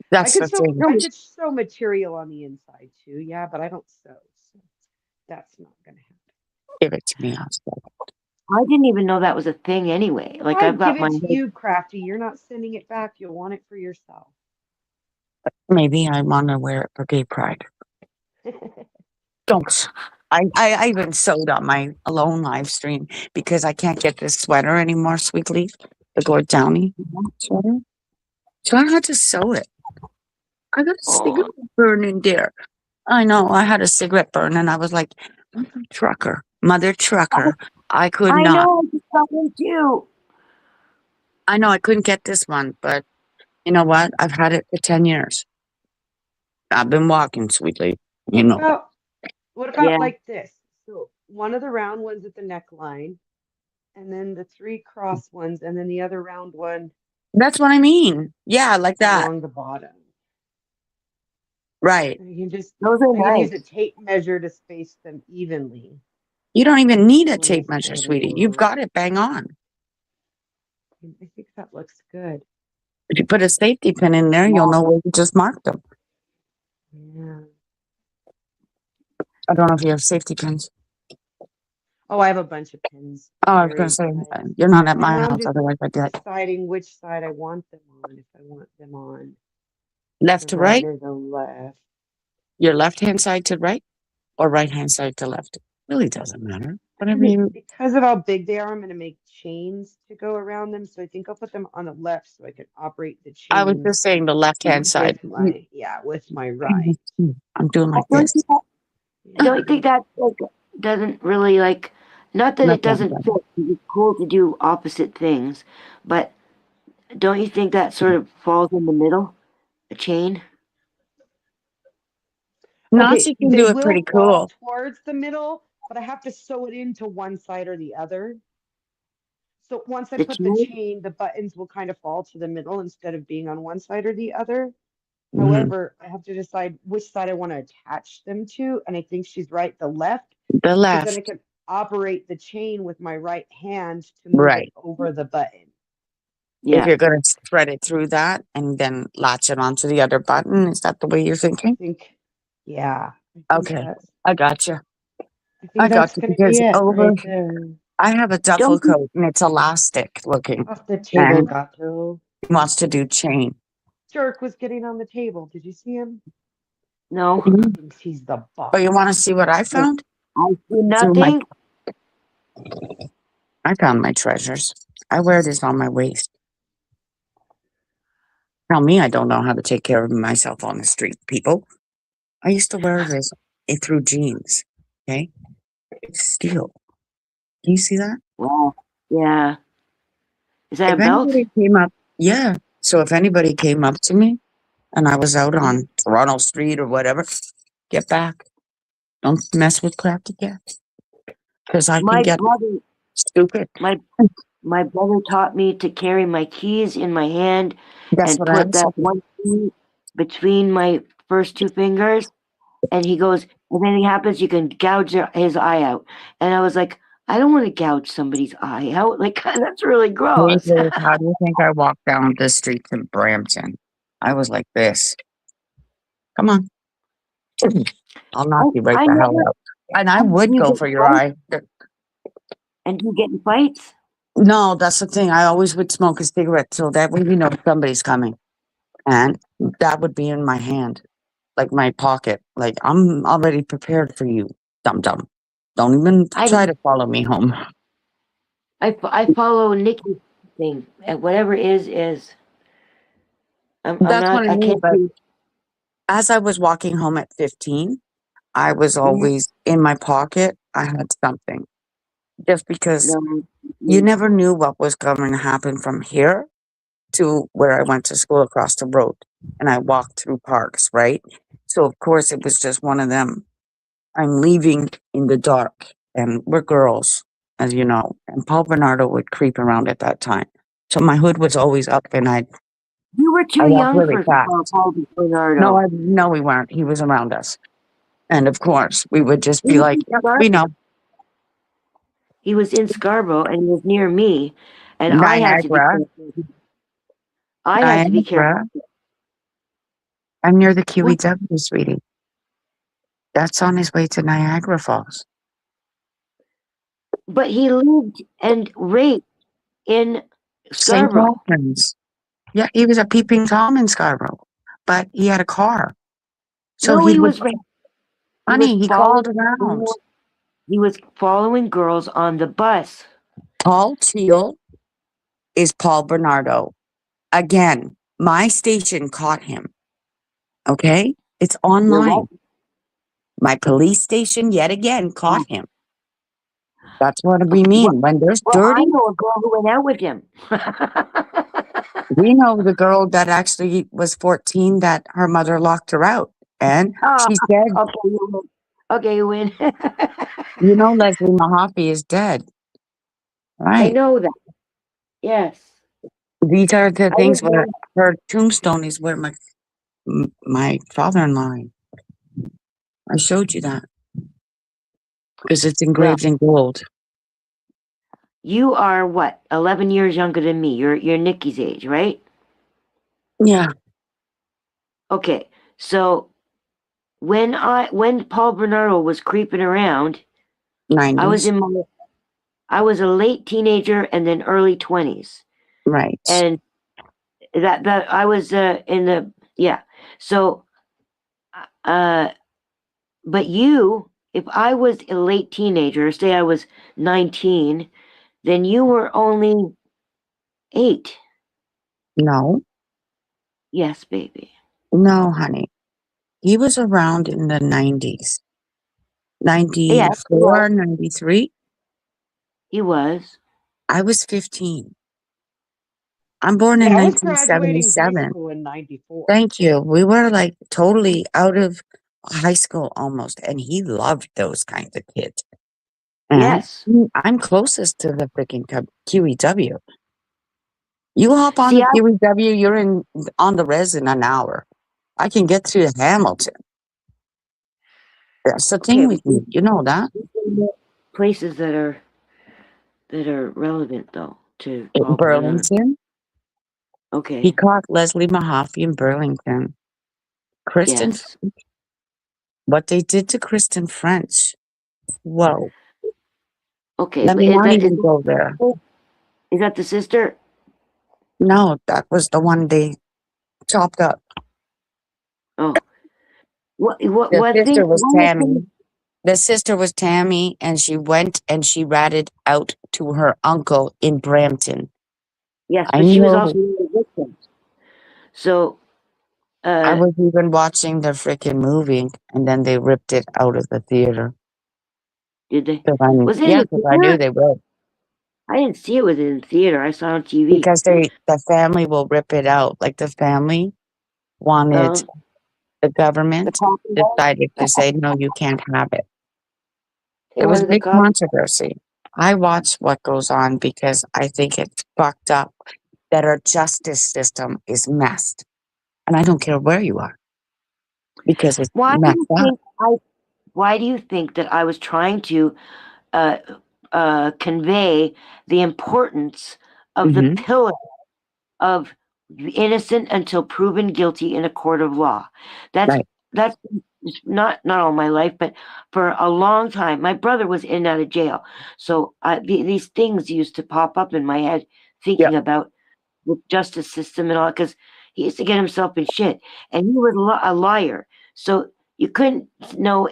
I that's could the sew thing. I could sew material on the inside too, yeah, but I don't sew, so that's not gonna happen. Give it to me. I'll sew it. I didn't even know that was a thing anyway. Like I'd I've got give my it to you, Crafty. You're not sending it back. You'll want it for yourself. Maybe I want to wear it for gay pride. Don't. I even sewed on my alone live stream because I can't get this sweater anymore, Sweet Leaf, the Gord Downey sweater. So I had to sew it. I got a cigarette burn in there. I know. I had a cigarette burn and I was like, Mother Trucker, I could I not. know I just got one too. I know I couldn't get this one, but you know what? I've had it for 10 years. I've been walking, Sweet Leaf. You know. What about Yeah. like this? So one of the round ones at the neckline, and then the 3 cross ones, and then the other round one That's what I mean. Yeah, like that. along the bottom. Right. And you can just Those are I can use nice. a tape measure to space them evenly. You don't even need a When tape I measure, sew them sweetie. You've on. got it bang on. I think that looks good. If you put a safety pin in there, you'll know where you just marked them. Yeah. I don't know if you have safety pins. Oh, I have a bunch of pins. Oh, I was going to say, you're not at my And I'm house, just otherwise I'd get deciding which side I want them on. If I want them on left the to right, or the left. your left-hand side to right, or right-hand side to left. Really doesn't matter. Whatever you. Because of how big they are, I'm going to make chains to go around them. So I think I'll put them on the left so I can operate the chain. I was just saying the left-hand side. With my right. I'm doing like Don't this. you think that like doesn't really like not that it Left-hand doesn't side. fit. It's cool to do opposite things, but don't you think that sort of falls in the middle? A chain? Nancy can they do it will pretty fall cool. towards the middle, but I have to sew it into one side or the other. So once I The put chain? the chain, the buttons will kind of fall to the middle instead of being on one side or the other. Mhm. However, I have to decide which side I want to attach them to. And I think she's right, the left. The Because left. then I can operate the chain with my right hand to move Right. it over the button. If Yeah. you're going to thread it through that and then latch it onto the other button, is that the way you're I thinking? think, yeah. Okay, I got you. I got that's you gonna because be it over, right there. I have a duffel Don't you- coat and it's elastic looking. Off the table, And Gato. he wants to do chain. Jerk was getting on the table. Did you see him? No. He thinks he's the boss. Oh, you want to see what I found? I see Through nothing. I found my treasures. I wear this on my waist. Tell me I don't know how to take care of myself on the street, people. I used to wear this through jeans. Okay? It's steel. Can you see that? Wow. Yeah. Is that If a belt? anybody came up, yeah. So if anybody came up to me and I was out on Toronto Street or whatever, get back. Don't mess with Crafty Cat. Because I My can get brother stupid. my brother taught me to carry my keys in my hand That's and what I put was that saying. one key between my first 2 fingers. And he goes, if anything happens, you can gouge his eye out. And I was like, I don't want to gouge somebody's eye out. Like, that's really gross. Liz, how do you think I walked down the streets in Brampton? I was like this. Come on. I'll knock you right I the hell never- out. And I would You go get for your eye. And you get in fights? No, that's the thing. I always would smoke a cigarette so that way you know somebody's coming. And that would be in my hand, like my pocket. Like, I'm already prepared for you, dum-dum. Don't even try to follow me home. I follow Nikki's thing. And whatever is. I'm That's not, what I I mean. can't But do. as I was walking home at 15, I was always in my pocket. I had something. Just because you never knew what was going to happen from here to where I went to school across the road. And I walked through parks, right? So, of course, it was just one of them I'm leaving in the dark, and we're girls, as you know. And Paul Bernardo would creep around at that time, so my hood was always up, and You were I too walked young really for fast. Paul Bernardo. No, we weren't. He was around us, and of course, we would just He be was like, in "Yep, we Scarborough. know." He was in Scarborough and he was near me, and I had to be Niagara, careful. I had to be careful. Niagara. I'm near the What? QEW, sweetie. That's on his way to Niagara Falls. But he lived and raped in St. Scarborough. Catharines. Yeah, he was a peeping Tom in Scarborough, but he had a car. So No, he he would, was raped. He was honey, he following called around. he was following girls on the bus. Paul Teal is Paul Bernardo. Again, my station caught him. Okay? It's You're online. right. My police station yet again caught him. That's what we Okay, mean. When there's well, dirty, I know a girl who went out with him. we know the girl that actually was 14 that her mother locked her out. And Ah, she said, okay, you win. Okay, you win. you know, Leslie Mahaffey is dead. I Right. know that. Yes. These are the I things didn't where know. her tombstone is where my father-in-law. I showed you that because it's Well, engraved in gold. you are what? 11 years younger than me. You're Nikki's age, right? Yeah, Okay. So when Paul Bernardo was creeping around, I was 90s. I was a late teenager and then early 20s. Right. And that I was in the yeah. So but if I was a late teenager, say I was 19, then you were only 8. No, Yes, baby. no, honey. He was around in the 90s. Yes, 94, 93. he was. I was 15. I'm born in Yeah, I was graduating high 1977. school in 94. Thank you. We were like totally out of high school almost, and he loved those kinds of kids. And Yes. I'm closest to the freaking QEW. You hop on See, the QEW, you're on the res in an hour. I can get to Hamilton. That's the thing with me. You know that? places that are relevant though to In Paul Bernardo. Burlington. Okay. He caught Leslie Mahaffey in Burlington. Kristen, Yes. what they did to Kristen French. Whoa. Okay. Let But me not even go there. is that the sister? No, that was the one they chopped up. Oh. What The sister was one Tammy. thing- The sister was Tammy, and she went and she ratted out to her uncle in Brampton. Yes, I but she was know. also one of the victims. So I was even watching the freaking movie, and then they ripped it out of the theater. did they? Because Was it in the I knew theater? they would. I didn't see it within the theater. I saw it on TV. Because the family will rip it out. Like the family wanted the government decided to say, no, you can't have it. They It was wanted the big cop. controversy. I watch what goes on because I think it's fucked up that our justice system is messed. And I don't care where you are. Because it's Why do messed you up. think why do you think that I was trying to convey the importance of the Mhm. pillar of innocent until proven guilty in a court of law? That's Right. that's not all my life, but for a long time. My brother was in and out of jail, so these things used to pop up in my head, thinking about the justice system and all, because he used to get himself in shit, and he was a liar. So you couldn't know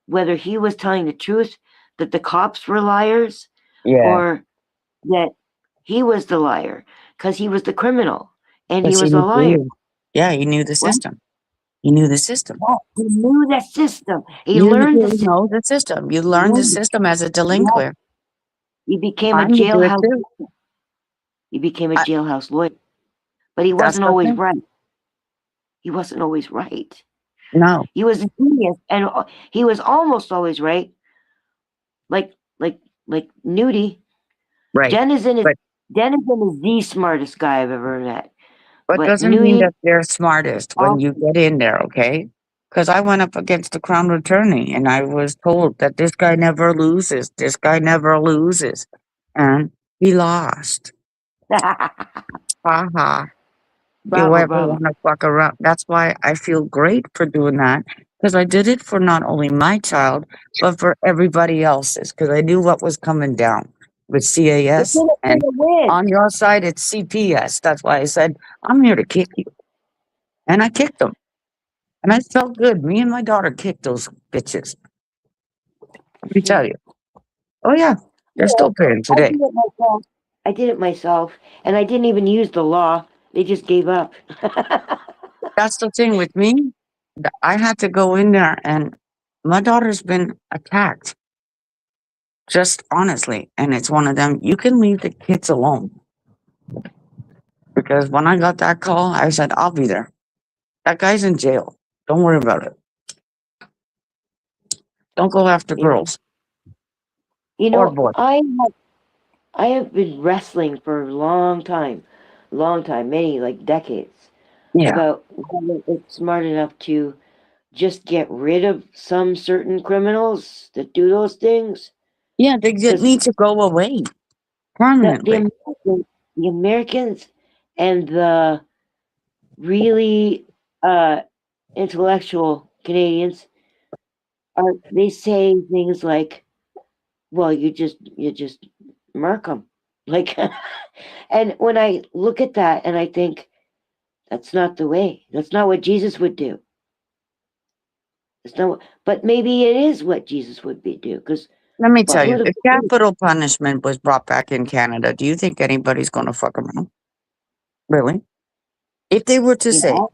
whether he was telling the truth, that the cops were liars, Yeah. or that he was the liar because he was the criminal and he Because was a liar. Yeah, he knew the What? system. He knew the system. He knew the system. He You learned the system. know the system. You learn the system as a delinquent. He became a Time to do it jailhouse. too. He became a I- jailhouse lawyer, but he That's wasn't the always thing. right. He wasn't always right. No, He was a genius, and he was almost always right. Like Nudie. right. Denizen is But the smartest guy I've ever met. but But doesn't mean Nudie, that they're smartest when you get in there, okay? Because I went up against the crown attorney and I was told that this guy never loses. This guy never loses. And he lost. Ha ha. You bravo, ever bravo. want to fuck around? That's why I feel great for doing that. Because I did it for not only my child, but for everybody else's. Because I knew what was coming down with But CAS. then it's And gonna win. on your side, it's CPS. That's why I said, I'm here to kick you. And I kicked them. And I felt good. Me and my daughter kicked those bitches. Let me tell you. Oh, yeah. They're still paying I today. did it myself. I did it myself, and I didn't even use the law. They just gave up. That's the thing with me. I had to go in there, and my daughter's been attacked. Just honestly. And it's one of them, you can leave the kids alone. Because when I got that call, I said, I'll be there. That guy's in jail. Don't worry about it. Don't go after You know, girls you or know, boys. I have been wrestling for a long time, many like decades, Yeah. about whether it's smart enough to just get rid of some certain criminals that do those things. Yeah, they just 'Cause need to go away the permanently. the Americans and the really intellectual Canadians they say things like, "Well, you just murk them," like, and when I look at that and I think that's not the way. That's not what Jesus would do. It's not, but maybe it is what Jesus would do. Because Let me what tell you, would if capital punishment was brought back in Canada, do you think anybody's going to fuck around? Really? If they were to you say know?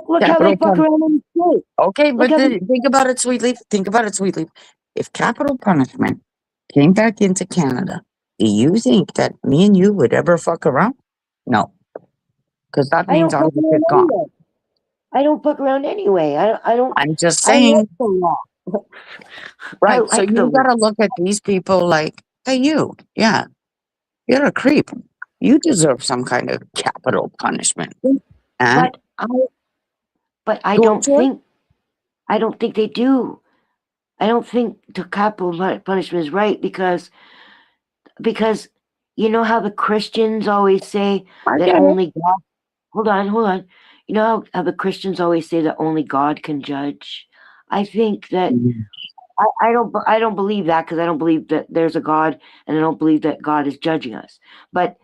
Look how they capital fuck pun, around in the state. okay, Look but how they, think about it, sweetly. Think about it, sweetly. If capital punishment came back into Canada, do you think that me and you would ever fuck around? No, because that I means don't I'm fuck gonna around get gone. anyway. I don't fuck around anyway. I don't. I'm just I like saying, the law. I right? So like the you law. got to look at these people like, hey, yeah, you're a creep. You deserve some kind of capital punishment. And But I but torture? I don't think they do. I don't think the capital punishment is right because you know how the Christians always say I that get it. only God. Hold on. You know how the Christians always say that only God can judge. I think that Mhm. I don't believe that because I don't believe that there's a God and I don't believe that God is judging us. But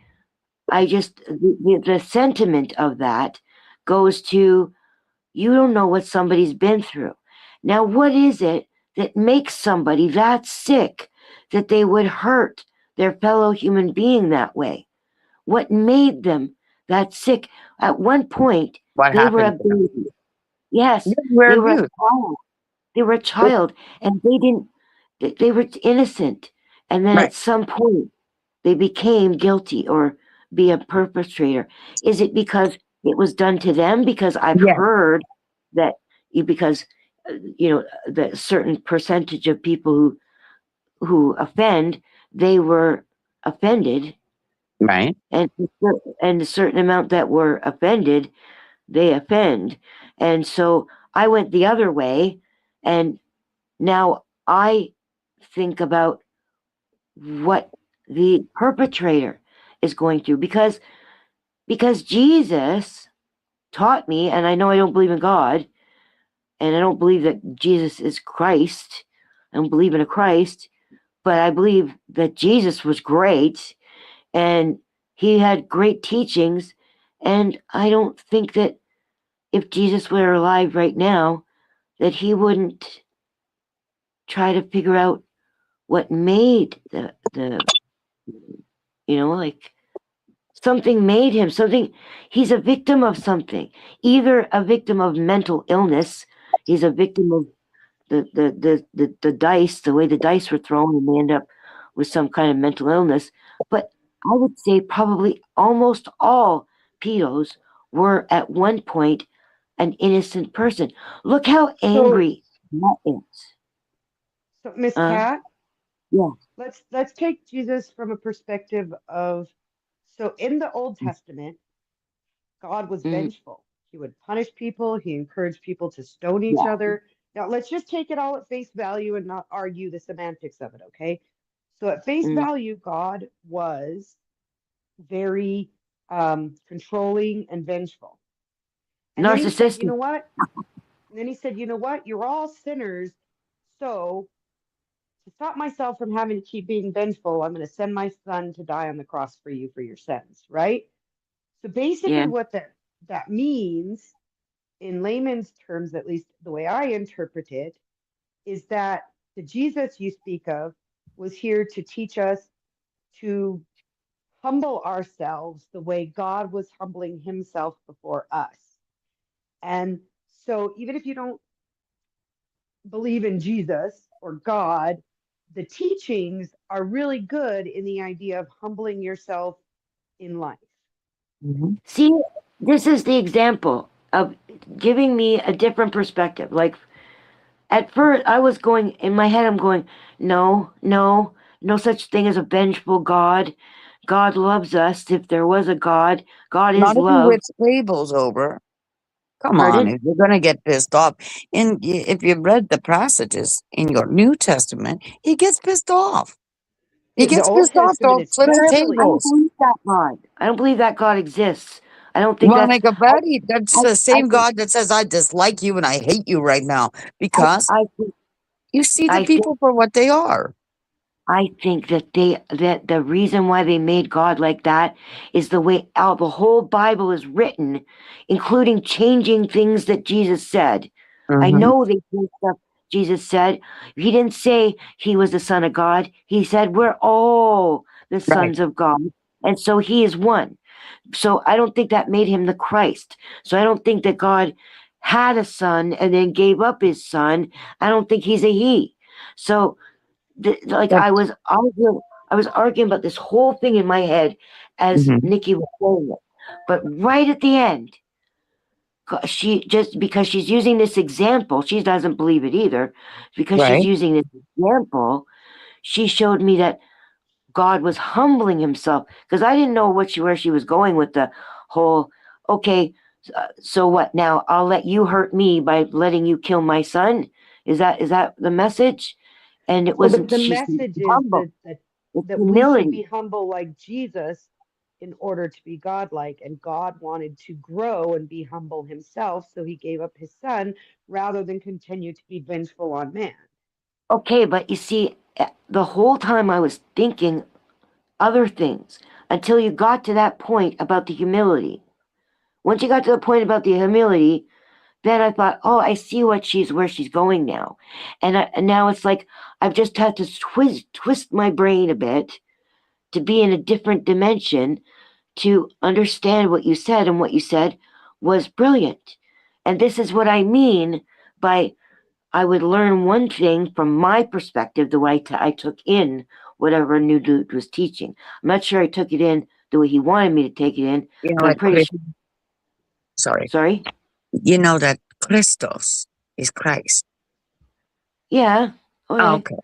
I just the sentiment of that goes to you don't know what somebody's been through. Now, what is it that makes somebody that sick that they would hurt their fellow human being that way? What made them that sick? At one point, What they were a happened to them? baby. Yes, They were they were a abused. child. They were a child, and they didn't. They were innocent, and then Right. at some point, they became guilty or be a perpetrator. Is it because it was done to them? Because I've Yes. heard that because you know the certain percentage of people who offend, they were offended, Right. and a certain amount that were offended, they offend, and so I went the other way, and now I think about what the perpetrator is going through because Jesus taught me, and I know I don't believe in God, and I don't believe that Jesus is Christ. I don't believe in a Christ, but I believe that Jesus was great and he had great teachings. And I don't think that if Jesus were alive right now, that he wouldn't try to figure out what made the like something made him something. He's a victim of something, either a victim of mental illness, he's a victim of the dice, the way the dice were thrown, and they end up with some kind of mental illness. But I would say probably almost all pedos were at one point an innocent person. Look how So, angry that is. so Miss Uh, Cat, yeah. let's take Jesus from a perspective of, so in the Old Testament, God was Mm, vengeful. He would punish people, he encouraged people to stone each yeah. other. Now, let's just take it all at face value and not argue the semantics of it, okay? So, at face Mm, value, God was very controlling and vengeful. And then he said, you narcissistic. know what? And then he said, you know what? You're all sinners. So, to stop myself from having to keep being vengeful, I'm going to send my son to die on the cross for you for your sins, right? So Yeah. basically, what that means in layman's terms, at least the way I interpret it, is that the Jesus you speak of was here to teach us to humble ourselves the way God was humbling himself before us. And so, even if you don't believe in Jesus or God, the teachings are really good in the idea of humbling yourself in life. Mhm. See, this is the example of giving me a different perspective. Like at first, I was going in my head. I'm going, no, no, no such thing as a vengeful God. God loves us. If there was a God, God is Not if he love. whips tables over. Come on, Pardon? if you're going to get pissed off. If you read the passages in your New Testament, he gets pissed off. He The gets Old pissed off, Testament, don't flips I especially. don't tables. believe that God. I don't believe that God exists. I don't You think want to that's. make a bet? That's the I same think. God that says, I dislike you and I hate you right now because I think. you see the I think. people for what they are. I think that the reason why they made God like that is the way out the whole Bible is written, including changing things that Jesus said. I Hmm. know they changed stuff Jesus said. He didn't say he was the Son of God. He said we're all the Right. sons of God. And so he is one. So I don't think that made him the Christ. So I don't think that God had a son and then gave up his son. I don't think he's a he. So like But, I was arguing about this whole thing in my head as mhm. Nikki was saying it. But right at the end, she just because she's using this example, she doesn't believe it either. Because she's Right. using this example, she showed me that God was humbling himself because I didn't know where she was going with the whole. Okay, so what now? I'll let you hurt me by letting you kill my son. Is that the message? And it Well, wasn't. the She's message is humble. It's that we should humility. be humble like Jesus in order to be godlike. And God wanted to grow and be humble himself. So he gave up his son rather than continue to be vengeful on man. Okay, but you see, the whole time I was thinking other things until you got to that point about the humility. Once you got to the point about the humility, then I thought, oh, I see where she's going now, and now it's like I've just had to twist my brain a bit to be in a different dimension to understand what you said, and what you said was brilliant. And this is what I mean by I would learn one thing from my perspective, the way I took in whatever new dude was teaching. I'm not sure I took it in the way he wanted me to take it in, You know but I'm what, pretty sure. sorry. Sorry? You know that Christos is Christ. Yeah. Okay. Okay.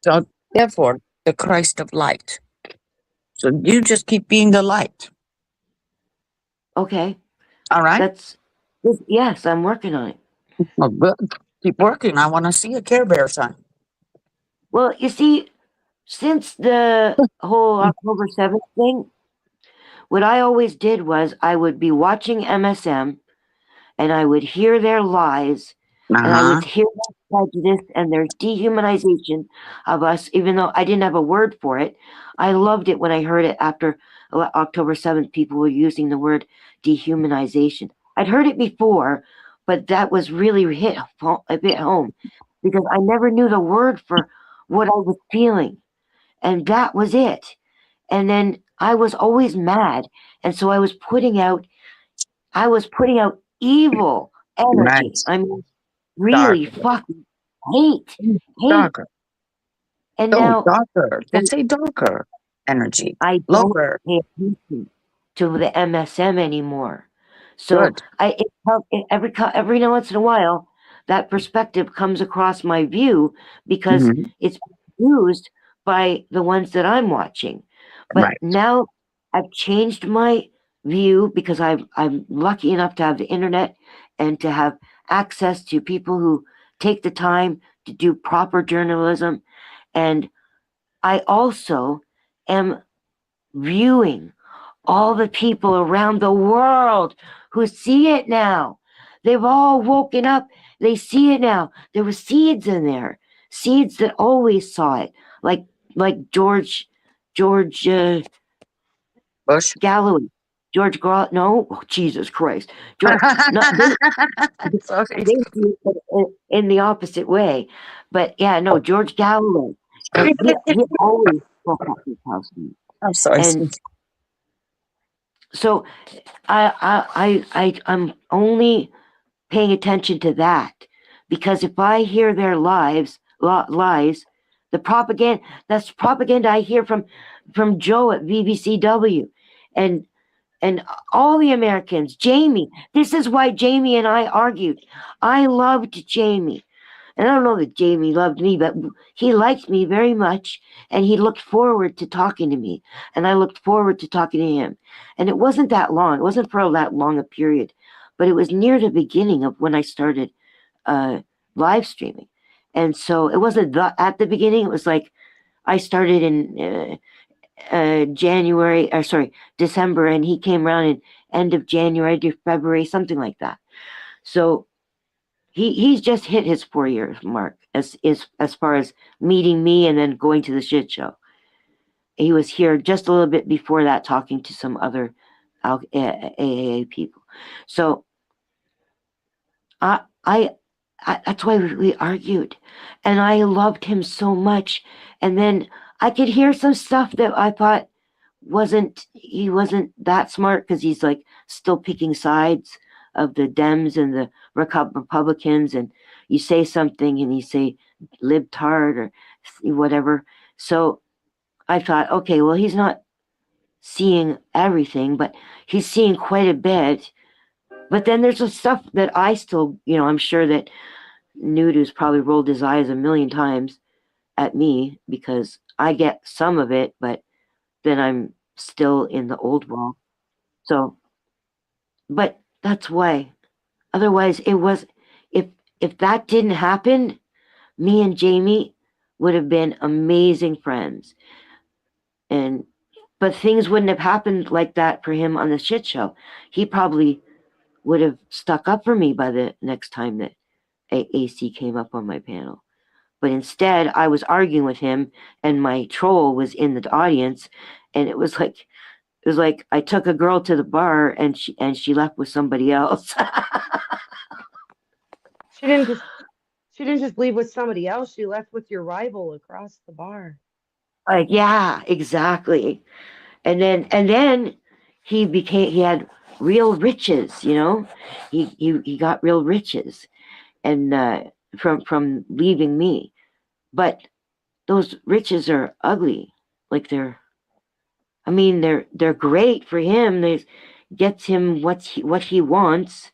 So therefore, the Christ of light. So you just keep being the light. Okay. All right? Yes, I'm working on it. Well, good. Keep working. I want to see a Care Bear sign. Well, you see, since the whole October 7th thing, what I always did was I would be watching MSM and I would hear their lies and I Uh-huh. would hear their prejudice and their dehumanization of us, even though I didn't have a word for it. I loved it when I heard it after October 7th, people were using the word dehumanization. I'd heard it before, but that was really hit a bit home because I never knew the word for what I was feeling. And that was it. And then I was always mad. And so I was putting out evil energy. Nice. I mean, really Darker. fucking hate. Darker. And No, now darker. Just say darker energy. I don't Lower. pay attention to the MSM anymore. So Good. every now once in a while, that perspective comes across my view because Mhm. it's used by the ones that I'm watching. But Right. now I've changed my view because I'm lucky enough to have the internet and to have access to people who take the time to do proper journalism. And I also am viewing all the people around the world who see it now. They've all woken up. They see it now. There were seeds in there, seeds that always saw it, like George Bush. Galloway, no, oh, Jesus Christ, George. No, Sorry. they see it in the opposite way, but yeah, no, George Galloway. He always spoke up his house, I'm sorry. and so I'm only paying attention to that because if I hear their lies, the propaganda, that's propaganda I hear from Joe at VBCW, and and all the Americans. Jamie, this is why Jamie and I argued. I loved Jamie. And I don't know that Jamie loved me, but he liked me very much, and he looked forward to talking to me, and I looked forward to talking to him. And it wasn't that long. It wasn't for that long a period, but it was near the beginning of when I started live streaming. And so it wasn't at the beginning. It was like I started in December, and he came around in end of January to February, something like that. So he's just hit his 4 years mark as far as meeting me and then going to the shit show. He was here just a little bit before that, talking to some other AAA people. So I that's why we argued, and I loved him so much. And then I could hear some stuff that I thought he wasn't that smart because he's like still picking sides of the Dems and the Republicans, and you say something and you say libtard or whatever. So I thought, okay, well, he's not seeing everything, but he's seeing quite a bit. But then there's the stuff that I still, I'm sure that Nudu's probably rolled his eyes a million times at me because I get some of it, but then I'm still in the old world. So, but that's why. Otherwise, if that didn't happen, me and Jamie would have been amazing friends. But things wouldn't have happened like that for him on the shit show. He probably would have stuck up for me by the next time that AC came up on my panel. But instead, I was arguing with him, and my troll was in the audience, and it was like I took a girl to the bar, and she left with somebody else. She didn't just leave with somebody else. She left with your rival across the bar. Like, yeah, exactly. And then he had real riches, he got real riches, and from leaving me. But those riches are ugly. Like they're great for him. They gets him what he wants,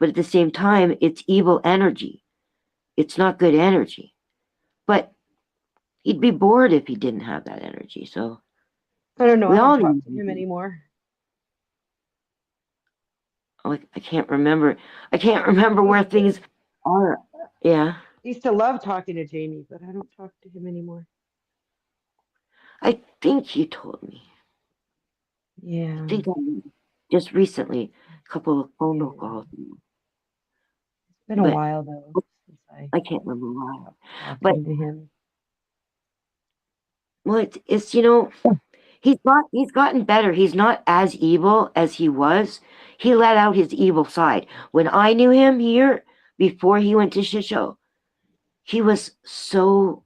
but at the same time, it's evil energy. It's not good energy. But he'd be bored if he didn't have that energy. So I don't know. we I all don't talk need. to him anymore. I can't remember. I can't remember where things are. Yeah, I used to love talking to Jamie, but I don't talk to him anymore. I think you told me. Yeah. I think just recently a couple of phone calls. It's been a But while though since I can't remember why. talked But to him. well, it's he's gotten better. He's not as evil as he was. He let out his evil side. When I knew him here before he went to shit show, he was so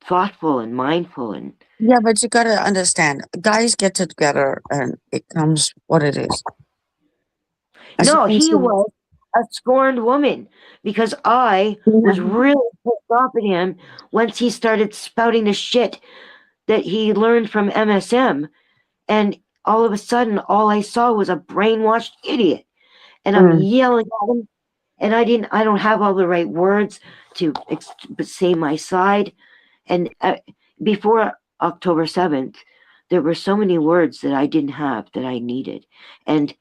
thoughtful and mindful and Yeah, but you gotta understand, guys get together and it comes what it is. As you no, can he see- was a scorned woman because I was really pissed off at him once he started spouting the shit that he learned from MSM. And all of a sudden, all I saw was a brainwashed idiot. And I'm yelling at him. And I don't have all the right words to say my side. And before October 7th, there were so many words that I didn't have that I needed. And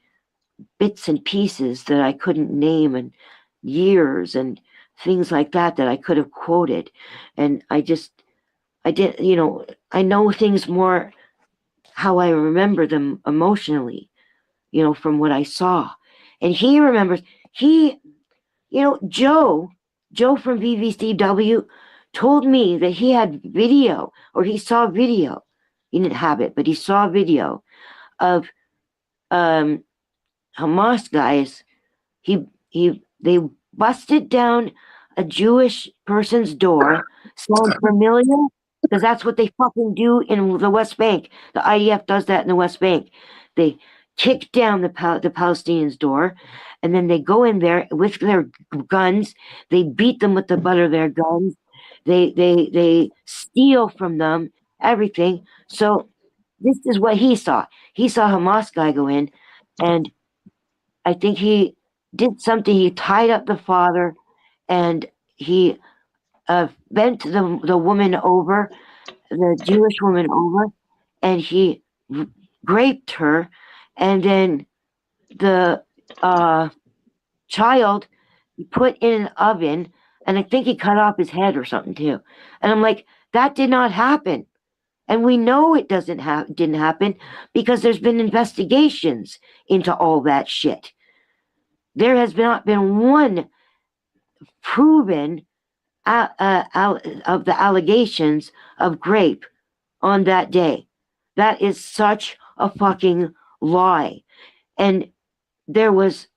bits and pieces that I couldn't name, and years and things like that I could have quoted. And I did, I know things more how I remember them emotionally, from what I saw. And he remembers, Joe from VVCW told me that he had video, or he saw video. He didn't have it, but he saw video of Hamas guys. They busted down a Jewish person's door. Sounds familiar? Because that's what they fucking do in the West Bank. The IDF does that in the West Bank. They kick down the Palestinians' door, and then they go in there with their guns. They beat them with the butt of their guns. They steal from them everything. So this is what he saw. He saw a Hamas guy go in, and I think he did something. He tied up the father, and he bent the woman over, the Jewish woman over, and he raped her. And then the child he put in an oven, and I think he cut off his head or something too. And I'm like, that did not happen. And we know it didn't happen because there's been investigations into all that shit. There has not been one proven of the allegations of rape on that day. That is such a fucking lie. And there was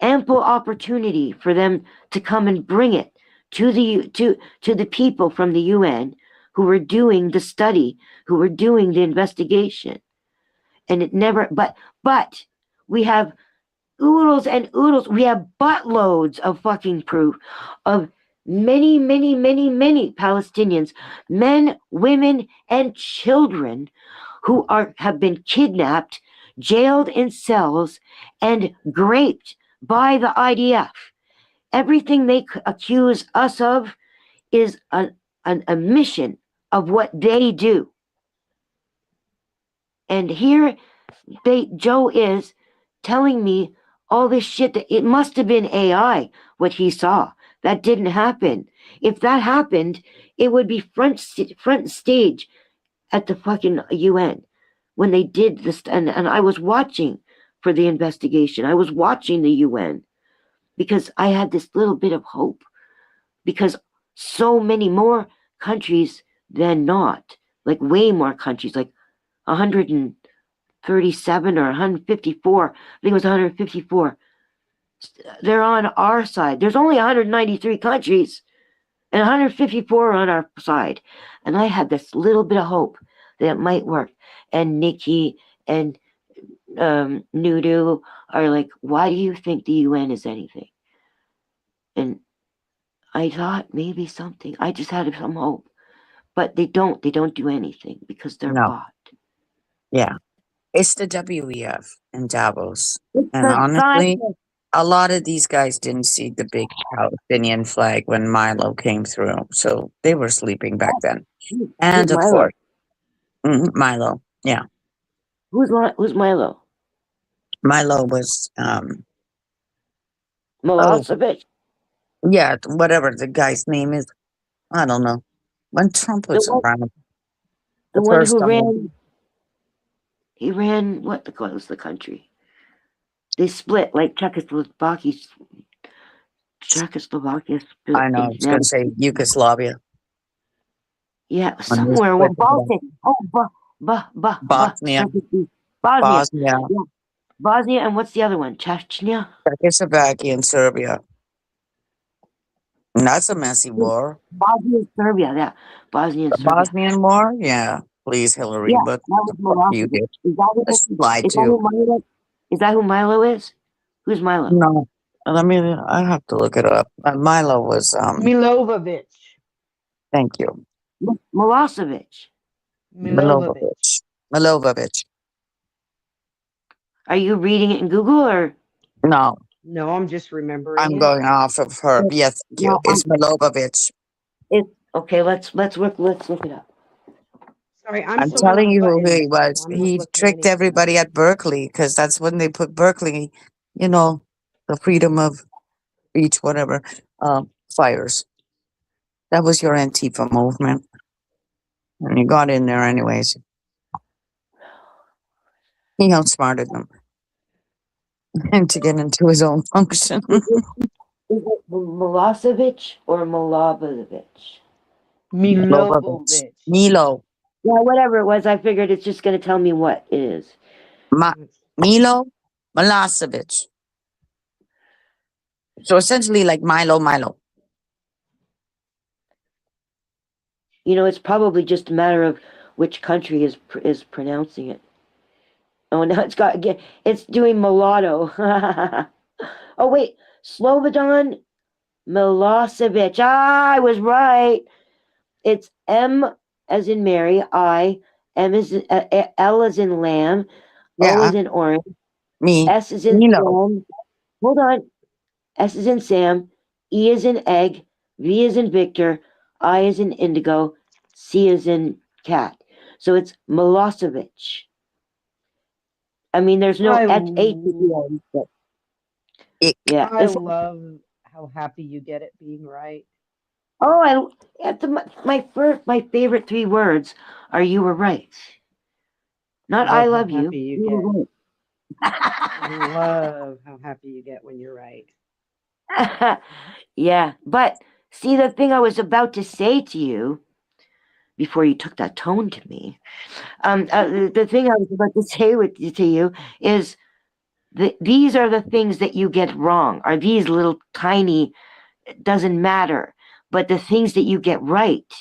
ample opportunity for them to come and bring it to the people from the UN who were doing the study, who were doing the investigation. And it never, but we have oodles and oodles. We have buttloads of fucking proof of many, many, many, many Palestinians, men, women, and children who have been kidnapped, jailed in cells, and raped by the IDF. Everything they accuse us of is a mission of what they do. And here Joe is telling me all this shit that it must have been AI, what he saw. That didn't happen. If that happened, it would be front stage at the fucking UN when they did this. And I was watching for the investigation. I was watching the UN because I had this little bit of hope, because so many more countries than not, like way more countries, like 137 or 154. I think it was 154. They're on our side. There's only 193 countries, and 154 are on our side. And I had this little bit of hope that it might work. And Nikki and Nudu are like, why do you think the UN is anything? And I thought maybe something. I just had some hope. But they don't do anything because they're bought. Yeah. It's the WEF in Davos. It's And the honestly, science. a lot of these guys didn't see the big Palestinian flag when Milo came through. So they were sleeping back then. And Who's of Milo? course, Milo. Yeah. Who's Milo? Milo was, Milosevic? yeah, whatever the guy's name is. I don't know. When Trump was around. The one first who time- he ran, what was the country? They split like Czechoslovakia. I know, I was going to say Yugoslavia. Yeah, When somewhere. we Well, split Baltic. Bosnia. Bosnia. Bosnia, Bosnia, and what's the other one? Chechnya? Czechoslovakia, and Serbia. And that's a messy war. Bosnia and Serbia, yeah. Bosnia and Serbia. Bosnian war? Yeah. Please, Hillary, Yeah, but that was the fuck you Milosevic. did. Is that who- That's lied is that to. who Milo- Is that who Milo is? Who's Milo? No. I have to look it up. Milo was, Milovovic. thank you. Milosevic. Milovovic. Milovovic. Are you reading it in Google or? No, No, I'm just remembering I'm it. going off of her. Yes, thank you. No, It's Milovovich. okay, let's look it up. Sorry, I'm I'm sewing telling on you who he buttons, so was. I'm not He looking tricked anything up. everybody at Berkeley because that's when they put Berkeley, you know, the freedom of speech, whatever, fires. That was your Antifa movement. And you got in there anyways. He outsmarted them and to get into his own function. Is it Milosevic or Milovovich? Milovovich. Milovovich. Milo. Yeah, whatever it was, I figured it's just going to tell me what it is. Milo Milosevic. So essentially like Milo. You know, it's probably just a matter of which country is pronouncing it. Oh, now it's doing mulatto. Oh, wait, Slobodan Milosevic. Ah, I was right. It's M as in Mary, M as in, L as in lamb, O Yeah, as in orange, me. S as in Milo. Sam. Hold on. S as in Sam, E as in egg, V as in Victor, I as in indigo, C as in cat. So it's Milosevic. I mean, there's no I H at the l- end, but Ick. yeah. I love how happy you get at being right. Oh, my favorite 3 words are "you were right," not I "I love how love you." happy you You get. were I right. love how happy you get when you're right. Yeah, but see, the thing I was about to say to you before you took that tone to me, the thing I was about to say to you is these are the things that you get wrong. Are these little tiny? It doesn't matter, but the things that you get right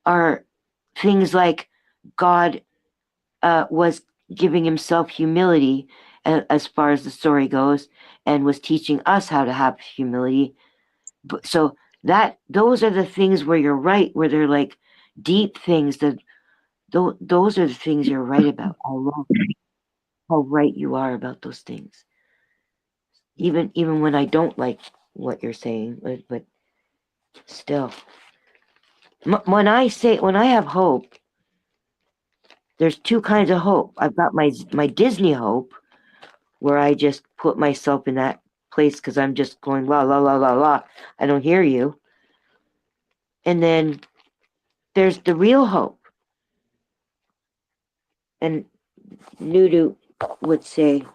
are things like God was giving himself humility as far as the story goes, and was teaching us how to have humility. So those are the things where you're right, where they're like deep things that those are the things you're right about. I love how right you are about those things. Even when I don't like what you're saying, but still, when I have hope, there's 2 kinds of hope. I've got my Disney hope, where I just put myself in that place because I'm just going la la la la la. I don't hear you. And then there's the real hope. And Nudu would say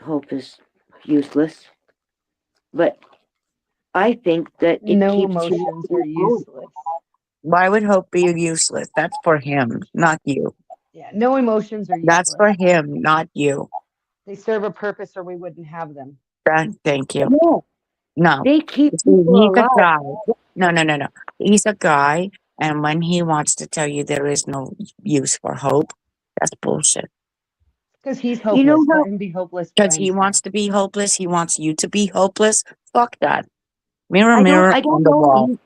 hope is useless. But I think that it No keeps you emotions are useless. Why would hope be useless? That's for him, not you. Yeah, no emotions are That's useless. for him, not you. They serve a purpose or we wouldn't have them. Thank you. Yeah, No. they keep You people see, he's a alive. guy. No. He's a guy, and when he wants to tell you there is no use for hope, that's bullshit. Because he's You know hopeless. how Let him be hopeless by Because he himself. wants to be hopeless, he wants you to be hopeless. Fuck that. Mirror, I mirror don't on the wall.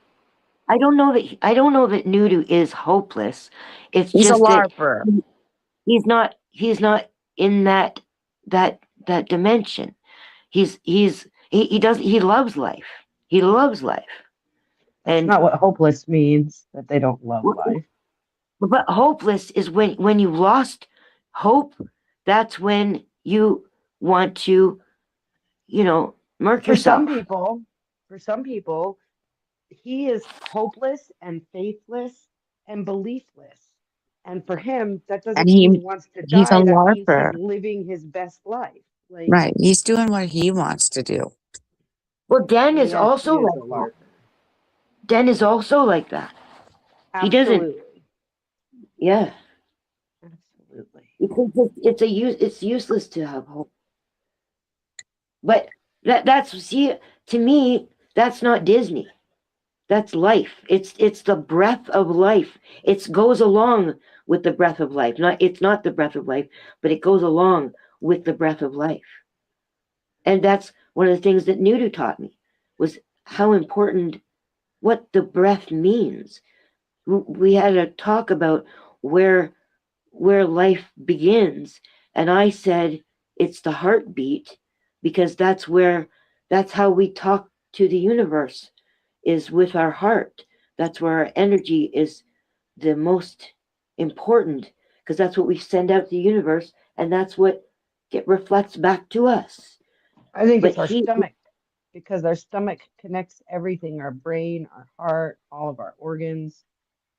I don't know that Nudu is hopeless. It's He's a just that larper. he's not in that dimension. He loves life. He loves life. That's And not what hopeless means, that they don't love life. but hopeless is when you lost hope, that's when you want to, murk For some yourself. people, he is hopeless and faithless and beliefless. And for him, that And doesn't mean he wants to he's a die. That means he's larper. living his best life. Like, Right. He's doing what he wants to do. Well, Den is yes, also he is like a that. larper. Den is also like that. He doesn't. Absolutely. Yeah. Absolutely. It's useless to have hope. But to me, that's not Disney. That's life. It's the breath of life. It goes along with the breath of life. It's not the breath of life, but it goes along with the breath of life. And that's one of the things that Nudu taught me, was how important what the breath means. We had a talk about where life begins, and I said it's the heartbeat, because that's how we talk to the universe, is with our heart. That's where our energy is the most important, because that's what we send out to the universe, and that's what reflects back to us. I think But it's our stomach, because our stomach connects everything, our brain, our heart, all of our organs.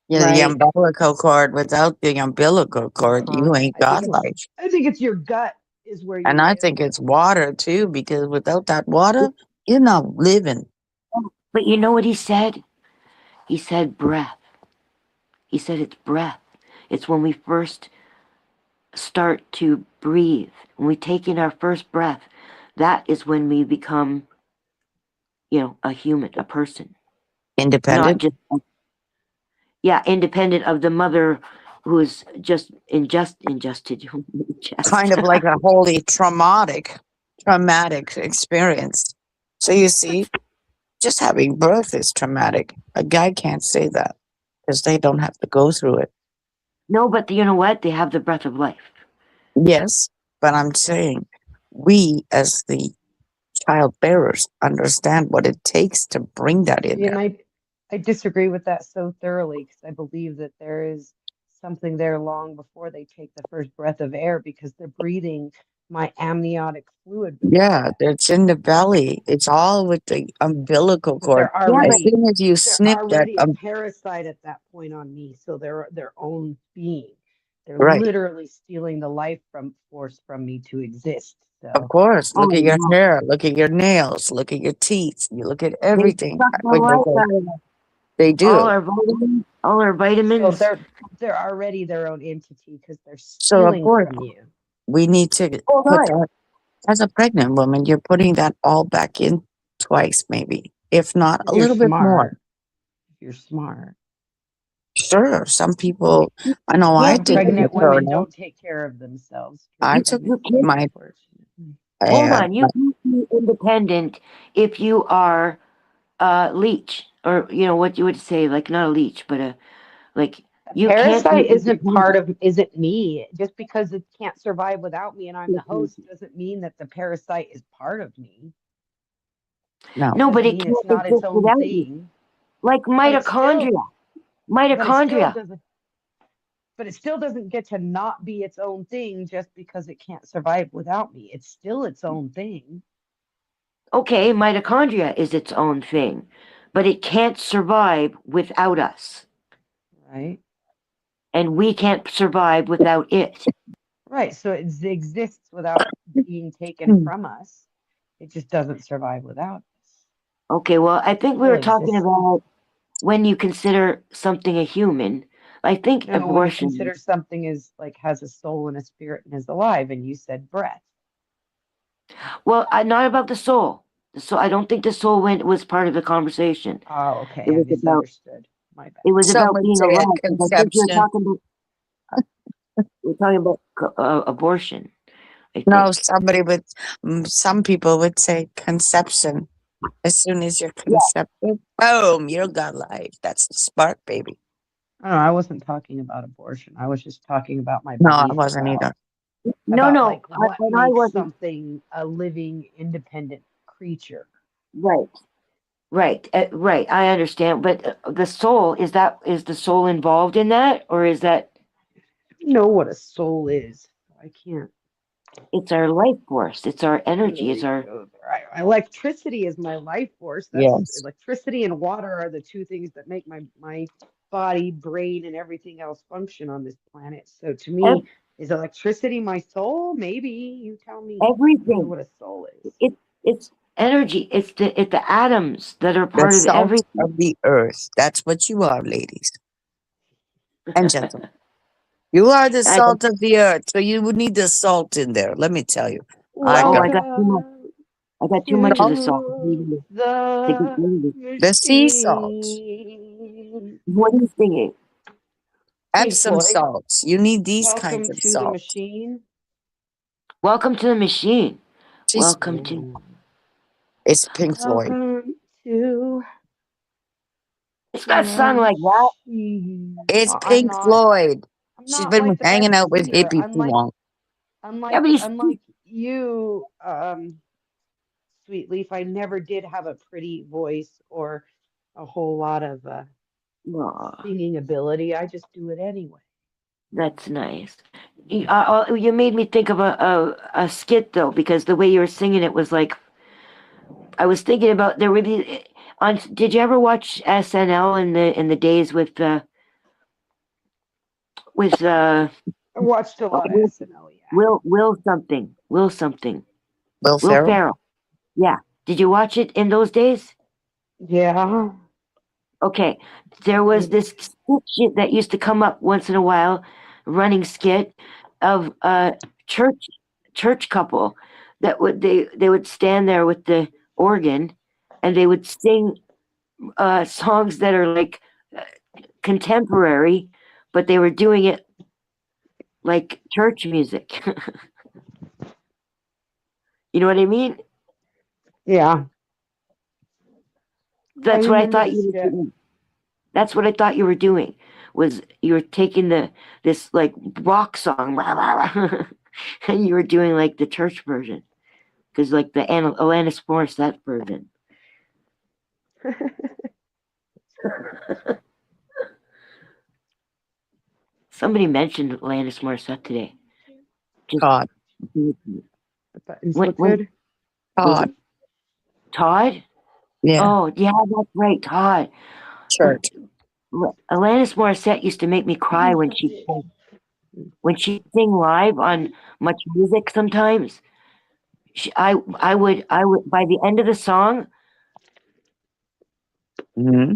Yeah, the Right. umbilical cord. Without the umbilical cord, you ain't got life. I think it's your gut is where you And I live. think it's water too, because without that water, you're not living. But you know what he said? He said breath. He said it's breath. It's when we first start to breathe, when we take in our first breath, that is when we become, a human, a person. Not Independent. just, independent of the mother who is just ingested. Kind of like a wholly traumatic experience. So you see, just having birth is traumatic. A guy can't say that because they don't have to go through it. No, but you know what? They have the breath of life. Yes, but I'm saying we as the child bearers understand what it takes to bring that in And there. I disagree with that so thoroughly, because I believe that there is something there long before they take the first breath of air, because they're breathing my amniotic fluid. Yeah, it's in the belly. It's all with the umbilical But cord. they're As already soon as you they're snip that, already a parasite at that point on me, so they're their own being. They're right. literally stealing the life force from me to exist. Of So course, look at your Oh, hair, look at your nails, look at your teeth, you look at they everything. suck the When life they, out of us. they All do. our vitamins, all our so vitamins. they're already their own entity, because they're So of stealing course, from you. we need to Hold put on. that as a pregnant woman. You're putting that all back in twice, maybe, if not If a you're little bit more. smart, if you're smart. Sure, some people. I know I Most did pregnant women maternal. don't take care of themselves. I Most took pregnant You women, my. unfortunately. Hold Uh, on. You can be independent if you are a leech, or what you would say, like not a leech, but like you can't be Parasite independent. isn't me. Just because it can't survive without me and I'm the host doesn't mean that the parasite is part of me. no, No, but Doesn't it mean can't it's not its exist own without you. thing. Like But it mitochondria. still but it still Mitochondria. doesn't but it still doesn't get to not be its own thing just because it can't survive without me. It's still its own thing. Okay, mitochondria is its own thing, but it can't survive without us, Right? and we can't survive without it. Right. So it exists without being taken Hmm. from us. It just doesn't survive without us. Okay, well, I think we Still were talking exists. about when you consider something a human. I think No, when you abortion. consider something is like has a soul and a spirit and is alive, and you said breath. Well, not about the soul. The soul. I don't think the soul was part of the conversation. Oh, okay. It I was about misunderstood. My bad. it was Some about would being say at alive. 'Cause I think conception. we're talking about abortion. I No, think. some people would say conception. As soon as you're Yeah. concepted, boom, you got life. That's the spark, baby. Oh, I wasn't talking about abortion. I was just talking about my No, I belief wasn't either. No, about no, like what and I makes wasn't. something a living, independent creature. Right. Right. Right. I understand, but the soul, is the soul involved in that, or is that Know what a soul is. I can't it's our life force? It's our energy. It's really our go there. Electricity is my life force. That's Yes. electricity and water are the two things that make my body, brain, and everything else function on this planet. So to ev- me, is electricity my soul? Maybe you tell me. I don't know everything. what a soul is. It's energy. It's the atoms that are The part of salt everything. of the earth. That's what you are, ladies and gentlemen. You are the I got, salt of the earth. So you would need the salt in there. Let me tell you. I oh, got I got too much. Welcome I got too much of salt, the salt to to get the rid of it. the sea salt, machine. What are you singing? Pink Epsom Floyd. salts. You need these kinds Welcome of to the salt. machine. Welcome to the machine. She's, Welcome to. it's Pink Floyd. Welcome to It's not the sung like that. machine. It's Well, Pink Floyd. I'm She's not been like the hanging best out with singer. hippies too long. Yeah, but he's Unlike you, Sweet Leaf, I never did have a pretty voice or a whole lot of Aw, singing ability. I just do it anyway. that's nice. You made me think of a skit though, because the way you were singing it was like I was thinking about there were these on. Did you ever watch SNL in the days with I watched a lot of Will SNL, yeah. Will something Will Will Ferrell? Ferrell? Yeah. Did you watch it in those days? Yeah. Okay, there was this skit that used to come up once in a while, running skit of a church couple that they would stand there with the organ, and they would sing songs that are like uh, contemporary, but they were doing it like church music. You know what I mean? Yeah. I That's what I remember thought the you were skit. doing. That's what I thought you were doing. Was you were taking this like rock song, blah, blah, blah, and you were doing like the church version, because like the Alanis Morissette version. Somebody mentioned Alanis Morissette today. Just Todd. The buttons when, look good. Todd. Todd? Yeah. Oh yeah, that's right, Todd. Church. Alanis Morissette used to make me cry when she sing live on Much Music sometimes. I would by the end of the song, Hmm.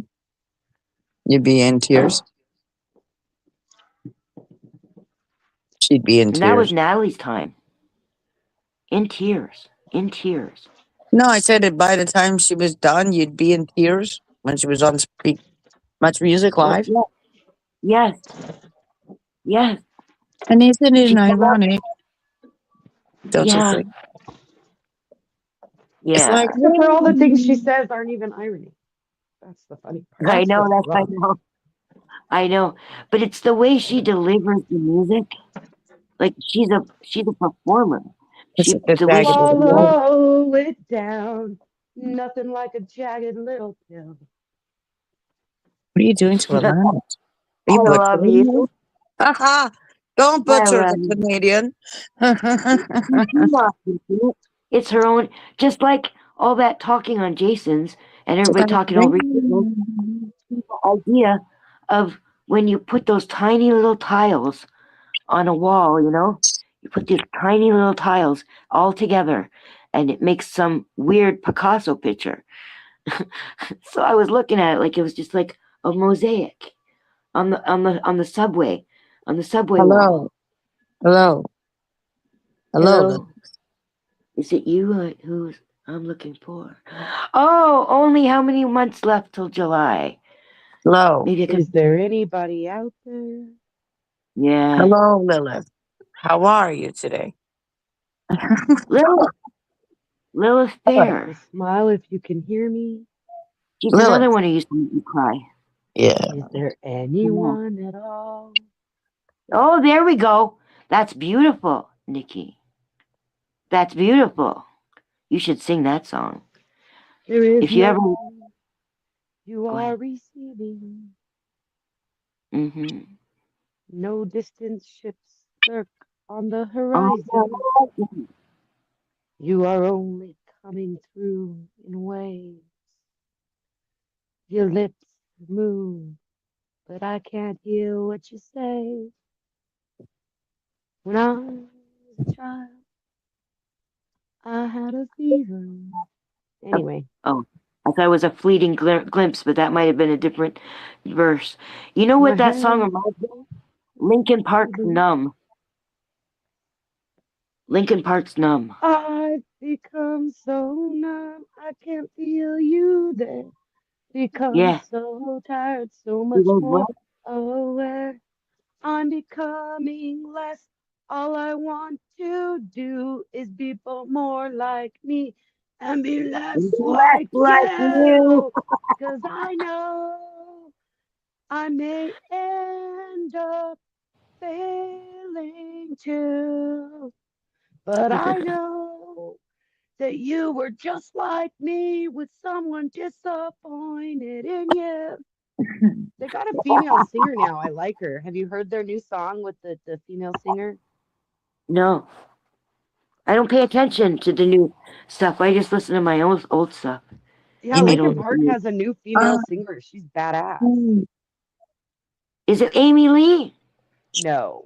You'd be in tears. She'd be in and that was tears. Natalie's time. In tears. In tears. No, I said that by the time she was done, you'd be in tears when she was on Much Music Well, Live. yes, yes. And isn't it She came up. ironic? Don't you Yeah, think? It's yeah. like, Except for all the things she says aren't even irony. That's the funny part. I That's know. what's That's I wrong. know. I know. But it's the way she delivers the music. Like she's a performer. it's She a the way jagged she little pill. delivers. Swallow it down. Nothing like a jagged little pill. What are you doing to Alana? Are I you love butchering her? you. Haha! Don't I butcher love the you. Canadian. She's not butchering it. It's her own. Just like all that talking on Jason's and It's everybody about talking over each other. rain. The idea of when you put those tiny little tiles on a wall, you put these tiny little tiles all together and it makes some weird Picasso picture. So I was looking at it like it was just like a mosaic on the subway wall. Hello, hello, hello. Hello, is it you who's I'm looking for? Oh, only how many months left till July? Hello, Maybe I can. Is there anybody out there? Yeah, hello, Lilith. How are you today? Lilith, Lilith So Fair. smile if you can hear me. She's Lilith. another one who used to make me cry. Yeah. Is there Yeah. anyone at all? Oh, there we go. That's beautiful, Nikki. That's beautiful. You should sing that song. There is If you ever. none you Go are ahead. receiving. Mm-hmm. No distant ships lurk on the Oh, horizon. no. You are only coming through in waves. Your lips move, but I can't hear what you say. When I was a child, I had a fever. Anyway, Oh, I thought it was a fleeting glimpse, but that might have been a different verse. You know my what that song head reminds me of? Linkin Park's Numb. Linkin Park's Numb. I've become so numb, I can't feel you there. Become Yeah. so tired, so You much guys more what? aware. I'm becoming less. All I want to do is be more like me and be less Less like like you. you. 'Cause I know I may end up failing too. But I know that you were just like me with someone disappointed in you. They got a female singer now. I like her. Have you heard their new song with the female singer? No, I don't pay attention to the new stuff. I just listen to my old stuff. Yeah, You I need Linkin don't. Park has a new female singer. She's badass. Is it Amy Lee? No,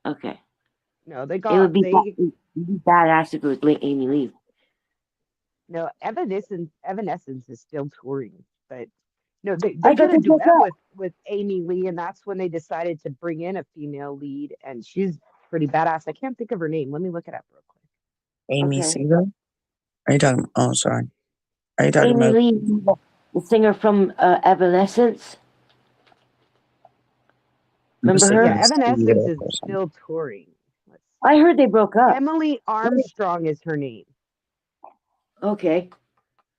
Okay, no, they it would got be, they it'd be badass if it was Amy Lee. no Evanescence is still touring, but no, they I did thought a they broke duet up. with Amy Lee, and that's when they decided to bring in a female lead, and she's pretty badass. I can't think of her name. Let me look it up real quick. Amy Okay, Seeger? Are you talking? Oh, sorry. Are you talking Amy about? Lee, the singer from Evanescence. Remember Amy Yeah, her? Evanescence Seeger is or something? still touring. Let's I see. heard they broke up. Emily Armstrong is her name Okay,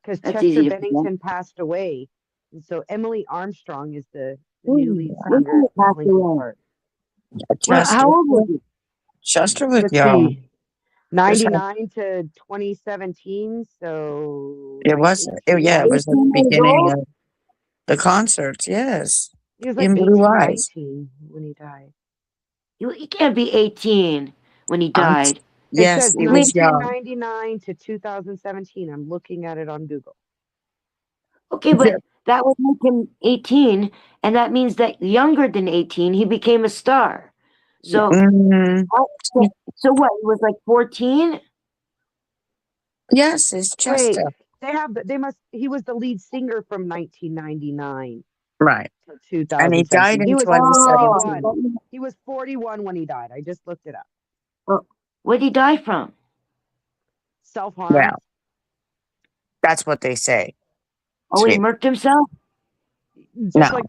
because that's Chester easy to forget. Bennington passed away, and so Emily Armstrong is the new Ooh, lead When did singer he of pass Linkin away? Park. Well, Chester. how old was he? Chester was Let's young. see, Just had, 99 to 2017, so it nine, was, 18, yeah, it was at the 18 years beginning old? of the concerts. Yes. He was like In Blue 18, Eyes. 19 when he died. He can't be 18 when he Um, died. It yes, says he He made, was young. 1999 to 2017. I'm looking at it on Google. okay, but that would make him 18, and that means that younger than 18, he became a star. Yeah. So, Mm, so what? He was like 14? yes, it's Wait, Chester. he was the lead singer from 1999 Right. to And he died 2017. in He was 2017. 41. He was 41 when he died. I just looked it up. Well, what did he die from? Self-harm. Well, that's what they say. Oh, he Sweet. murked himself? Just No. like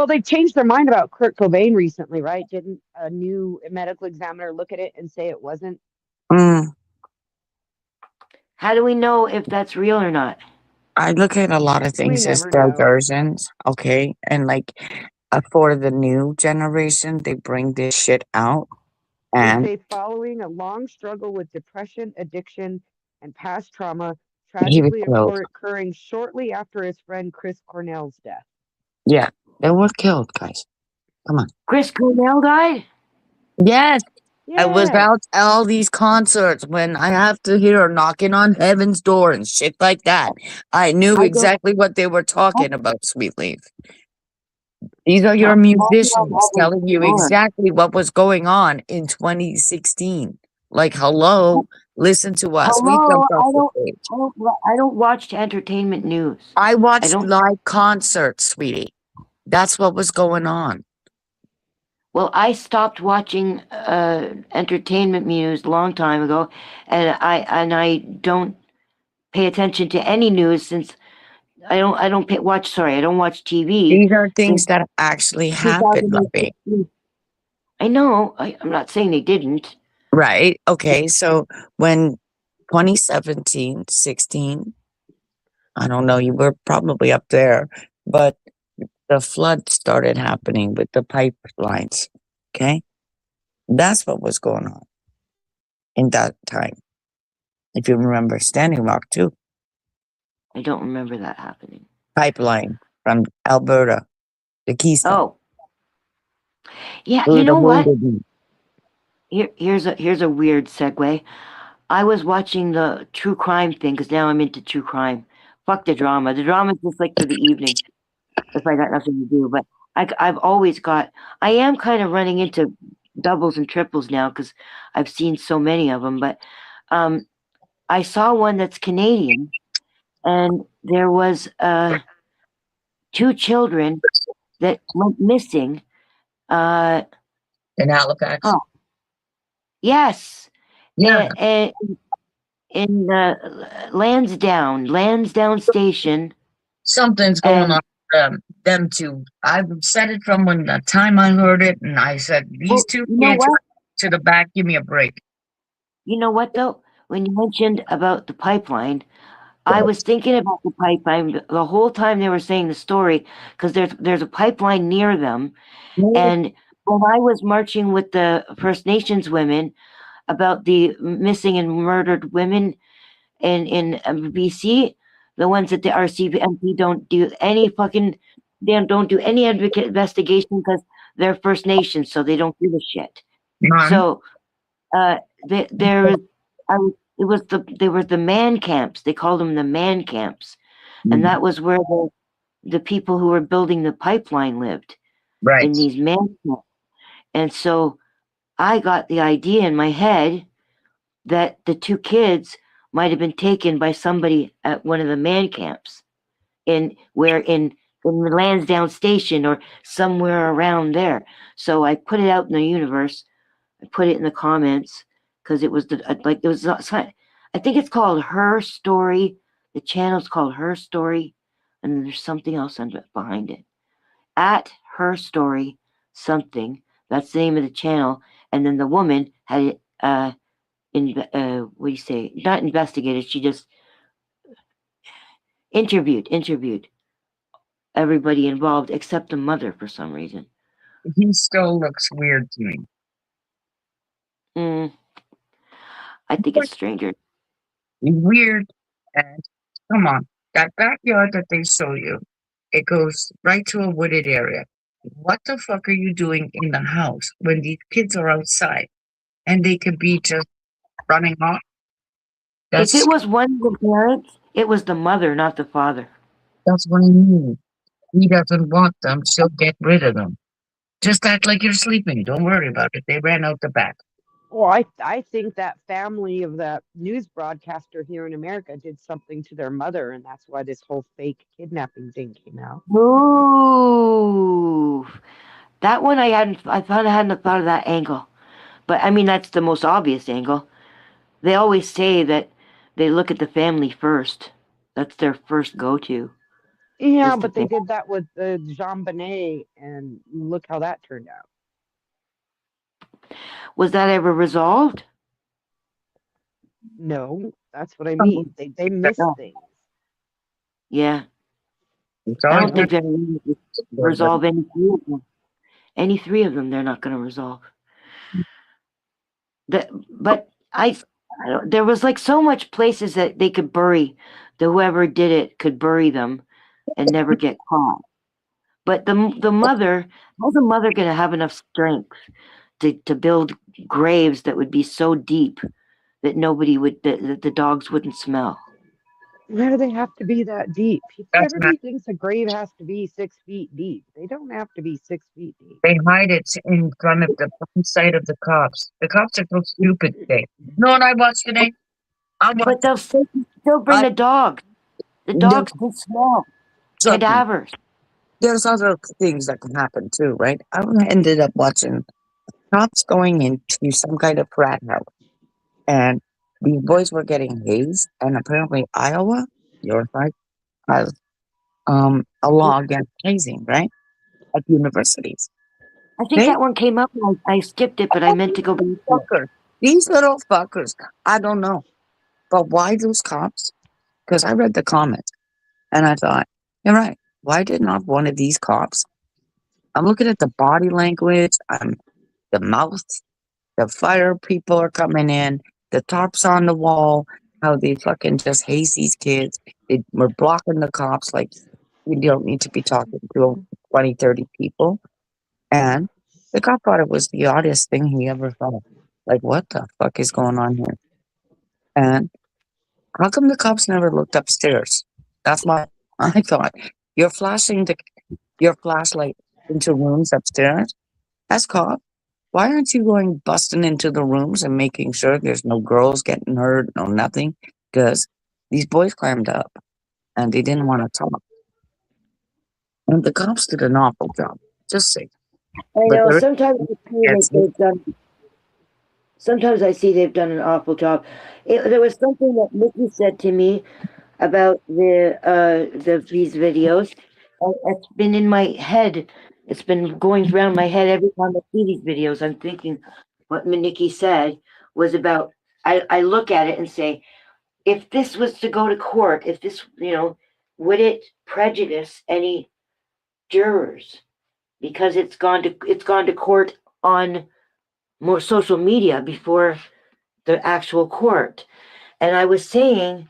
they changed their mind about Kurt Cobain recently, right? Didn't a new medical examiner look at it and say it wasn't? Mm, How do we know if that's real or not? I look at a lot of We things as never know. diversions, okay? And like for the new generation, they bring this shit out. They And say following a long struggle with depression, addiction, and past trauma, he was tragically killed. occurring shortly after his friend Chris Cornell's death. Yeah, they were killed, guys. Come on. Chris Cornell died? Yes, I was Yes. out at all these concerts when I have to hear knocking on heaven's door and shit like that. I knew I don't- exactly what they were talking about, Sweet Leaf. These are your Knocking on musicians heaven's telling you door. exactly what was going on in 2016. Like, hello, listen to us. We Hello, jumped off the stage. I don't watch entertainment news. I watched don't- live concerts, sweetie. That's what was going on. Well, I stopped watching entertainment news a long time ago, and I don't pay attention to any news since I don't watch TV. These are things that actually happened, lovey. I know. I'm not saying they didn't. Right. Okay. So when 2017, 16, I don't know, you were probably up there, but the flood started happening with the pipelines. Okay. That's what was going on in that time. If you remember Standing Rock too, I don't remember that happening. pipeline from Alberta, the Keystone. Oh, yeah. through You the know what? Wounded Knee. Here's a weird segue. I was watching the true crime thing because now I'm into true crime. Fuck the drama. The drama's just like for the evening if I got nothing to do. But I've always got. I am kind of running into doubles and triples now because I've seen so many of them. But I saw one that's Canadian, and there was 2 children that went missing. In Halifax. Oh, yes. Yeah. In Lansdowne Station. Something's going And- on with them two. I've said it from when the time I heard it, and I said, these Well, two you know kids what? to the back, give me a break. You know what though? When you mentioned about the pipeline, I was thinking about the pipeline the whole time they were saying the story because there's a pipeline near them. And when I was marching with the First Nations women, about the missing and murdered women in BC, the ones that the RCMP don't do any fucking, they don't do any advocate investigation because they're First Nations, so they don't give a shit. Mom, So there is, they were the man camps. They called them the man camps, and that was where the people who were building the pipeline lived, right. in these man camps. And so I got the idea in my head that the two kids might have been taken by somebody at one of the man camps in the Lansdowne station or somewhere around there. So I put it out in the universe. I put it in the comments because it was I think it's called Her Story. The channel's called Her Story, and there's something else behind it. At Her Story something. That's the name of the channel. And then the woman had what do you say? Not investigated. She just interviewed everybody involved except the mother for some reason. He still looks weird to me. I think it's stranger. Weird. And come on, that backyard that they show you, it goes right to a wooded area. What the fuck are you doing in the house when these kids are outside and they could be just running off? If it was one of the parents, it was the mother, not the father. That's what I mean. He doesn't want them, so get rid of them. Just act like you're sleeping. Don't worry about it. They ran out the back. Well, I think that family of that news broadcaster here in America did something to their mother, and that's why this whole fake kidnapping thing came out. Ooh, that one I hadn't thought of that angle, but I mean that's the most obvious angle. They always say that they look at the family first. That's their first go-to. Yeah, Is but the they did that with the Jean Bonnet, and look how that turned out. Was that ever resolved? No, that's what I mean. They miss things. Yeah, It's I always don't think they're going to resolve any three of them. Any three of them, they're not going to resolve. But there was like so much places that they could bury. Whoever did it could bury them and never get caught. But the mother, how's the mother going to have enough strength to build graves that would be so deep that the dogs wouldn't smell? Why do they have to be that deep? That's Everybody thinks a grave has to be 6 feet deep. They don't have to be 6 feet deep. They hide it in front of the front side of the cops. The cops are so stupid today. No, and I watched today. But they'll still bring the dogs. The dogs can smell cadavers. There's other things that can happen too, right? I ended up watching cops going into some kind of frat house, and these boys were getting hazed, and apparently Iowa, your side, has a law against hazing, right? At universities. I think that one came up and I skipped it, but I meant to go back. Fuckers. These little fuckers. I don't know. But why those cops? Because I read the comments and I thought, you're right. Why did not one of these cops? I'm looking at the body language, the mouth, the fire people are coming in, the tarps on the wall, how they fucking just haze these kids. They were blocking the cops like you don't need to be talking to 20, 30 people. And the cop thought it was the oddest thing he ever saw. Like, what the fuck is going on here? And how come the cops never looked upstairs? That's what I thought. You're flashing your flashlight into rooms upstairs. As cop, why aren't you going busting into the rooms and making sure there's no girls getting hurt, no nothing? Because these boys climbed up and they didn't want to talk. And the cops did an awful job. Just say. I know. Sometimes I see they've done an awful job. There was something that Mickey said to me about these videos. It's been in my head. It's been going around my head every time I see these videos. I'm thinking what Nikki said was about. I look at it and say, if this was to go to court, if this, would it prejudice any jurors? Because it's gone to court on more social media before the actual court. And I was saying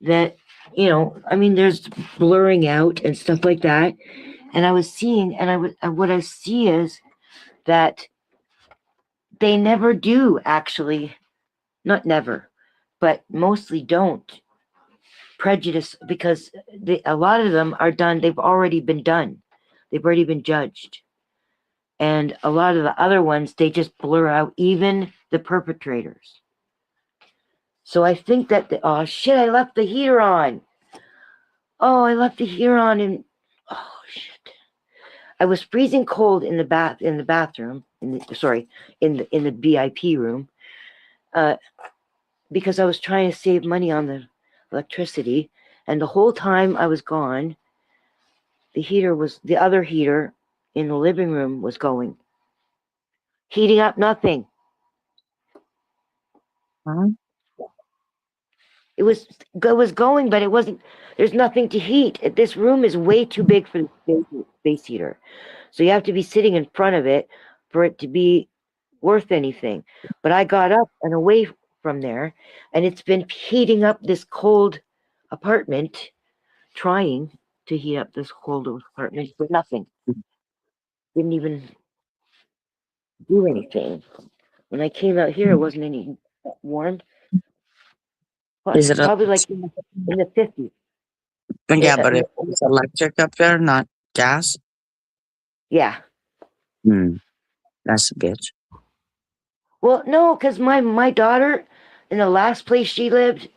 that, I mean, there's blurring out and stuff like that. And I was seeing, what I see is that they never do actually, not never, but mostly don't prejudice, because a lot of them are done. They've already been done. They've already been judged. And a lot of the other ones, they just blur out even the perpetrators. So I think that oh shit, I left the heater on. Oh, I left the heater on, and oh shit. I was freezing cold in the bathroom, in the VIP room, because I was trying to save money on the electricity, and the whole time I was gone, the other heater in the living room was going. Heating up nothing. Huh? It was going, but it wasn't. There's nothing to heat. This room is way too big for the space heater, so you have to be sitting in front of it for it to be worth anything. But I got up and away from there, and it's been heating up this cold apartment, trying to heat up this cold apartment, but nothing. Didn't even do anything. When I came out here, it wasn't any warm. Is it Probably like in the 50s. yeah, but it's electric up there, not gas. Yeah. That's a bitch. Well, no, because my daughter, in the last place she lived,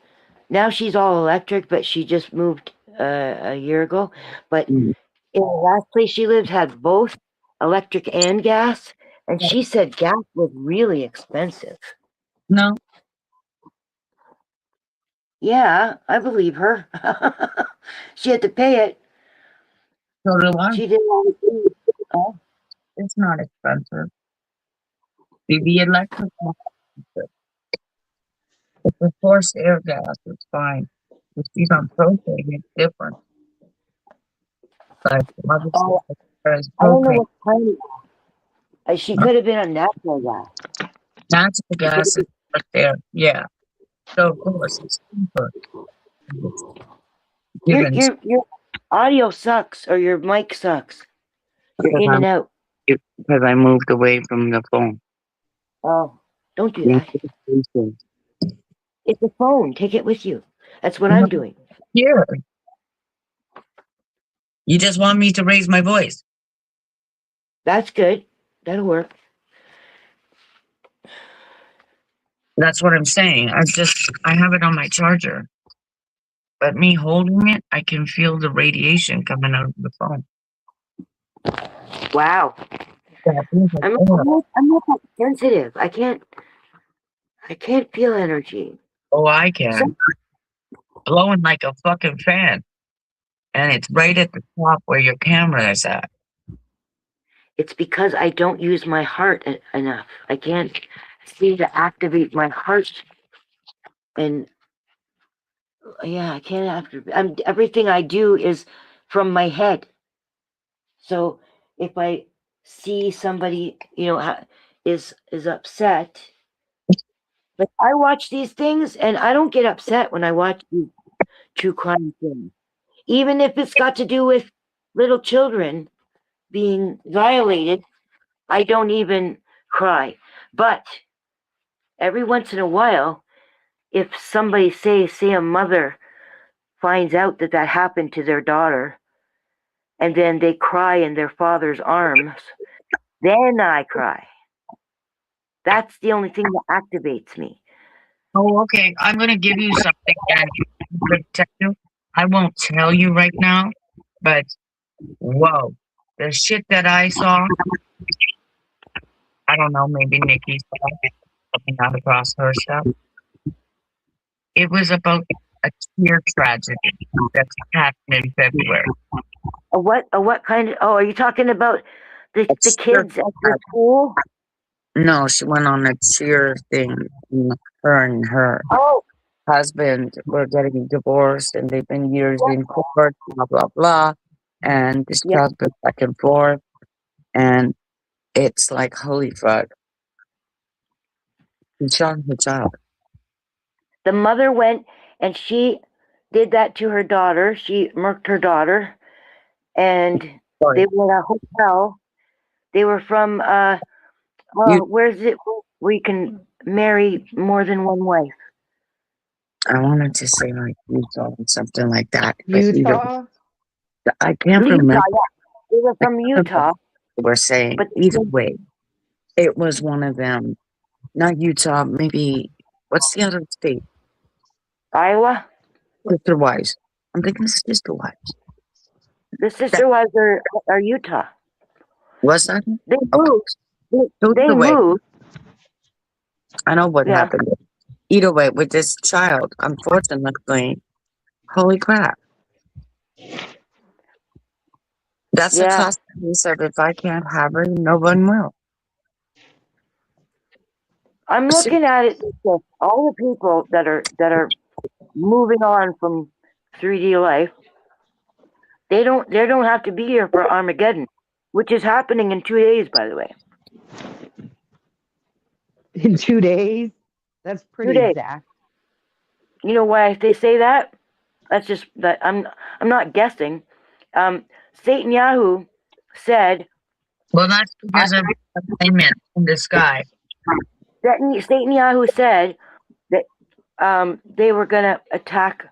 now she's all electric, but she just moved a year ago. But in the last place she lived had both electric and gas, and she said gas was really expensive. No. Yeah, I believe her. She had to pay it. So do I. She didn't want to. Oh, It's not expensive. The electric one is expensive. If it's forced air gas, it's fine. If she's on propane, it's different. Like obviously, there's I don't know propane. what kind. She could have been on natural gas. Natural gas is right there. Yeah. So of course it's cheaper. It's given Your audio sucks, or your mic sucks. You're in and out. because I moved away from the phone. Oh, don't do that. It's a phone. Take it with you. That's what I'm doing. Here. You just want me to raise my voice. That's good. That'll work. That's what I'm saying. I have it on my charger. But me holding it, I can feel the radiation coming out of the phone. Wow. I'm not that sensitive. I can't feel energy. Oh, I can. Blowing like a fucking fan. And it's right at the top where your camera is at. It's because I don't use my heart enough. I can't seem to activate my heart. And yeah, I can't activate. Everything I do is from my head. So if I see somebody, is upset, but I watch these things and I don't get upset when I watch these true crime things, even if it's got to do with little children being violated. I don't even cry. But every once in a while, if somebody say a mother finds out that happened to their daughter, and then they cry in their father's arms, then I cry. That's the only thing that activates me. Oh, okay. I'm going to give you something, Danny. I won't tell you right now, but whoa, the shit that I saw, I don't know, maybe Nikki saw it coming out across her stuff. It was about a tear tragedy that's happened in February. A what kind of? Oh, are you talking about the kids at the school? No, she went on a cheer thing. Her and her husband were getting divorced, and they've been years in court, blah blah blah, and this has been back and forth, and it's like holy fuck. He shot her child. The mother went and she did that to her daughter. She murked her daughter, and Sorry. they were at a hotel. They were from where's it where you can marry more than one wife? I wanted to say like Utah or something like that. But Utah. I can't Utah, remember yeah. They were from Utah, what they were saying. but Either way, it was one of them. Not Utah, maybe what's the other state? Iowa. Sister Wives. I'm thinking Sister Wives. The sister wives are Utah. Was that? They Okay. moved. So They either way, moved. I know what Yeah. happened. Either way, with this child, unfortunately, holy crap. That's a Yeah. classic case of if I can't have her, no one will. I'm looking at it. All the people that are moving on from 3D life, they don't have to be here for Armageddon, which is happening in 2 days, by the way. In 2 days. That's pretty 2 days. exact. You know why they say that? That's just that I'm not guessing. Satan Yahoo said Well, that's because of alignment in the sky. Satan Yahoo said that they were going to attack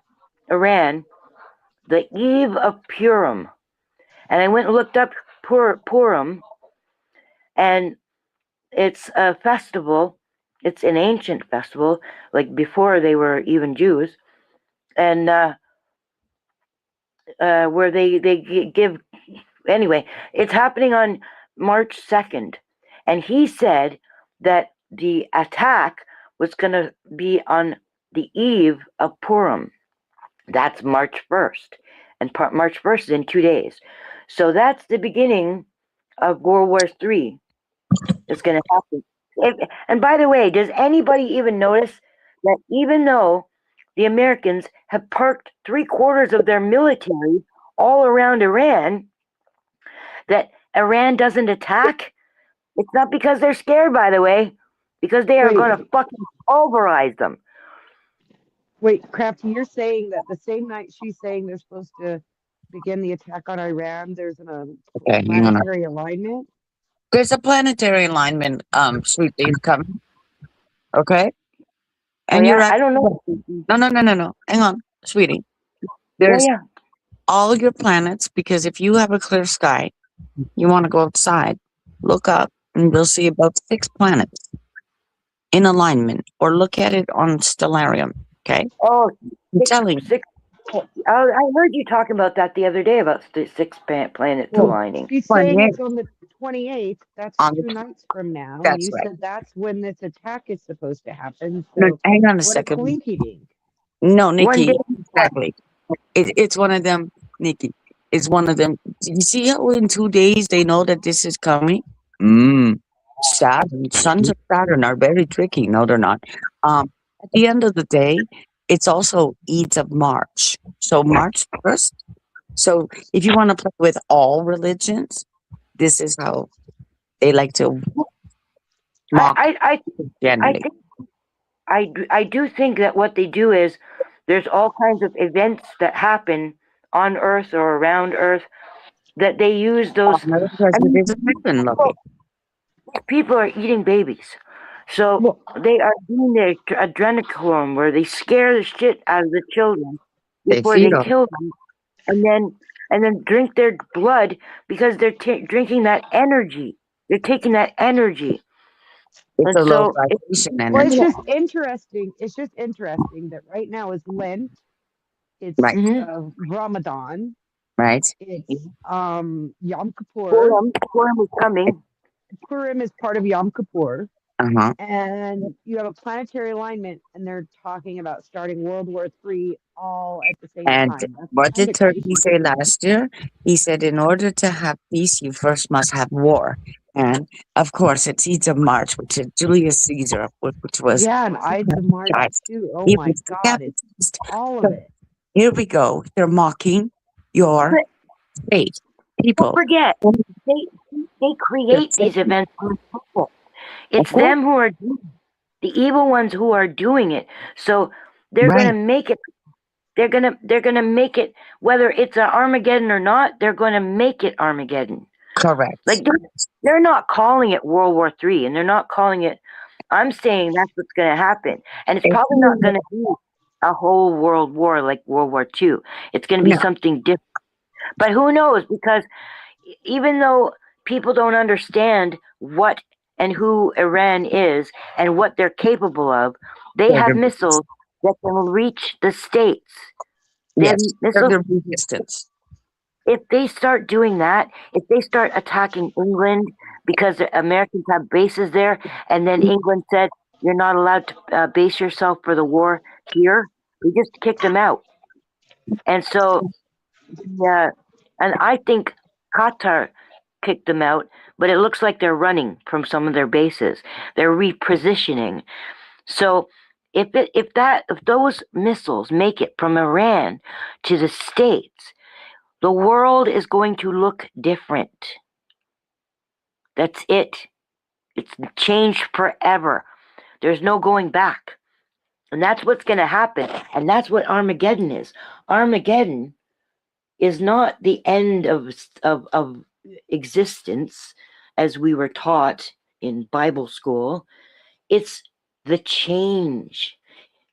Iran the eve of Purim, and I went and looked up Purim, and it's a festival. It's an ancient festival, like before they were even Jews, and where they give. Anyway, it's happening on March 2nd, and he said that the attack was going to be on the eve of Purim. That's March 1st, and March 1st is in 2 days. So that's the beginning of World War III. It's going to happen. And by the way, does anybody even notice that even though the Americans have parked 3/4 of their military all around Iran, that Iran doesn't attack? It's not because they're scared, by the way, because they are Wait. going to fucking pulverize them. Wait, Crafty, you're saying that the same night she's saying they're supposed to begin the attack on Iran, there's a Okay, hang on. planetary alignment? There's a planetary alignment, sweet things coming. Okay? And yeah, you're I don't know. No. Hang on, sweetie. There's Yeah. all your planets, because if you have a clear sky, you want to go outside, look up, and you'll see about 6 planets in alignment, or look at it on Stellarium. Okay? Oh, I'm telling you. I heard you talking about that the other day about 6 planets Well, aligning. She's saying 28th. it's on the 28th. That's On 2 the- nights from now. And That's you right. said that's when this attack is supposed to happen. No, So hang on a what second. a coinky dink. No, One Nikki, day. exactly. It's one of them, Nikki. It's one of them. You see how in 2 days they know that this is coming? Saturn, sons of Saturn are very tricky. No, they're not. At the end of the day, it's also Ides of March. So March 1st. So if you want to play with all religions, this is how they like to mock I Christianity. think I do think that what they do is there's all kinds of events that happen on Earth or around Earth that they use those. People are eating babies, so Well, they are doing their adrenochrome where they scare the shit out of the children They before feed they 'em. kill them, and then drink their blood because they're drinking that energy. They're taking that energy. It's And a low so it- vibration well, it's energy. just interesting. It's just interesting that right now is Lent. It's Right. Ramadan. Right? It's Yom Kippur. Purim is coming. Purim is part of Yom Kippur. Uh-huh. And you have a planetary alignment, and they're talking about starting World War III all at the same And time. That's what kinda did Turkey crazy. say last year? He said, in order to have peace, you first must have war. And of course, it's Ides of March, which is Julius Caesar, which was Yeah, and Ides of March too. Oh he my was the God, it's capitalist. all of it. Here we go. They're mocking your faith. Don't People. forget, they create these events on people. It's Of course. them who are. the evil ones who are doing it. So they're Right. gonna make it. They're gonna make it, whether it's an Armageddon or not. They're gonna make it Armageddon. Correct. Like they're not calling it World War III, and they're not calling it. I'm saying that's what's gonna happen, and it's If probably you- not gonna be a whole world war like World War II. It's gonna be No. something different. But who knows? Because even though people don't understand what and who Iran is and what they're capable of, they have missiles that can reach the states. They have Yes, missiles. the resistance. If they start doing that, if they start attacking England because the Americans have bases there, and then England said you're not allowed to base yourself for the war here, we just kicked them out. And so, yeah, and I think Qatar kicked them out, but it looks like they're running from some of their bases. They're repositioning. So if those missiles make it from Iran to the States, the world is going to look different. That's it. It's changed forever. There's no going back. And that's what's going to happen. And that's what Armageddon is. Armageddon is not the end of existence as we were taught in Bible school. It's the change,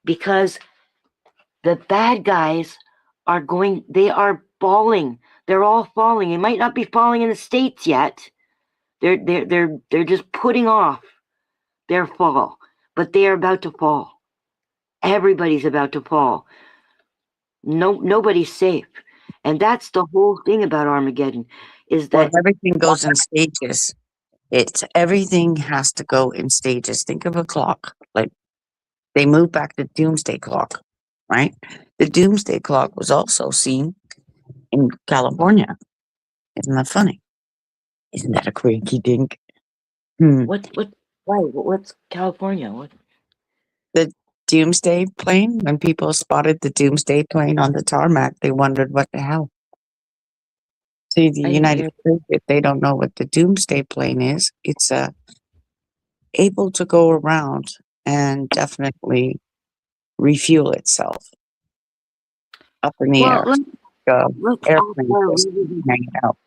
because the bad guys they are falling. They're all falling. It might not be falling in the States yet. They're just putting off their fall, but they are about to fall. Everybody's about to fall. Nobody's safe. And that's the whole thing about Armageddon, is Well, that everything goes in stages. Everything has to go in stages. Think of a clock. Like they moved back the doomsday clock, right? The doomsday clock was also seen in California. Isn't that funny? Isn't that a cranky dink? what's California? What? The doomsday plane, when people spotted the doomsday plane on the tarmac, they wondered what the hell. See, the I didn't United hear. States, if they don't know what the doomsday plane is, it's able to go around and definitely refuel itself up in the Well, air. let's Airplane just hanging out.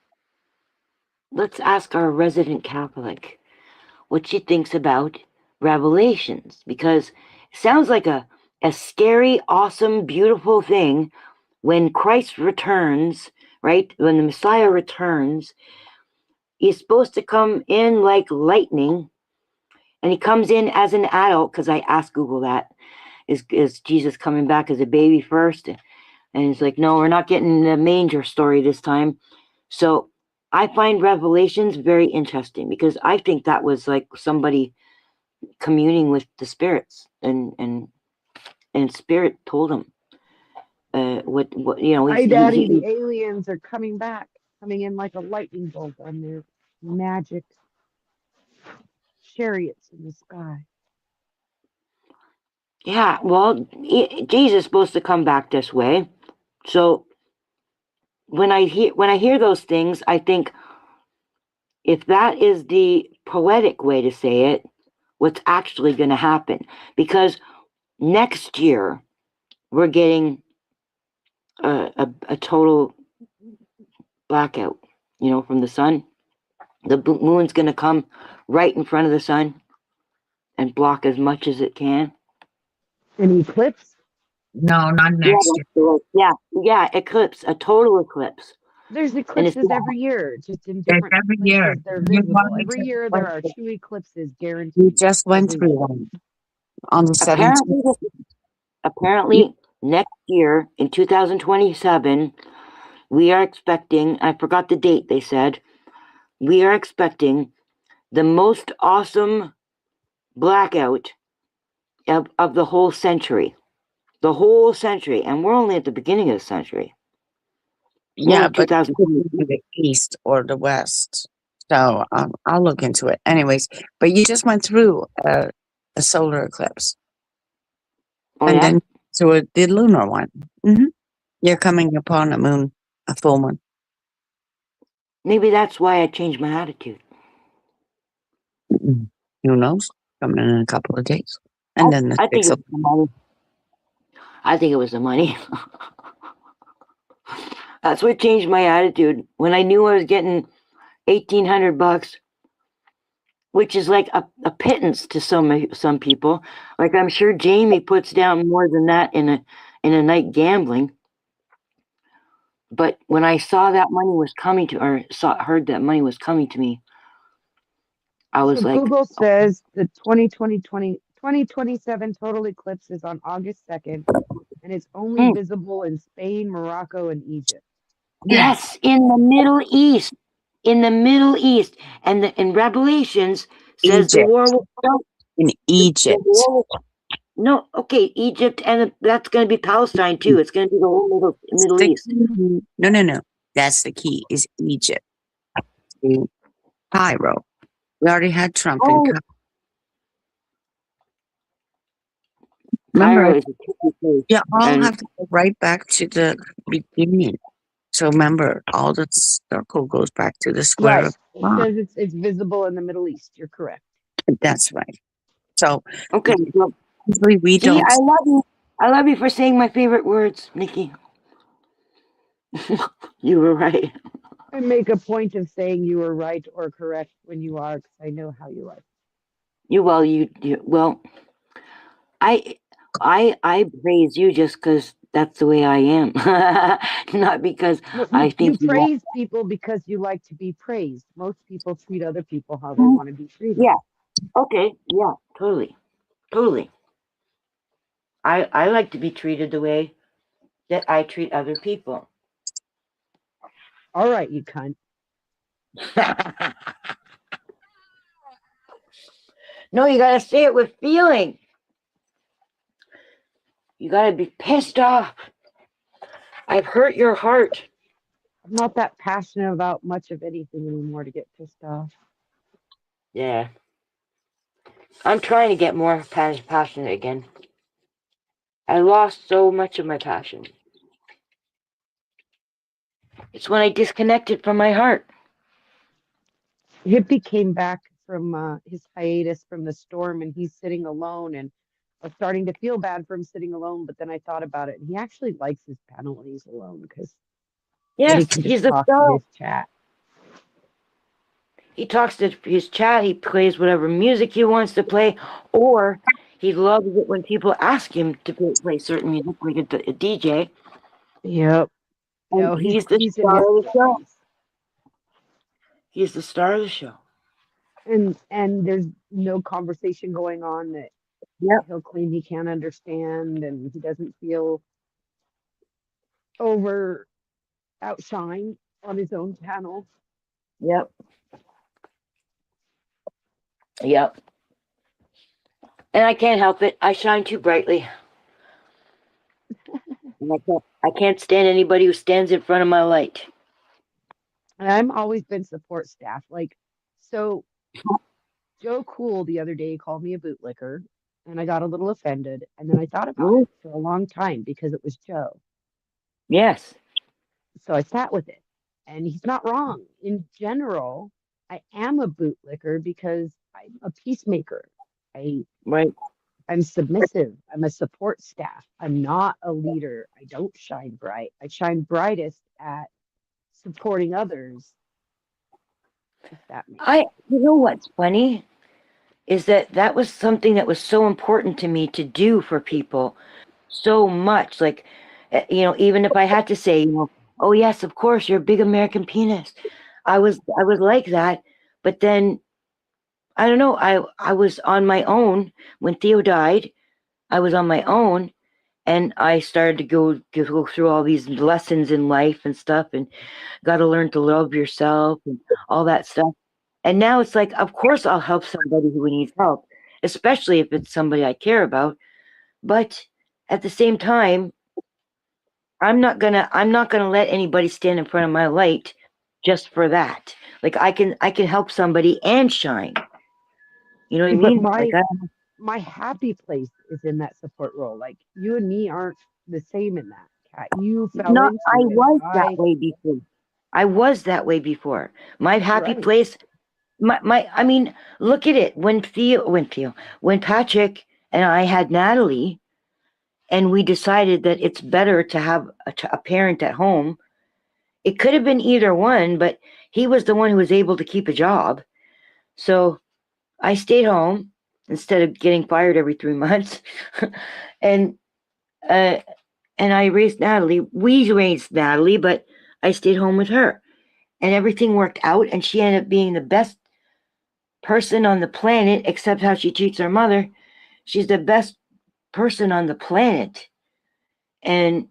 let's ask our resident Catholic what she thinks about Revelations, because it sounds like a scary, awesome, beautiful thing when Christ returns, right? When the Messiah returns, he's supposed to come in like lightning, and he comes in as an adult, because I asked Google that. Is Jesus coming back as a baby first? And he's like, no, we're not getting the manger story this time. So I find Revelations very interesting, because I think that was like somebody communing with the spirits, and spirit told him what Hi, Daddy. The aliens are coming back, coming in like a lightning bolt on their magic chariots in the sky. Yeah, well, Jesus is supposed to come back this way. So when I hear those things, I think, if that is the poetic way to say it, what's actually going to happen? Because next year we're getting a total blackout, from the sun. The moon's going to come right in front of the sun and block as much as it can. An eclipse? No, not next year. Yeah, eclipse, a total eclipse. There's eclipses every year, just in different every places year. they're You visible. want me Every to year explain there are it? 2 eclipses We guaranteed. just went every through year. one on the 17th. Apparently, next year in 2027, we are expecting, I forgot the date they said, we are expecting the most awesome blackout of the whole century. The whole century. And we're only at the beginning of the century. Yeah, Well, but 2000. the east or the west. So I'll look into it. Anyways, but you just went through a solar eclipse. Oh, And yeah? then to the lunar one. You're coming upon a full moon. Maybe that's why I changed my attitude. Who knows? Coming in a couple of days. And then the I think six it was the money. I think it was the money. That's what changed my attitude when I knew I was getting $1,800, which is like a pittance to some people. Like I'm sure Jamie puts down more than that in a night gambling. But when I saw that money was coming to, or heard that money was coming to me, I was So like, Google says the 2027 total eclipse is on August 2nd, and it's only "Hmm, visible in Spain, Morocco, and Egypt. yes, in the Middle East, in the Middle East, and in Revelations says the Egypt. war will start. In The Egypt. war will, no, okay, Egypt, and that's going to be Palestine too. It's going to be the whole Middle The East. key. No. That's the key, is Egypt. In Cairo. We already had Trump in Oh, Cairo. Remember, Cairo is a tricky place, you all and have to go right back to the beginning. So remember, all the circle goes back to the square Right. of It God. says it's visible in the Middle East. You're correct. That's right. So okay. Well, usually we see, don't. I love you. I love you for saying my favorite words, Nikki. You were right. I make a point of saying you were right or correct when you are, because I know how you are. Well, I praise you just because that's the way I am, not because No, I you think you are. praise people because you like to be praised. Most people treat other people how they want to be treated. Yeah. Okay. Yeah. Totally. Totally. I like to be treated the way that I treat other people. All right, you cunt. No, you gotta say it with feeling. You gotta be pissed off. I've hurt your heart. I'm not that passionate about much of anything anymore to get pissed off. Yeah. I'm trying to get more passionate again. I lost so much of my passion. It's when I disconnected from my heart. Hippie came back from his hiatus from the storm, and he's sitting alone, and I was starting to feel bad for him sitting alone, but then I thought about it, and he actually likes his panel when he's alone, because then he Yes, can he's just the talk to star. his chat. He talks to his chat. He plays whatever music he wants to play, or he loves it when people ask him to play certain music, like a DJ. Yep. And No, he's the he's in star his of the show. place. He's the star of the show. And there's no conversation going on that Yep. he'll claim he can't understand, and he doesn't feel over outshined on his own panel. Yep. Yep. And I can't help it. I shine too brightly. And I can't stand anybody who stands in front of my light. And I've always been support staff. Like, so Joe Cool the other day called me a bootlicker, and I got a little offended. And then I thought about Ooh, it for a long time because it was Joe. yes. So I sat with it, and he's not wrong. In general, I am a bootlicker because I'm a peacemaker. Right. I'm submissive. I'm a support staff. I'm not a leader. I don't shine bright. I shine brightest at supporting others. If that makes sense. You know what's funny is that was something that was so important to me to do for people so much. Like, even if I had to say, oh yes, of course, you're a big American penis. I was like that, but then I don't know. I was on my own when Theo died. I was on my own, and I started to go through all these lessons in life and stuff, and got to learn to love yourself and all that stuff. And now it's like, of course, I'll help somebody who needs help, especially if it's somebody I care about. But at the same time, I'm not gonna let anybody stand in front of my light just for that. Like I can help somebody and shine. You know what I But mean? Like my happy place is in that support role. Like, you and me aren't the same in that, Kat. You fell not. into I it. was that way before. I was that way before. My happy place. I mean, look at it. When Patrick and I had Natalie, and we decided that it's better to have a parent at home. It could have been either one, but he was the one who was able to keep a job. So I stayed home instead of getting fired every 3 months. and I raised Natalie. We raised Natalie, but I stayed home with her. And everything worked out, and she ended up being the best person on the planet, except how she treats her mother. She's the best person on the planet. And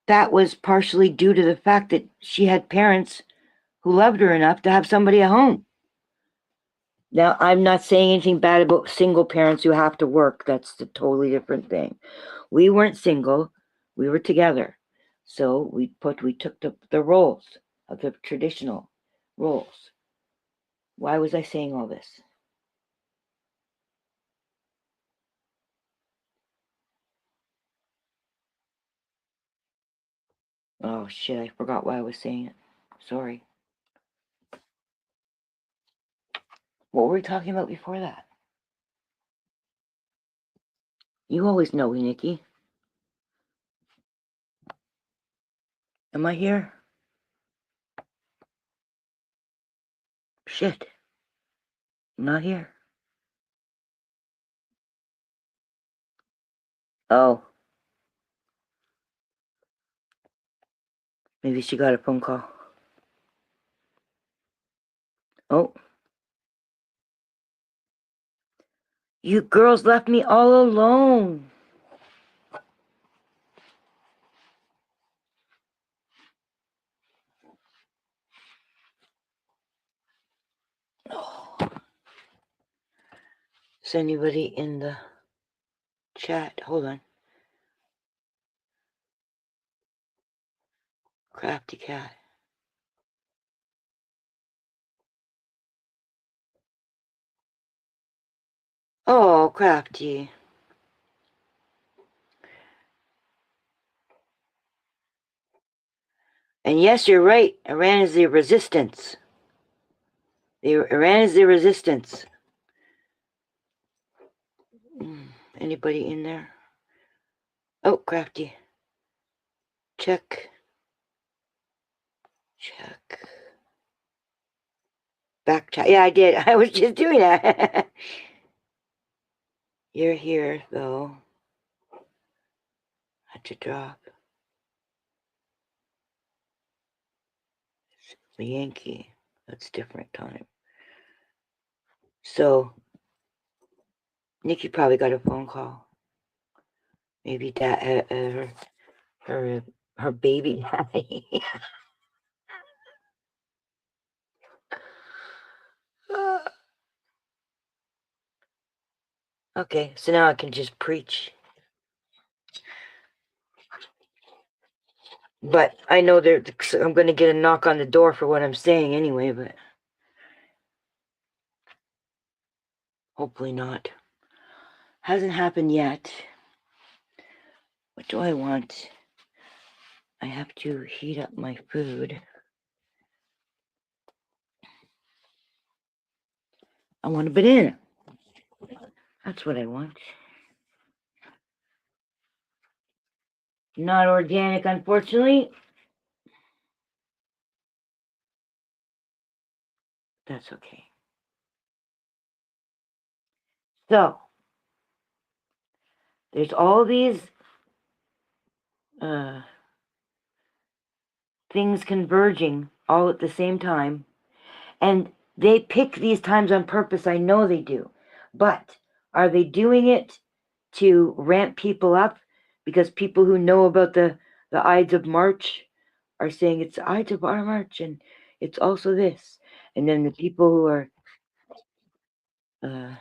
that was partially due to the fact that she had parents who loved her enough to have somebody at home. Now, I'm not saying anything bad about single parents who have to work. That's a totally different thing. We weren't single. We were together. So we took the roles of the traditional roles. Why was I saying all this? Oh shit, I forgot why I was saying it. Sorry. What were we talking about before that? You always know, Nikki. Am I here? Shit. I'm not here. Oh. Maybe she got a phone call. Oh. You girls left me all alone. Oh. Is anybody in the chat? Hold on. Crafty cat. Oh, Crafty. And yes, you're right. Iran is the resistance. Iran is the resistance. Anybody in there? Oh, Crafty. Check. Check. Back chat. Yeah, I did. I was just doing that. You're here, though. Had to drop. The Yankee. That's different time. So, Nikki probably got a phone call. Maybe her baby daddy. Okay, so now I can just preach. But I know I'm going to get a knock on the door for what I'm saying anyway, but hopefully not. Hasn't happened yet. What do I want? I have to heat up my food. I want a banana. That's what I want. Not organic, unfortunately. That's okay. So, there's all these things converging all at the same time. And they pick these times on purpose. I know they do. But are they doing it to ramp people up? Because people who know about the Ides of March are saying it's the Ides of our March and it's also this. And then the people who are, I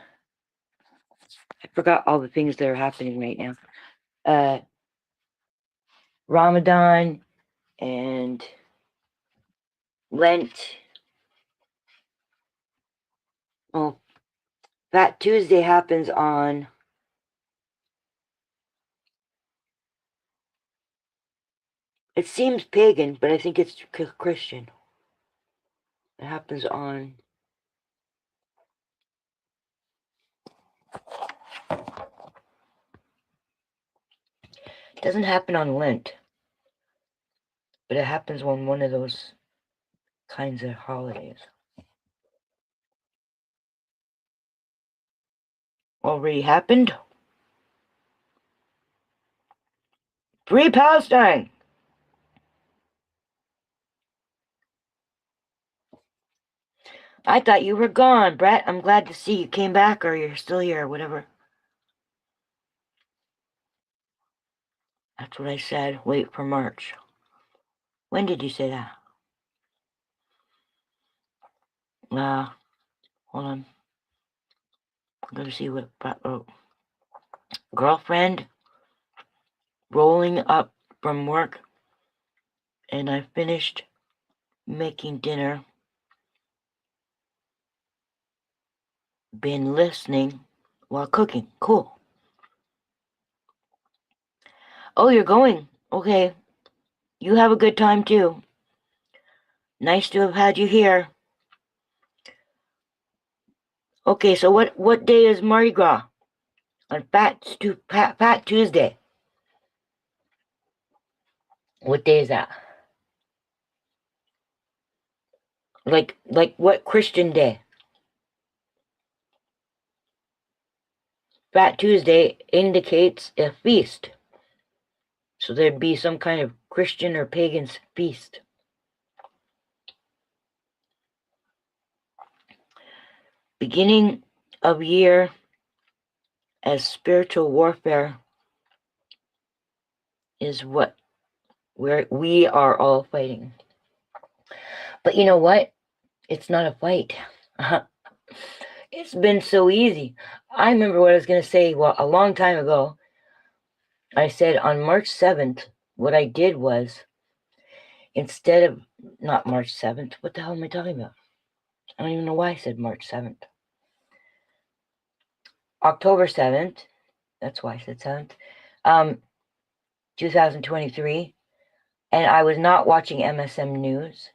forgot all the things that are happening right now. Ramadan and Lent. Oh, Fat Tuesday happens on it seems pagan, but I think it's Christian. It happens on It doesn't happen on Lent, but it happens on one of those kinds of holidays. Already happened? Free Palestine! I thought you were gone, Brett. I'm glad to see you came back, or you're still here, or whatever. That's what I said. Wait for March. When did you say that? Hold on. I'm gonna see what Brett wrote. Girlfriend rolling up from work, and I finished making dinner. Been listening while cooking. Cool. Oh, you're going. Okay. You have a good time too. Nice to have had you here. Okay, so what day is Mardi Gras? On Fat Tuesday. What day is that? Like what Christian day? Fat Tuesday indicates a feast. So there'd be some kind of Christian or pagan feast. Beginning of year as spiritual warfare is what we are all fighting. But you know what? It's not a fight. It's been so easy. I remember what I was going to say, well, a long time ago. I said on March 7th, what I did was, instead of, not March 7th, what the hell am I talking about? I don't even know why I said March 7th. October 7th, that's why I said 7th, 2023, and I was not watching MSM News.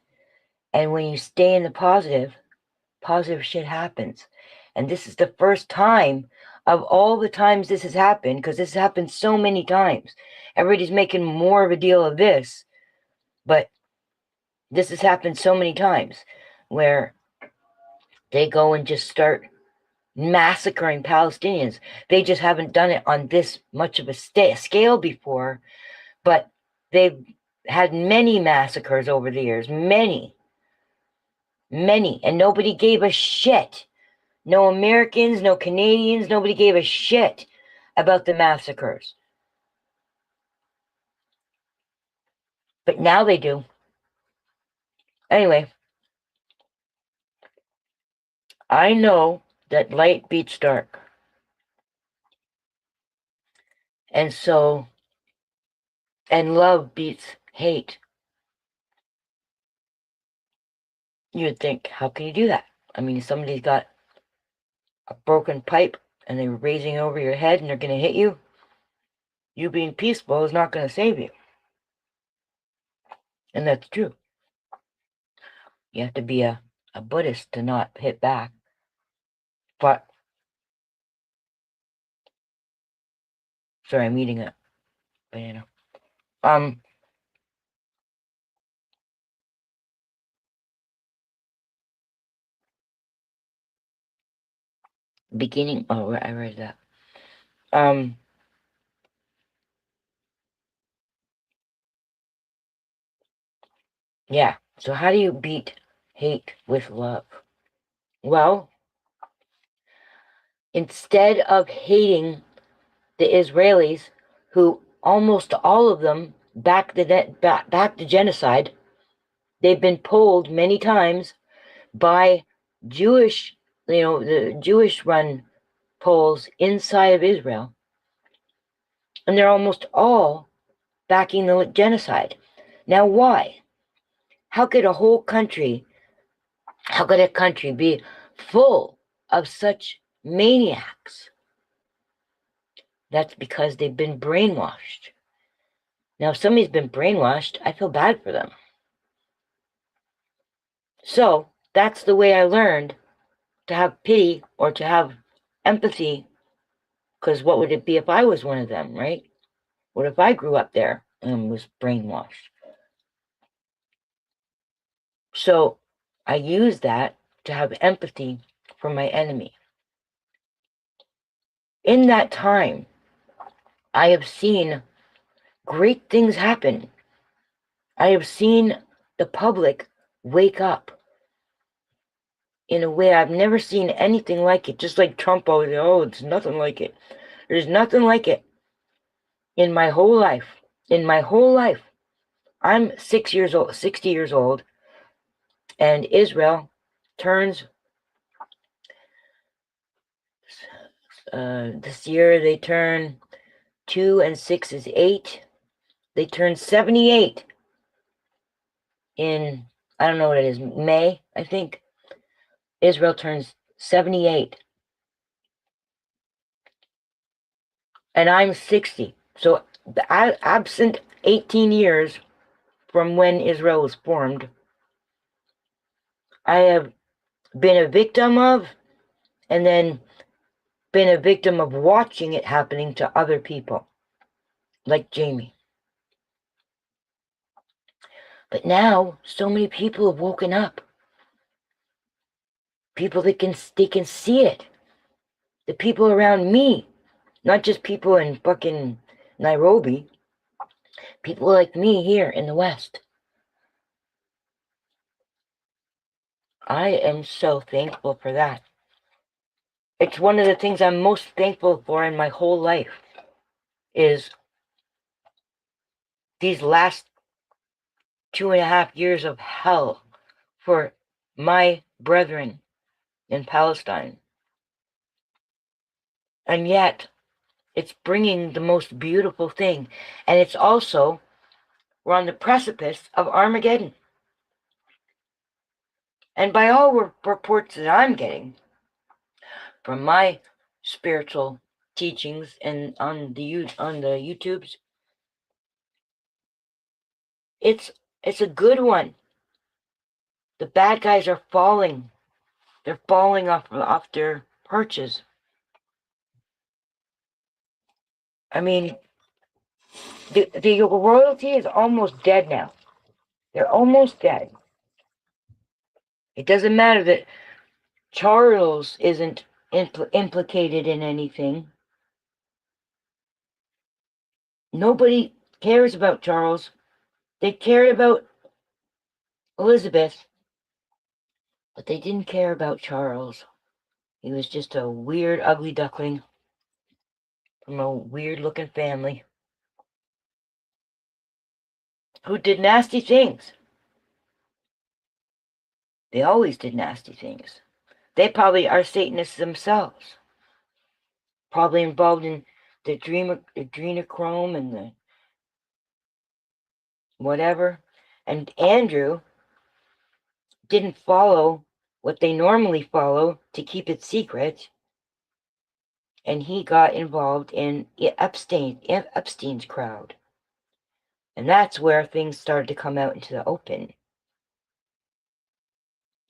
And when you stay in the positive shit happens. And this is the first time of all the times this has happened, because this has happened so many times. Everybody's making more of a deal of this, but this has happened so many times where they go and just start massacring Palestinians. They just haven't done it on this much of a scale before, but they've had many massacres over the years, many, and nobody gave a shit. No Americans, no Canadians, nobody gave a shit about the massacres. But now they do. Anyway, I know that light beats dark. And so, and love beats hate. You'd think, how can you do that? I mean, somebody's got a broken pipe and they're raising over your head and they're going to hit you. You being peaceful is not going to save you. And that's true. You have to be a Buddhist to not hit back. But, sorry, I'm eating a banana. Beginning, oh, I read that. Yeah, so how do you beat hate with love? Well, instead of hating the Israelis, who almost all of them back the genocide, they've been pulled many times by Jewish, the Jewish-run polls inside of Israel, and they're almost all backing the genocide. Now, why? How could a country be full of such maniacs? That's because they've been brainwashed. Now, if somebody's been brainwashed, I feel bad for them. So, that's the way I learned to have pity or to have empathy, because what would it be if I was one of them, right? What if I grew up there and was brainwashed? So I use that to have empathy for my enemy. In that time, I have seen great things happen. I have seen the public wake up in a way I've never seen anything like it. Just like Trump always, oh, it's nothing like it. There's nothing like it in my whole life. In my whole life. I'm 60 years old, and Israel turns, this year they turn 2 and 6 is 8. They turn 78 in, I don't know what it is, May, I think. Israel turns 78. And I'm 60. So absent 18 years from when Israel was formed, I have been a victim of, and then been a victim of watching it happening to other people, like Jamie. But now, so many people have woken up. People that they can see it. The people around me, not just people in fucking Nairobi, people like me here in the West. I am so thankful for that. It's one of the things I'm most thankful for in my whole life is these last 2.5 years of hell for my brethren in Palestine. And yet, it's bringing the most beautiful thing. And it's also, we're on the precipice of Armageddon. And by all reports that I'm getting from my spiritual teachings and on the YouTubes, it's a good one. The bad guys are falling. They're falling off their perches. I mean, the royalty is almost dead now. They're almost dead. It doesn't matter that Charles isn't implicated in anything. Nobody cares about Charles. They cared about Elizabeth, but they didn't care about Charles. He was just a weird, ugly duckling from a weird-looking family who did nasty things. They always did nasty things. They probably are Satanists themselves. Probably involved in the adrenochrome and the whatever. And Andrew didn't follow what they normally follow to keep it secret. And he got involved in Epstein's crowd. And that's where things started to come out into the open.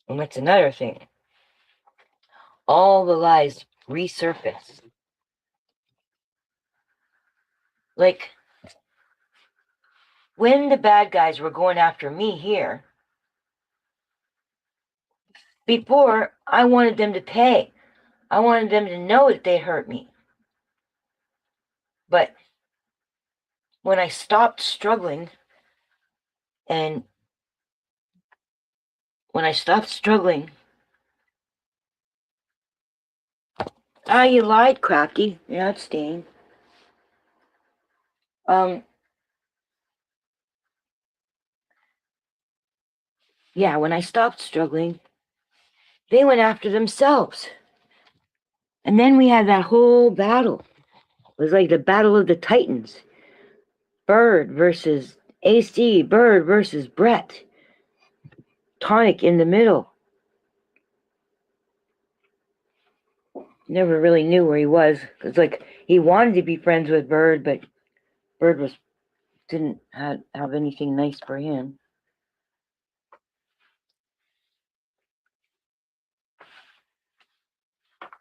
And that's another thing. All the lies resurface. Like, when the bad guys were going after me here, before, I wanted them to pay. I wanted them to know that they hurt me. But when I stopped struggling, and when I stopped struggling, you lied, Crafty. You're not staying. Yeah, when I stopped struggling, they went after themselves. And then we had that whole battle. It was like the battle of the Titans. Bird versus AC, Bird versus Brett. Tonic in the middle. Never really knew where he was. It's like he wanted to be friends with Bird, but Bird didn't have anything nice for him.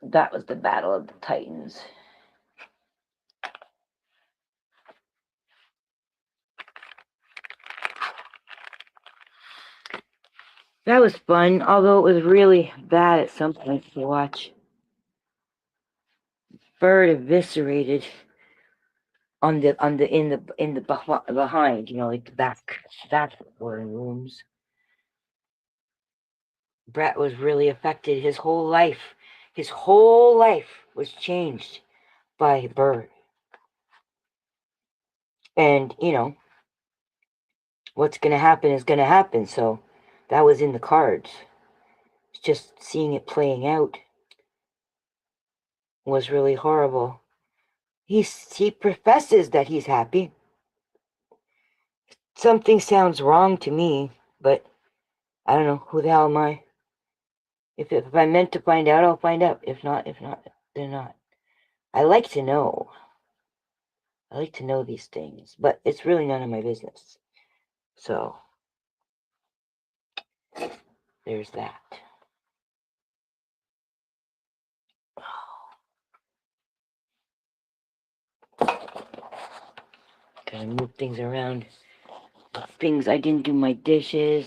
That was the battle of the Titans. That was fun, although it was really bad at some points to watch. Bird eviscerated on the behind, like the back rooms. Brett was really affected. His whole life was changed by Bird. And, what's going to happen is going to happen. So that was in the cards. Just seeing it playing out was really horrible. He professes that he's happy. Something sounds wrong to me, but I don't know. Who the hell am I? If I'm meant to find out, I'll find out. If not, then not. I like to know. I like to know these things, but it's really none of my business. So, there's that. Gotta move things around. Things I didn't do my dishes.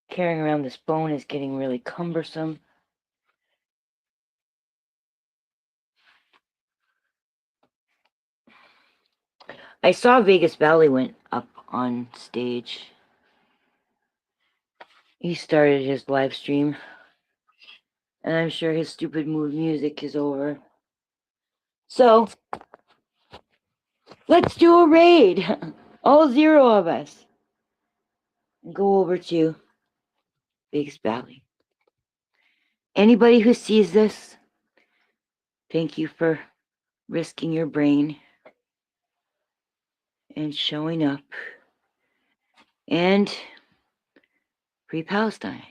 Carrying around this phone is getting really cumbersome. I saw Vegas Valley went up on stage. He started his live stream. And I'm sure his stupid mood music is over. So, let's do a raid. All 0 of us. And go over to Vegas Valley. Anybody who sees this, thank you for risking your brain and showing up. And Free Palestine.